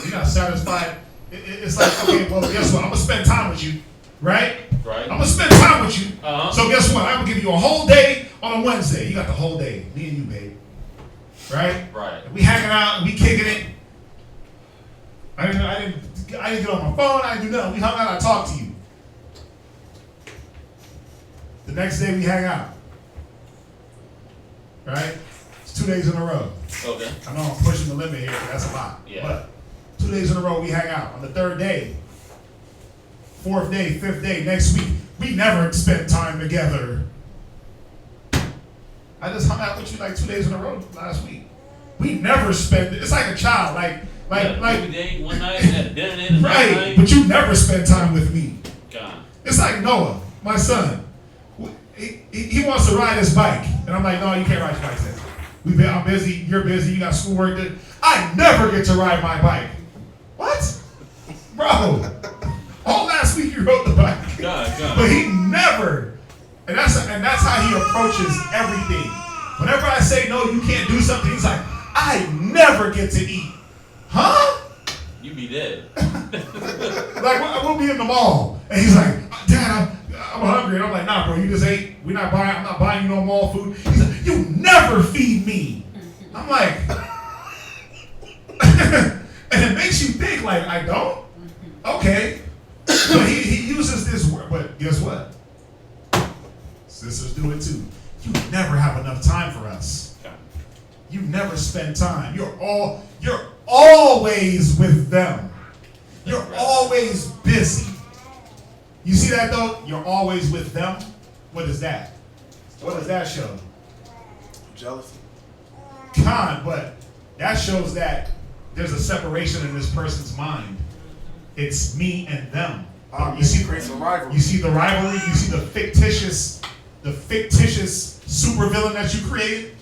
Speaker 4: You're not satisfied. It's like, okay, well, guess what? I'm going to spend time with you, right?
Speaker 6: Right.
Speaker 4: I'm going to spend time with you.
Speaker 6: Uh-huh.
Speaker 4: So guess what? I'm going to give you a whole day on a Wednesday. You got the whole day. Me and you, babe. Right?
Speaker 6: Right.
Speaker 4: And we hanging out and we kicking it. I didn't get on my phone. I didn't do nothing. We hung out. I talked to you. The next day we hang out. Right? It's 2 days in a row.
Speaker 6: Okay.
Speaker 4: I know I'm pushing the limit here. That's a lot.
Speaker 6: Yeah.
Speaker 4: But 2 days in a row we hang out. On the third day, fourth day, fifth day, next week, we never spent time together. I just hung out with you like 2 days in a row last week. We never spent. It's like a child, like
Speaker 6: every day, one night, at dinner, the
Speaker 4: right.
Speaker 6: night.
Speaker 4: But you never spent time with me.
Speaker 6: God.
Speaker 4: It's like Noah, my son. He wants to ride his bike, and I'm like, no, you can't ride your bike. I'm busy. You're busy. You got schoolwork to. I never get to ride my bike. What, bro? All last week you rode the bike,
Speaker 6: God.
Speaker 4: but he never. And that's how he approaches everything. Whenever I say no, you can't do something, he's like, I never get to eat. Huh?
Speaker 6: You be dead.
Speaker 4: Like, we'll be in the mall, and he's like, Dad, I'm hungry. And I'm like, nah, bro, you just ate. I'm not buying you no mall food. He's like, you never feed me. I'm like, and it makes you think, like, I don't? Okay. But he uses this word, but guess what? Sisters do it too. You never have enough time for us. You never spend time. You're always with them. You're always busy. You see that though? You're always with them. What is that? What does that show?
Speaker 5: Jealousy.
Speaker 4: But that shows that there's a separation in this person's mind. It's me and them. You see
Speaker 5: rivalry.
Speaker 4: You see the rivalry. You see the fictitious supervillain that you created.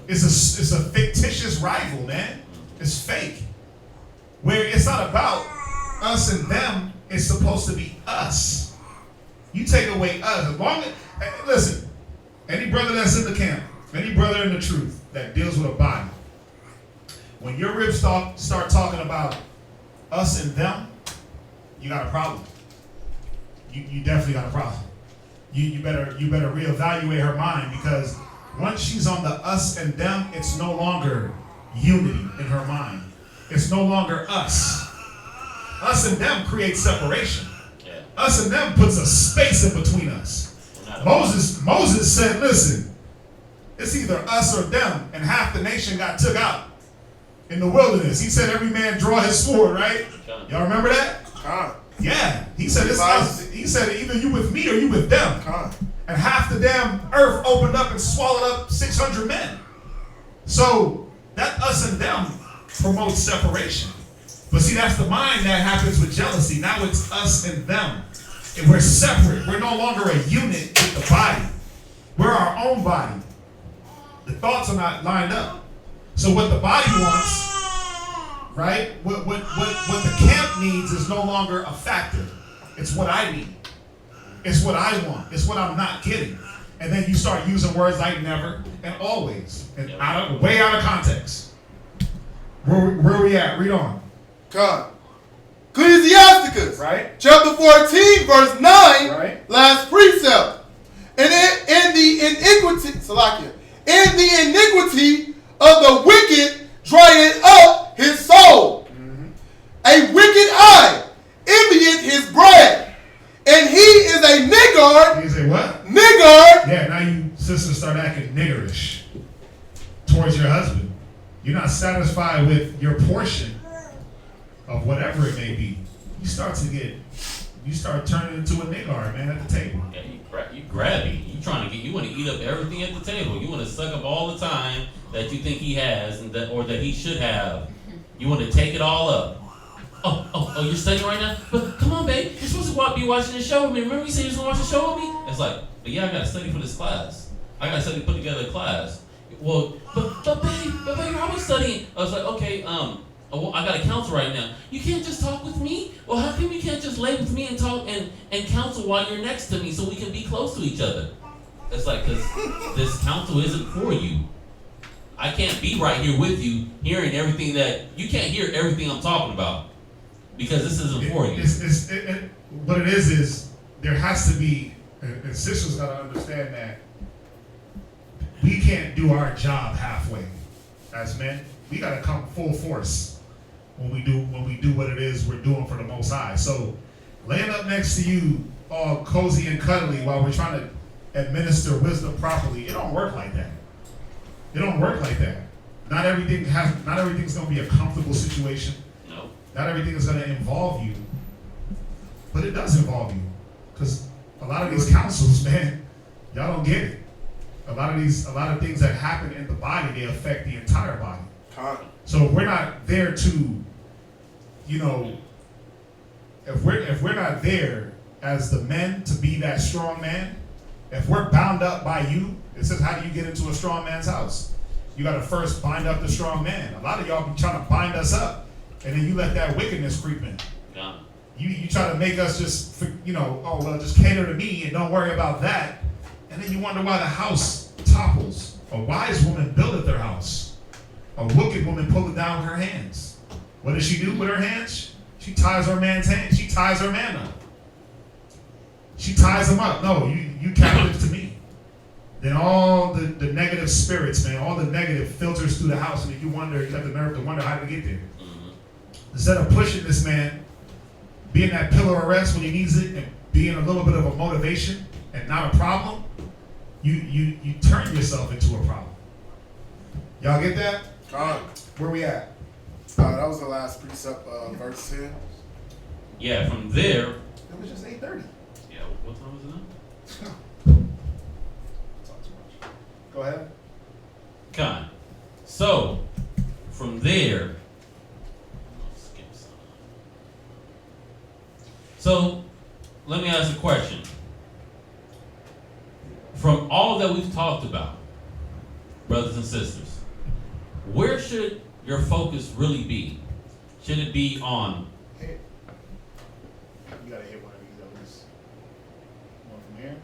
Speaker 4: It's a fictitious rival, man. It's fake. Where it's not about us and them. It's supposed to be us. You take away us. As long as, listen, any brother that's in the camp, any brother in the truth that deals with a body, when your ribs start talking about us and them, you got a problem. You definitely got a problem. You better reevaluate her mind, because once she's on the us and them, it's no longer unity in her mind. It's no longer us. Us and them creates separation.
Speaker 6: Yeah.
Speaker 4: Us and them puts a space in between us. Moses said, listen, it's either us or them, and half the nation got took out in the wilderness. He said every man draw his sword, right? Y'all remember that? Yeah. He said it's us. He said either you with me or you with them. And half the damn earth opened up and swallowed up 600 men. So that us and them promotes separation. But see, that's the mind that happens with jealousy. Now it's us and them. And we're separate. We're no longer a unit with the body. We're our own body. The thoughts are not lined up. So what the body wants, right? What the camp needs is no longer a factor. It's what I need. It's what I want. It's what I'm not getting. And then you start using words like never and always, and way out of context. Where we at? Read on.
Speaker 5: God. Ecclesiasticus,
Speaker 4: right?
Speaker 5: Chapter 14, verse 9,
Speaker 4: right?
Speaker 5: Last precept. And in the iniquity of the wicked dryeth up his soul. A wicked eye envieth his bread, and he is a niggard.
Speaker 4: He's a what?
Speaker 5: Niggard.
Speaker 4: Yeah, now you sisters start acting niggerish towards your husband. You're not satisfied with your portion of whatever it may be. You start turning into a niggard, man, at the table.
Speaker 6: Yeah, you grabby. You want to eat up everything at the table. You want to suck up all the time that you think he has and that he should have. You want to take it all up. Oh, you're studying right now? But come on, babe. You're supposed to be watching the show with me. Remember you said you was going to watch the show with me? It's like, but yeah, I got to study for this class. I got to study to put together a class. Well, but babe, you're always studying. I was like, okay, well, I got to counsel right now. You can't just talk with me? Well, how come you can't just lay with me and talk and counsel while you're next to me so we can be close to each other? It's like, because this counsel isn't for you. I can't be right here with you, hearing everything you can't hear everything I'm talking about. Because this isn't for you.
Speaker 4: What it is there has to be, and sisters got to understand that we can't do our job halfway. As men, we got to come full force when we do what it is we're doing for the Most High. So laying up next to you all cozy and cuddly while we're trying to administer wisdom properly, it don't work like that. It don't work like that. Not everything's going to be a comfortable situation. Not everything is going to involve you, but it does involve you, because a lot of these counsels, man, y'all don't get it. A lot of things that happen in the body, they affect the entire body. So if we're not there to, if we're not there as the men to be that strong man, if we're bound up by you, it says, how do you get into a strong man's house? You got to first bind up the strong man. A lot of y'all be trying to bind us up. And then you let that wickedness creep in.
Speaker 6: Yeah.
Speaker 4: You try to make us just, just cater to me and don't worry about that. And then you wonder why the house topples. A wise woman buildeth their house. A wicked woman pulleth down with her hands. What does she do with her hands? She ties her man's hands. She ties her man up. She ties him up. No, you captive to me. Then all the negative spirits, man, all the negative filters through the house, and then you have the nerve to wonder how to get there. Instead of pushing this man, being that pillar of rest when he needs it, and being a little bit of a motivation and not a problem, you turn yourself into a problem. Y'all get that?
Speaker 5: Con.
Speaker 4: Where we at?
Speaker 5: That was the last precept, verse 10.
Speaker 6: Yeah, from there.
Speaker 4: It was just 8:30.
Speaker 6: Yeah, what time is it now?
Speaker 4: Talk too much. Go ahead.
Speaker 6: Con. So, from there. Skip some. So, let me ask a question. From all that we've talked about, brothers and sisters, where should your focus really be? Should it be on?
Speaker 4: Hit. You gotta hit one of these at least. One from here.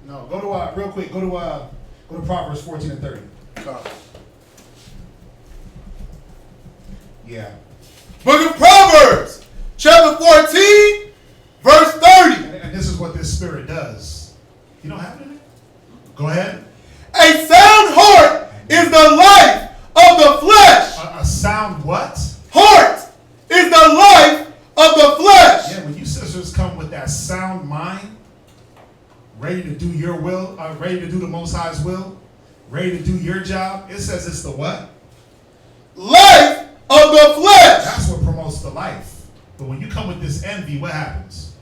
Speaker 4: No, go to real quick. Go to Proverbs 14 and 30.
Speaker 5: Con.
Speaker 4: Yeah.
Speaker 5: Book of Proverbs, chapter 14, verse 30.
Speaker 4: And this is what this spirit does. You don't have it in it? Go ahead.
Speaker 5: A sound heart is the life of the flesh.
Speaker 4: A sound what?
Speaker 5: Heart is the life of the flesh.
Speaker 4: Yeah, when you sisters come with that sound mind, ready to do your will, ready to do the Most High's will, ready to do your job, it says it's the what?
Speaker 5: Life of the flesh.
Speaker 4: That's what promotes the life. But when you come with this envy, what happens?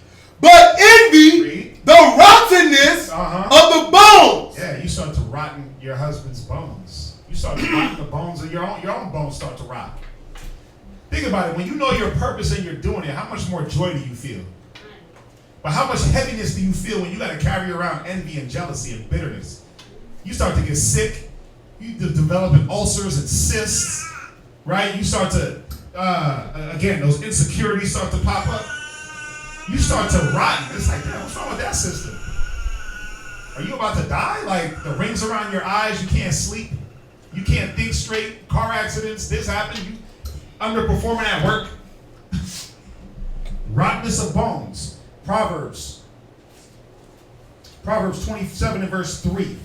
Speaker 5: But envy,
Speaker 4: Read.
Speaker 5: the rottenness of the bones.
Speaker 4: Yeah, you start to rotten your husband's bones. You start to rotten the bones of your own bones start to rot. Think about it. When you know your purpose and you're doing it, how much more joy do you feel? But how much heaviness do you feel when you got to carry around envy and jealousy and bitterness? You start to get sick. You develop ulcers and cysts, right? You start to, again, those insecurities start to pop up. You start to rot. It's like, damn, what's wrong with that sister? Are you about to die? Like the rings around your eyes, you can't sleep. You can't think straight. Car accidents, this happened. You underperforming at work. Rottenness of bones. Proverbs 27 and verse 3.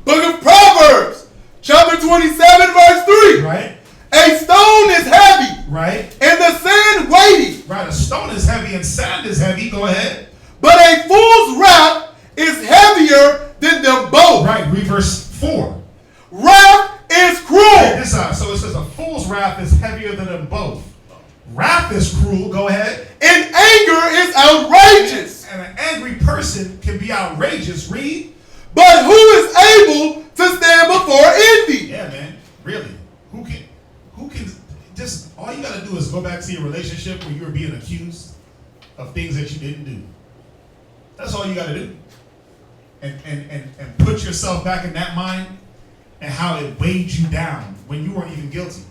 Speaker 5: Book of Proverbs, chapter 27, verse 3.
Speaker 4: Right?
Speaker 5: A stone is heavy.
Speaker 4: Right?
Speaker 5: And the sand weighty.
Speaker 4: Right, a stone is heavy and sand is heavy. Go ahead.
Speaker 5: But a fool's wrath is heavier than them both.
Speaker 4: Right, read verse 4.
Speaker 5: Wrath is cruel.
Speaker 4: Check this out. So it says a fool's wrath is heavier than them both. Wrath is cruel. Go ahead.
Speaker 5: And anger is outrageous.
Speaker 4: And an angry person can be outrageous. Read.
Speaker 5: But who is able to stand before envy?
Speaker 4: Yeah, man. Really. Who can just all you gotta do is go back to your relationship where you were being accused of things that you didn't do. That's all you gotta do. And put yourself back in that mind and how it weighed you down when you weren't even guilty.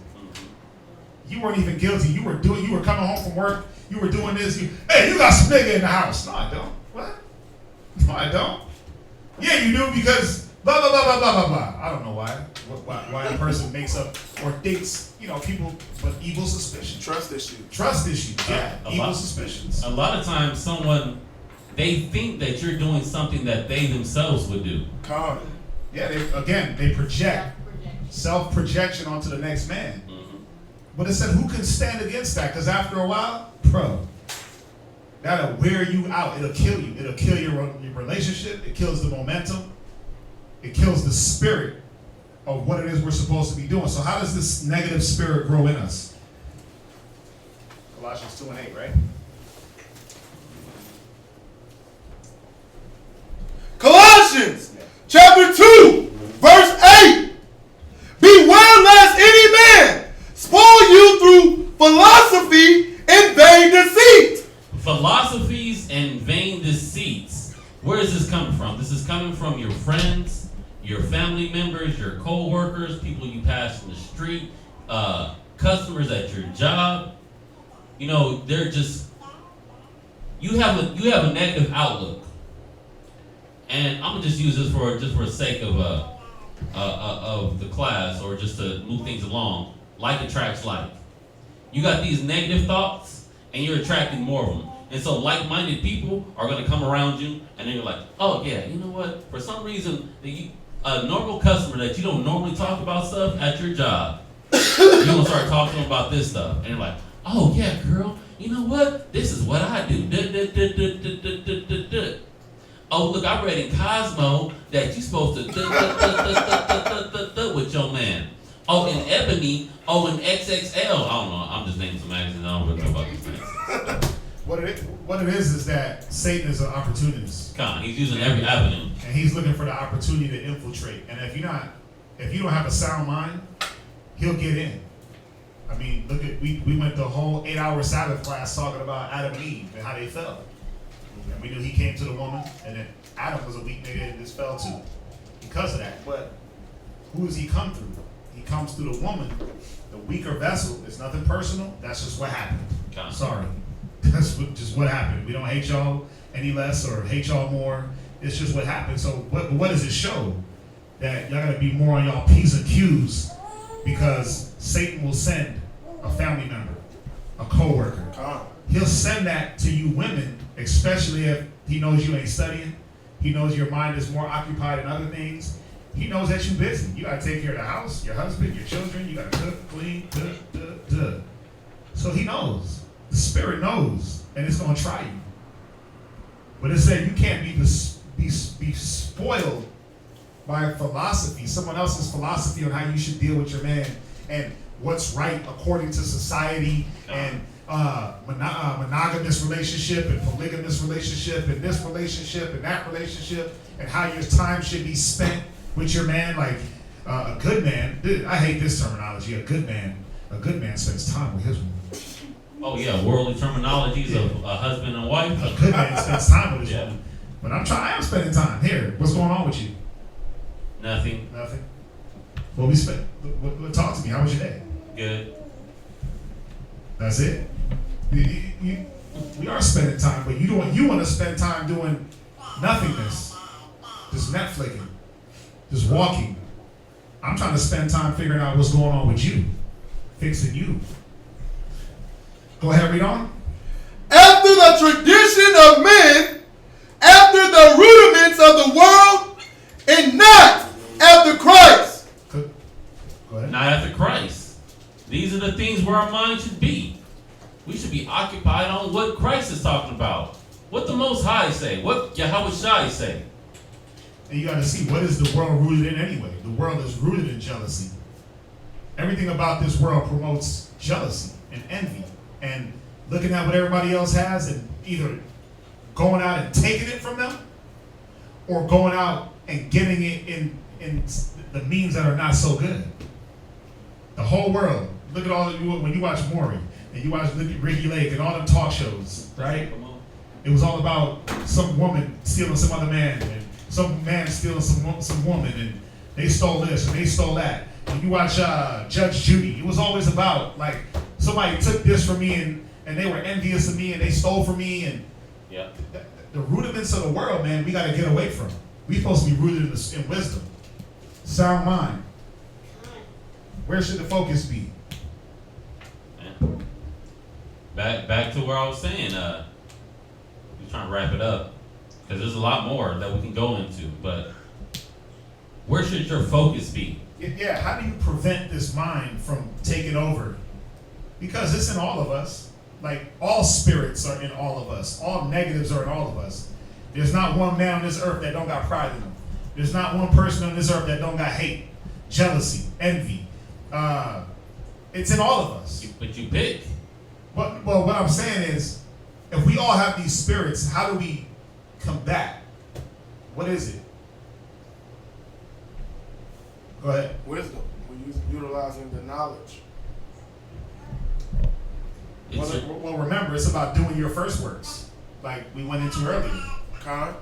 Speaker 4: You weren't even guilty. You were coming home from work, you were doing this, hey, you got some nigga in the house. No, I don't. What? No, I don't. Yeah, you do because blah, blah, blah, blah, blah, blah, blah. I don't know why. Why a person makes up or thinks, people, but evil suspicion.
Speaker 5: Trust issue.
Speaker 4: Trust issue. Yeah, evil suspicions.
Speaker 6: A lot of times they think that you're doing something that they themselves would do.
Speaker 5: Con.
Speaker 4: Yeah, they project. Self-projection onto the next man.
Speaker 6: Mm-hmm.
Speaker 4: But it said, who can stand against that? Because after a while, that'll wear you out. It'll kill you. It'll kill your relationship. It kills the momentum. It kills the spirit of what it is we're supposed to be doing. So how does this negative spirit grow in us? Colossians 2 and 8, right?
Speaker 5: Colossians chapter 2, verse 8. Beware lest any man spoil you through philosophy and vain deceit.
Speaker 6: Philosophies and vain deceits. Where is this coming from? This is coming from your friends, your family members, your co-workers, people you pass in the street, customers at your job. They're just you have a negative outlook. And I'm gonna just use this for the sake of the class, or just to move things along. Like attracts like. You got these negative thoughts, and you're attracting more of them. And so like-minded people are gonna come around you, and then you're like, oh yeah, you know what? For some reason, a normal customer that you don't normally talk about stuff at your job, you're gonna start talking about this stuff, and you're like, oh yeah, girl, you know what? This is what I do. I read in Cosmo that you're supposed to with your man. Oh, in Ebony. Oh, in XXL. I don't know. I'm just naming some magazines. I don't really know about these things.
Speaker 4: What it is that Satan is an opportunist.
Speaker 6: He's using every avenue.
Speaker 4: And he's looking for the opportunity to infiltrate. And if you don't have a sound mind, he'll get in. I mean, look at we went the whole 8-hour Sabbath class talking about Adam and Eve and how they fell. And we knew he came to the woman, and then Adam was a weak nigga and just fell too because of that. But who does he come through? He comes through the woman, the weaker vessel. It's nothing personal. That's just what happened. Sorry. That's just what happened. We don't hate y'all any less or hate y'all more. It's just what happened. So what does it show? That y'all gotta be more on y'all P's and Q's because Satan will send a family member, a co-worker. He'll send that to you women, especially if he knows you ain't studying. He knows your mind is more occupied in other things. He knows that you're busy. You gotta take care of the house, your husband, your children. You gotta cook, clean, So he knows. The Spirit knows, and it's gonna try you. But it said you can't be spoiled by philosophy, someone else's philosophy on how you should deal with your man and what's right according to society and monogamous relationship and polygamous relationship and this relationship and that relationship and how your time should be spent with your man. Like a good man, I hate this terminology. A good man spends time with his woman.
Speaker 6: Oh yeah, worldly terminologies of a husband and wife.
Speaker 4: A good man spends time with his woman. But I am spending time here. What's going on with you?
Speaker 6: Nothing.
Speaker 4: Well, talk to me. How was your day?
Speaker 6: Good.
Speaker 4: That's it. We are spending time, but you want to spend time doing nothingness, just Netflixing, just walking. I'm trying to spend time figuring out what's going on with you, fixing you. Go ahead, read on.
Speaker 5: After the tradition of men, after the rudiments of the world, and not after Christ.
Speaker 4: Go ahead.
Speaker 6: Not after Christ. These are the things where our mind should be. We should be occupied on what Christ is talking about. What the Most High say. What Yahweh Shai say.
Speaker 4: And you got to see, what is the world rooted in anyway? The world is rooted in jealousy. Everything about this world promotes jealousy and envy. And looking at what everybody else has and either going out and taking it from them or going out and getting it in the means that are not so good. The whole world. Look at all of you when you watch Maury and you watch Ricky Lake and all them talk shows, right? It was all about some woman stealing some other man and some man stealing some woman and they stole this and they stole that. When you watch Judge Judy, it was always about like somebody took this from me and they were envious of me and they stole from me and the rudiments of the world, man, we got to get away from. We're supposed to be rooted in wisdom, sound mind. Where should the focus be?
Speaker 6: Back to where I was saying. We're trying to wrap it up because there's a lot more that we can go into. But where should your focus be?
Speaker 4: Yeah. How do you prevent this mind from taking over? Because it's in all of us. Like all spirits are in all of us. All negatives are in all of us. There's not one man on this earth that don't got pride in them. There's not one person on this earth that don't got hate, jealousy, envy. It's in all of us.
Speaker 6: But you pick.
Speaker 4: Well, what I'm saying is, if we all have these spirits, how do we combat? What is it? Go ahead.
Speaker 5: Wisdom. We're utilizing the knowledge.
Speaker 4: Well, remember, it's about doing your first works, like we went into earlier.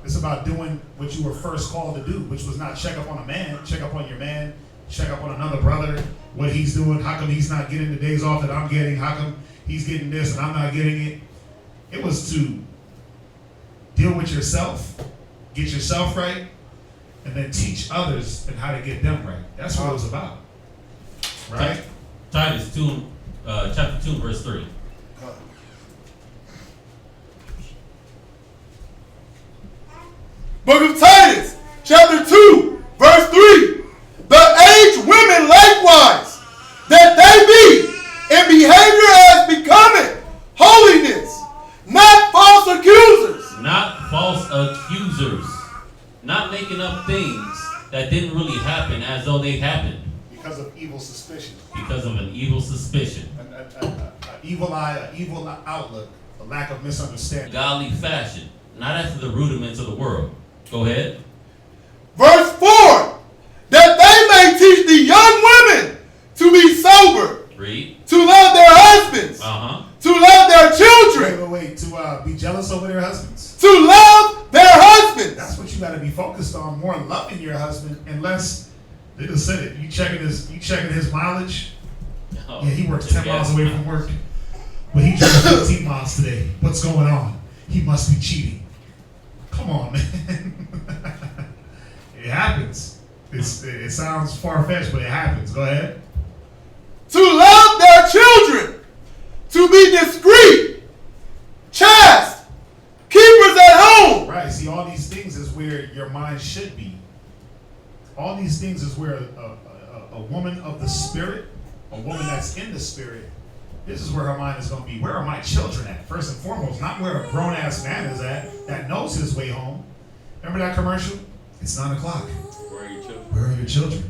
Speaker 4: It's about doing what you were first called to do, which was not check up on a man, check up on your man, check up on another brother, what he's doing, how come he's not getting the days off that I'm getting, how come he's getting this and I'm not getting it. It was to deal with yourself, get yourself right, and then teach others and how to get them right. That's what it was about. Right?
Speaker 6: Titus 2, chapter 2, verse 3.
Speaker 5: Book of Titus, chapter 2, verse 3. The aged women likewise, that they be in behavior as becoming holiness, not false accusers.
Speaker 6: Not false accusers. Stop making up things that didn't really happen as though they happened.
Speaker 4: Because of evil suspicion.
Speaker 6: Because of an evil suspicion.
Speaker 4: An evil eye, an evil outlook, a lack of misunderstanding.
Speaker 6: Godly fashion, not after the rudiments of the world. Go ahead.
Speaker 5: Verse 4, that they may teach the young women to be sober,
Speaker 6: Read.
Speaker 5: to love their husbands, to love their children,
Speaker 4: Wait, to be jealous over their husbands.
Speaker 5: to love their husbands.
Speaker 4: That's what you got to be focused on, more loving your husband, unless they just said it. You checking his mileage?
Speaker 6: Oh,
Speaker 4: Yeah, he works 10 miles away from work, but he drove 15 miles today. What's going on? He must be cheating. Come on, man. It happens. It sounds far-fetched, but it happens. Go ahead.
Speaker 5: To love their children, to be discreet, chaste, keepers at home.
Speaker 4: Right. See, all these things is where your mind should be. All these things is where a woman of the spirit, a woman that's in the spirit, this is where her mind is going to be. Where are my children at? First and foremost, not where a grown-ass man is at that knows his way home. Remember that commercial? It's 9 o'clock.
Speaker 6: Where are your children?
Speaker 4: Where are your children?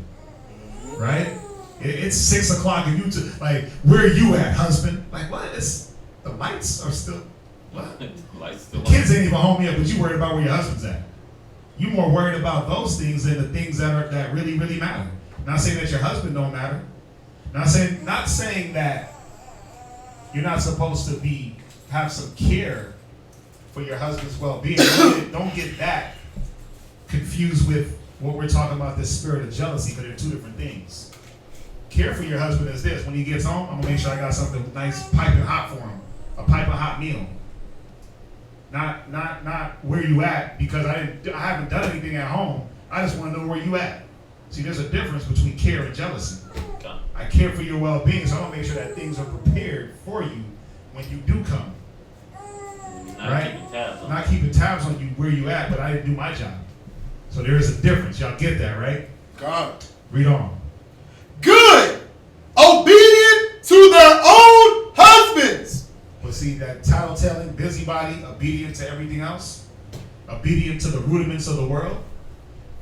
Speaker 4: Right? It's 6 o'clock and like, where are you at, husband? Like, what? The lights are still, what?
Speaker 6: Lights still
Speaker 4: The kids ain't even home yet, but you worried about where your husband's at. You more worried about those things than the things that really, really matter. Not saying that your husband don't matter. Not saying that you're not supposed to have some care for your husband's well-being. Don't get that confused with what we're talking about, this spirit of jealousy, because they're two different things. Care for your husband is this: when he gets home, I'm gonna make sure I got something nice, piping hot for him, a piping hot meal. Not where you at, because I haven't done anything at home. I just want to know where you at. See, there's a difference between care and jealousy. I care for your well-being, so I want to make sure that things are prepared for you when you do come. Not keeping tabs on you where you at, but I didn't do my job. So there is a difference. Y'all get that, right?
Speaker 5: Got it.
Speaker 4: Read on.
Speaker 5: Good, obedient to their own husbands.
Speaker 4: But see, that tattletelling, busybody, obedient to everything else, obedient to the rudiments of the world,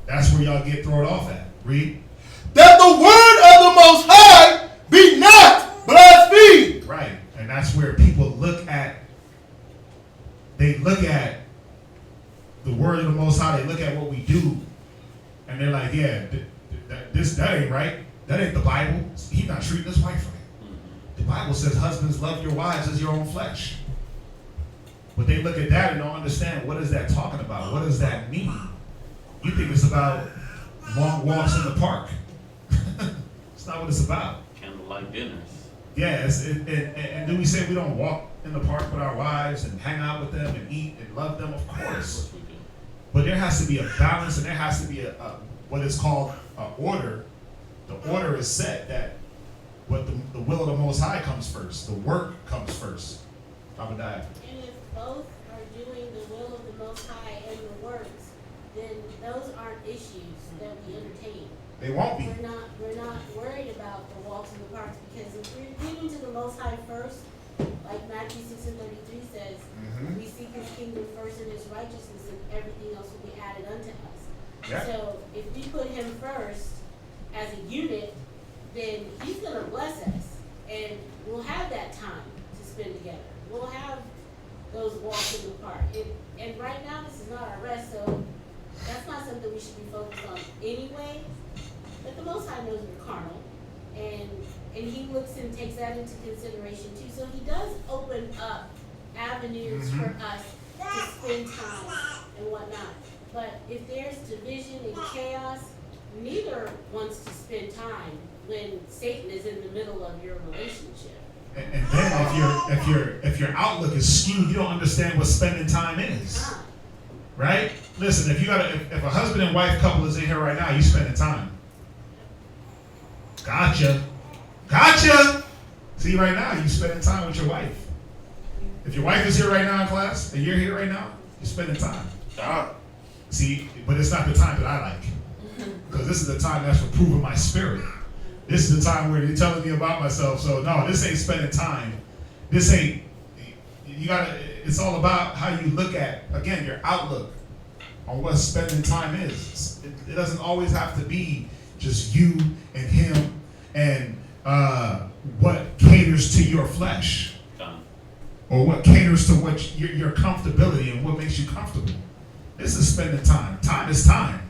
Speaker 4: that's where y'all get thrown off at. Read.
Speaker 5: That the word of the Most High be not blasphemed.
Speaker 4: Right. And that's where people look at the word of the Most High, they look at what we do, and they're like, yeah, that ain't right. That ain't the Bible. He's not treating his wife right. The Bible says, husbands, love your wives as your own flesh. But they look at that and don't understand, what is that talking about? What does that mean? You think it's about long walks in the park. It's not what it's about.
Speaker 6: Candlelight dinners.
Speaker 4: Yes, and do we say we don't walk in the park with our wives and hang out with them and eat and love them? Of course. But there has to be a balance, and there has to be a what is called an order. The order is set that what the will of the Most High comes first. The work comes first. Abadiah.
Speaker 8: And if both are doing the will of the Most High and the works, then those aren't issues that we entertain.
Speaker 4: They won't be.
Speaker 8: We're not worried about the walks in the parks, because if we're giving to the Most High first, like Matthew 6:33 says, we seek his kingdom first and his righteousness, and everything else will be added unto us.
Speaker 4: Yeah.
Speaker 8: So if we put him first as a unit, then he's going to bless us, and we'll have that time to spend together. We'll have those walks in the park. And right now, this is not our rest, so that's not something we should be focused on anyway. But the Most High knows we're carnal, and he looks and takes that into consideration too. So he does open up avenues for us to spend time and whatnot. But if there's division and chaos, neither wants to spend time when Satan is in the middle of your relationship.
Speaker 4: And then if your outlook is skewed, you don't understand what spending time is. Right? Listen, if a husband and wife couple is in here right now, you spending time. Gotcha. See, right now, you spending time with your wife. If your wife is here right now in class, and you're here right now, you're spending time. See, but it's not the time that I like. Because this is the time that's for proving my spirit. This is the time where they're telling me about myself. So no, this ain't spending time. This ain't, it's all about how you look at, again, your outlook on what spending time is. It doesn't always have to be just you and him and what caters to your flesh. Or what caters to what your comfortability and what makes you comfortable. This is spending time. Time is time.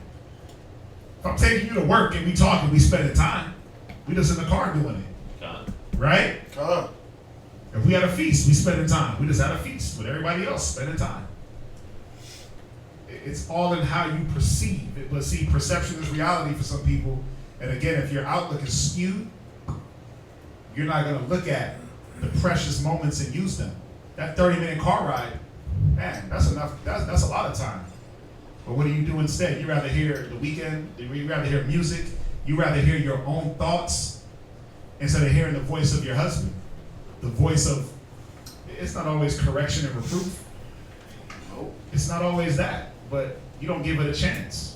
Speaker 4: If I'm taking you to work and we talking, we spending time. We just in the car doing it. Right? If we had a feast, we spending time. We just had a feast with everybody else, spending time. It's all in how you perceive it. But see, perception is reality for some people. And again, if your outlook is skewed, you're not going to look at the precious moments and use them. That 30-minute car ride, man, that's enough. That's a lot of time. But what do you do instead? You rather hear the weekend, you rather hear music, you rather hear your own thoughts instead of hearing the voice of your husband. The voice of, it's not always correction and reproof. It's not always that, but you don't give it a chance.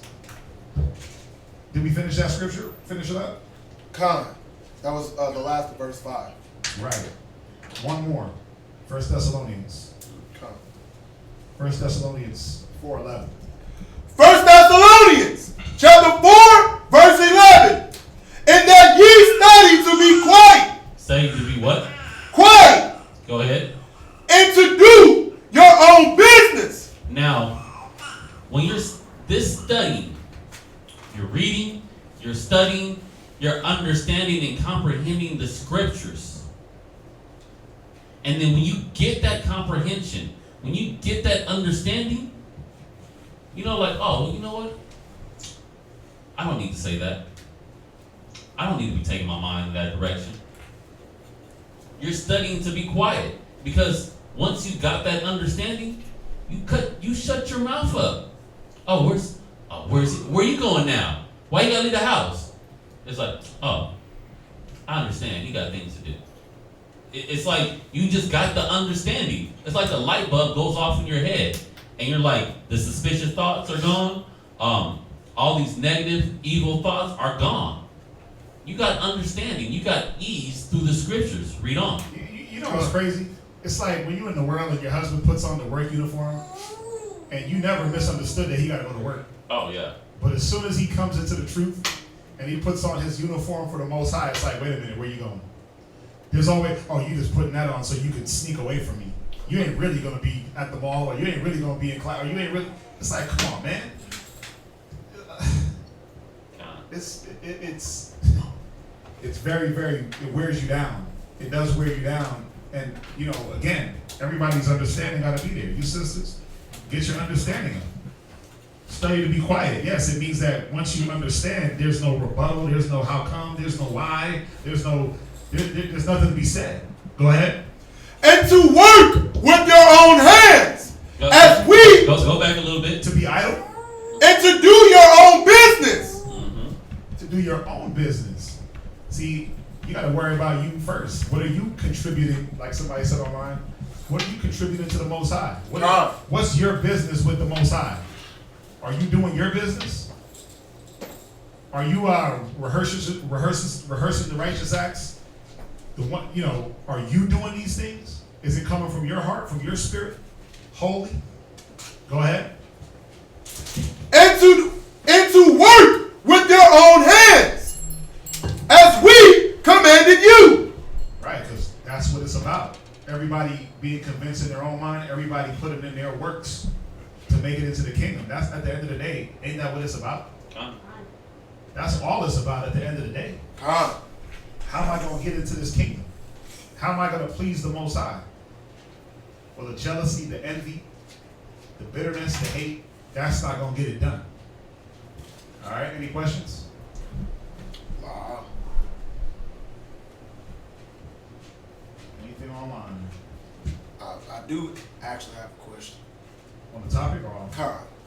Speaker 4: Did we finish that scripture? Finish it up?
Speaker 5: That was the last of verse 5.
Speaker 4: Right. One more. 1 Thessalonians. 1 Thessalonians 4:11.
Speaker 5: 1 Thessalonians chapter 4, verse 11. And that ye study to be quiet.
Speaker 6: Study to be what?
Speaker 5: Quiet.
Speaker 6: Go ahead.
Speaker 5: And to do your own business.
Speaker 6: Now, when you're this studying, you're reading, you're studying, you're understanding and comprehending the scriptures. And then when you get that comprehension, when you get that understanding, you know, like, oh, you know what? I don't need to say that. I don't need to be taking my mind in that direction. You're studying to be quiet, because once you got that understanding, you shut your mouth up. Where you going now? Why you gotta leave the house? It's like, oh, I understand. You got things to do. It's like you just got the understanding. It's like the light bulb goes off in your head, and you're like, the suspicious thoughts are gone. All these negative, evil thoughts are gone. You got understanding. You got ease through the scriptures. Read on.
Speaker 4: You know what's crazy? It's like when you're in the world and your husband puts on the work uniform, and you never misunderstood that he got to go to work.
Speaker 6: Oh, yeah.
Speaker 4: But as soon as he comes into the truth and he puts on his uniform for the Most High, it's like, wait a minute, where you going? There's always, you just putting that on so you can sneak away from me. You ain't really going to be at the mall, or you ain't really going to be in class, or you ain't really, it's like, come on, man. It's very, very, it wears you down. It does wear you down. And, you know, again, everybody's understanding got to be there. You sisters, get your understanding up. Study to be quiet. Yes, it means that once you understand, there's no rebuttal, there's no how come, there's no why, there's nothing to be said. Go ahead.
Speaker 5: And to work with your own hands.
Speaker 6: Go back a little bit.
Speaker 4: To be idle.
Speaker 5: And to do your own business.
Speaker 6: Mm-hmm.
Speaker 4: To do your own business. See, you got to worry about you first. What are you contributing, like somebody said online? What are you contributing to the Most High? What's your business with the Most High? Are you doing your business? Are you rehearsing the righteous acts? Are you doing these things? Is it coming from your heart, from your spirit? Holy? Go ahead.
Speaker 5: And to work with your own hands, as we commanded you.
Speaker 4: Right, because that's what it's about. Everybody being convinced in their own mind, everybody putting in their works to make it into the kingdom. That's at the end of the day. Ain't that what it's about? That's all it's about at the end of the day. How am I going to get into this kingdom? How am I going to please the Most High? Well, the jealousy, the envy, the bitterness, the hate, that's not going to get it done. All right, any questions? Anything online?
Speaker 5: I do actually have a question.
Speaker 4: On the topic or on?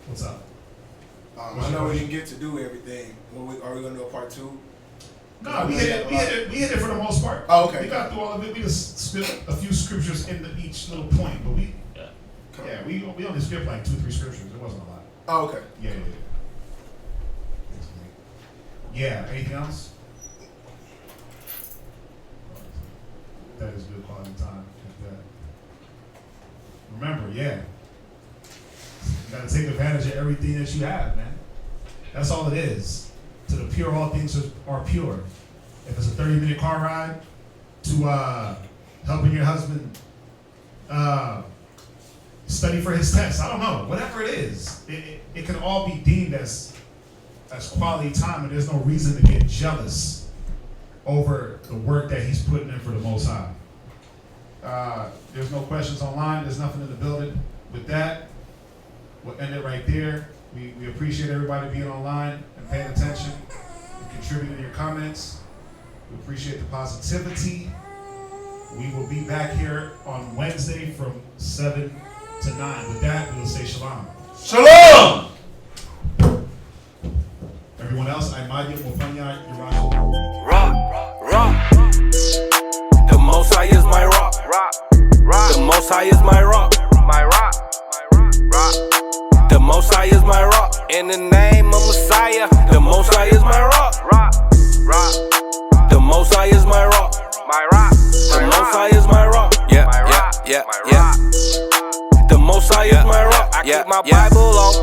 Speaker 4: What's up?
Speaker 5: I know we didn't get to do everything. Are we going to do a part 2?
Speaker 4: No, we hit it for the most part.
Speaker 5: Oh, okay.
Speaker 4: We got through all of it. We just spit a few scriptures into each little point, but we only skipped like 2-3 scriptures. It wasn't a lot.
Speaker 5: Oh, okay.
Speaker 4: Yeah. Yeah, anything else? That is good quality time. Remember, You gotta take advantage of everything that you have, man. That's all it is. To the pure, all things are pure. If it's a 30-minute car ride, to helping your husband study for his test, I don't know, whatever it is, it can all be deemed as quality time, and there's no reason to get jealous over the work that he's putting in for the Most High. There's no questions online. There's nothing in the building. With that, we'll end it right there. We appreciate everybody being online and paying attention and contributing your comments. We appreciate the positivity. We will be back here on Wednesday from 7 to 9. With that, we will say shalom.
Speaker 5: Shalom!
Speaker 4: Everyone else, Imaya, Mufanya, Yarash.
Speaker 1: Rock, rock. The Most High is my rock.
Speaker 2: Rock, rock,
Speaker 1: The Most High is my rock.
Speaker 2: my rock, rock,
Speaker 1: The Most High is my rock. In the name of Messiah, the Most High is my rock.
Speaker 2: rock, rock,
Speaker 1: The Most High is my rock.
Speaker 2: my rock,
Speaker 1: The Most High is my rock. Yeah,
Speaker 2: my
Speaker 1: yeah,
Speaker 2: rock,
Speaker 1: yeah,
Speaker 2: my
Speaker 1: yeah.
Speaker 2: rock.
Speaker 1: The Most High is my rock. I keep my Bible on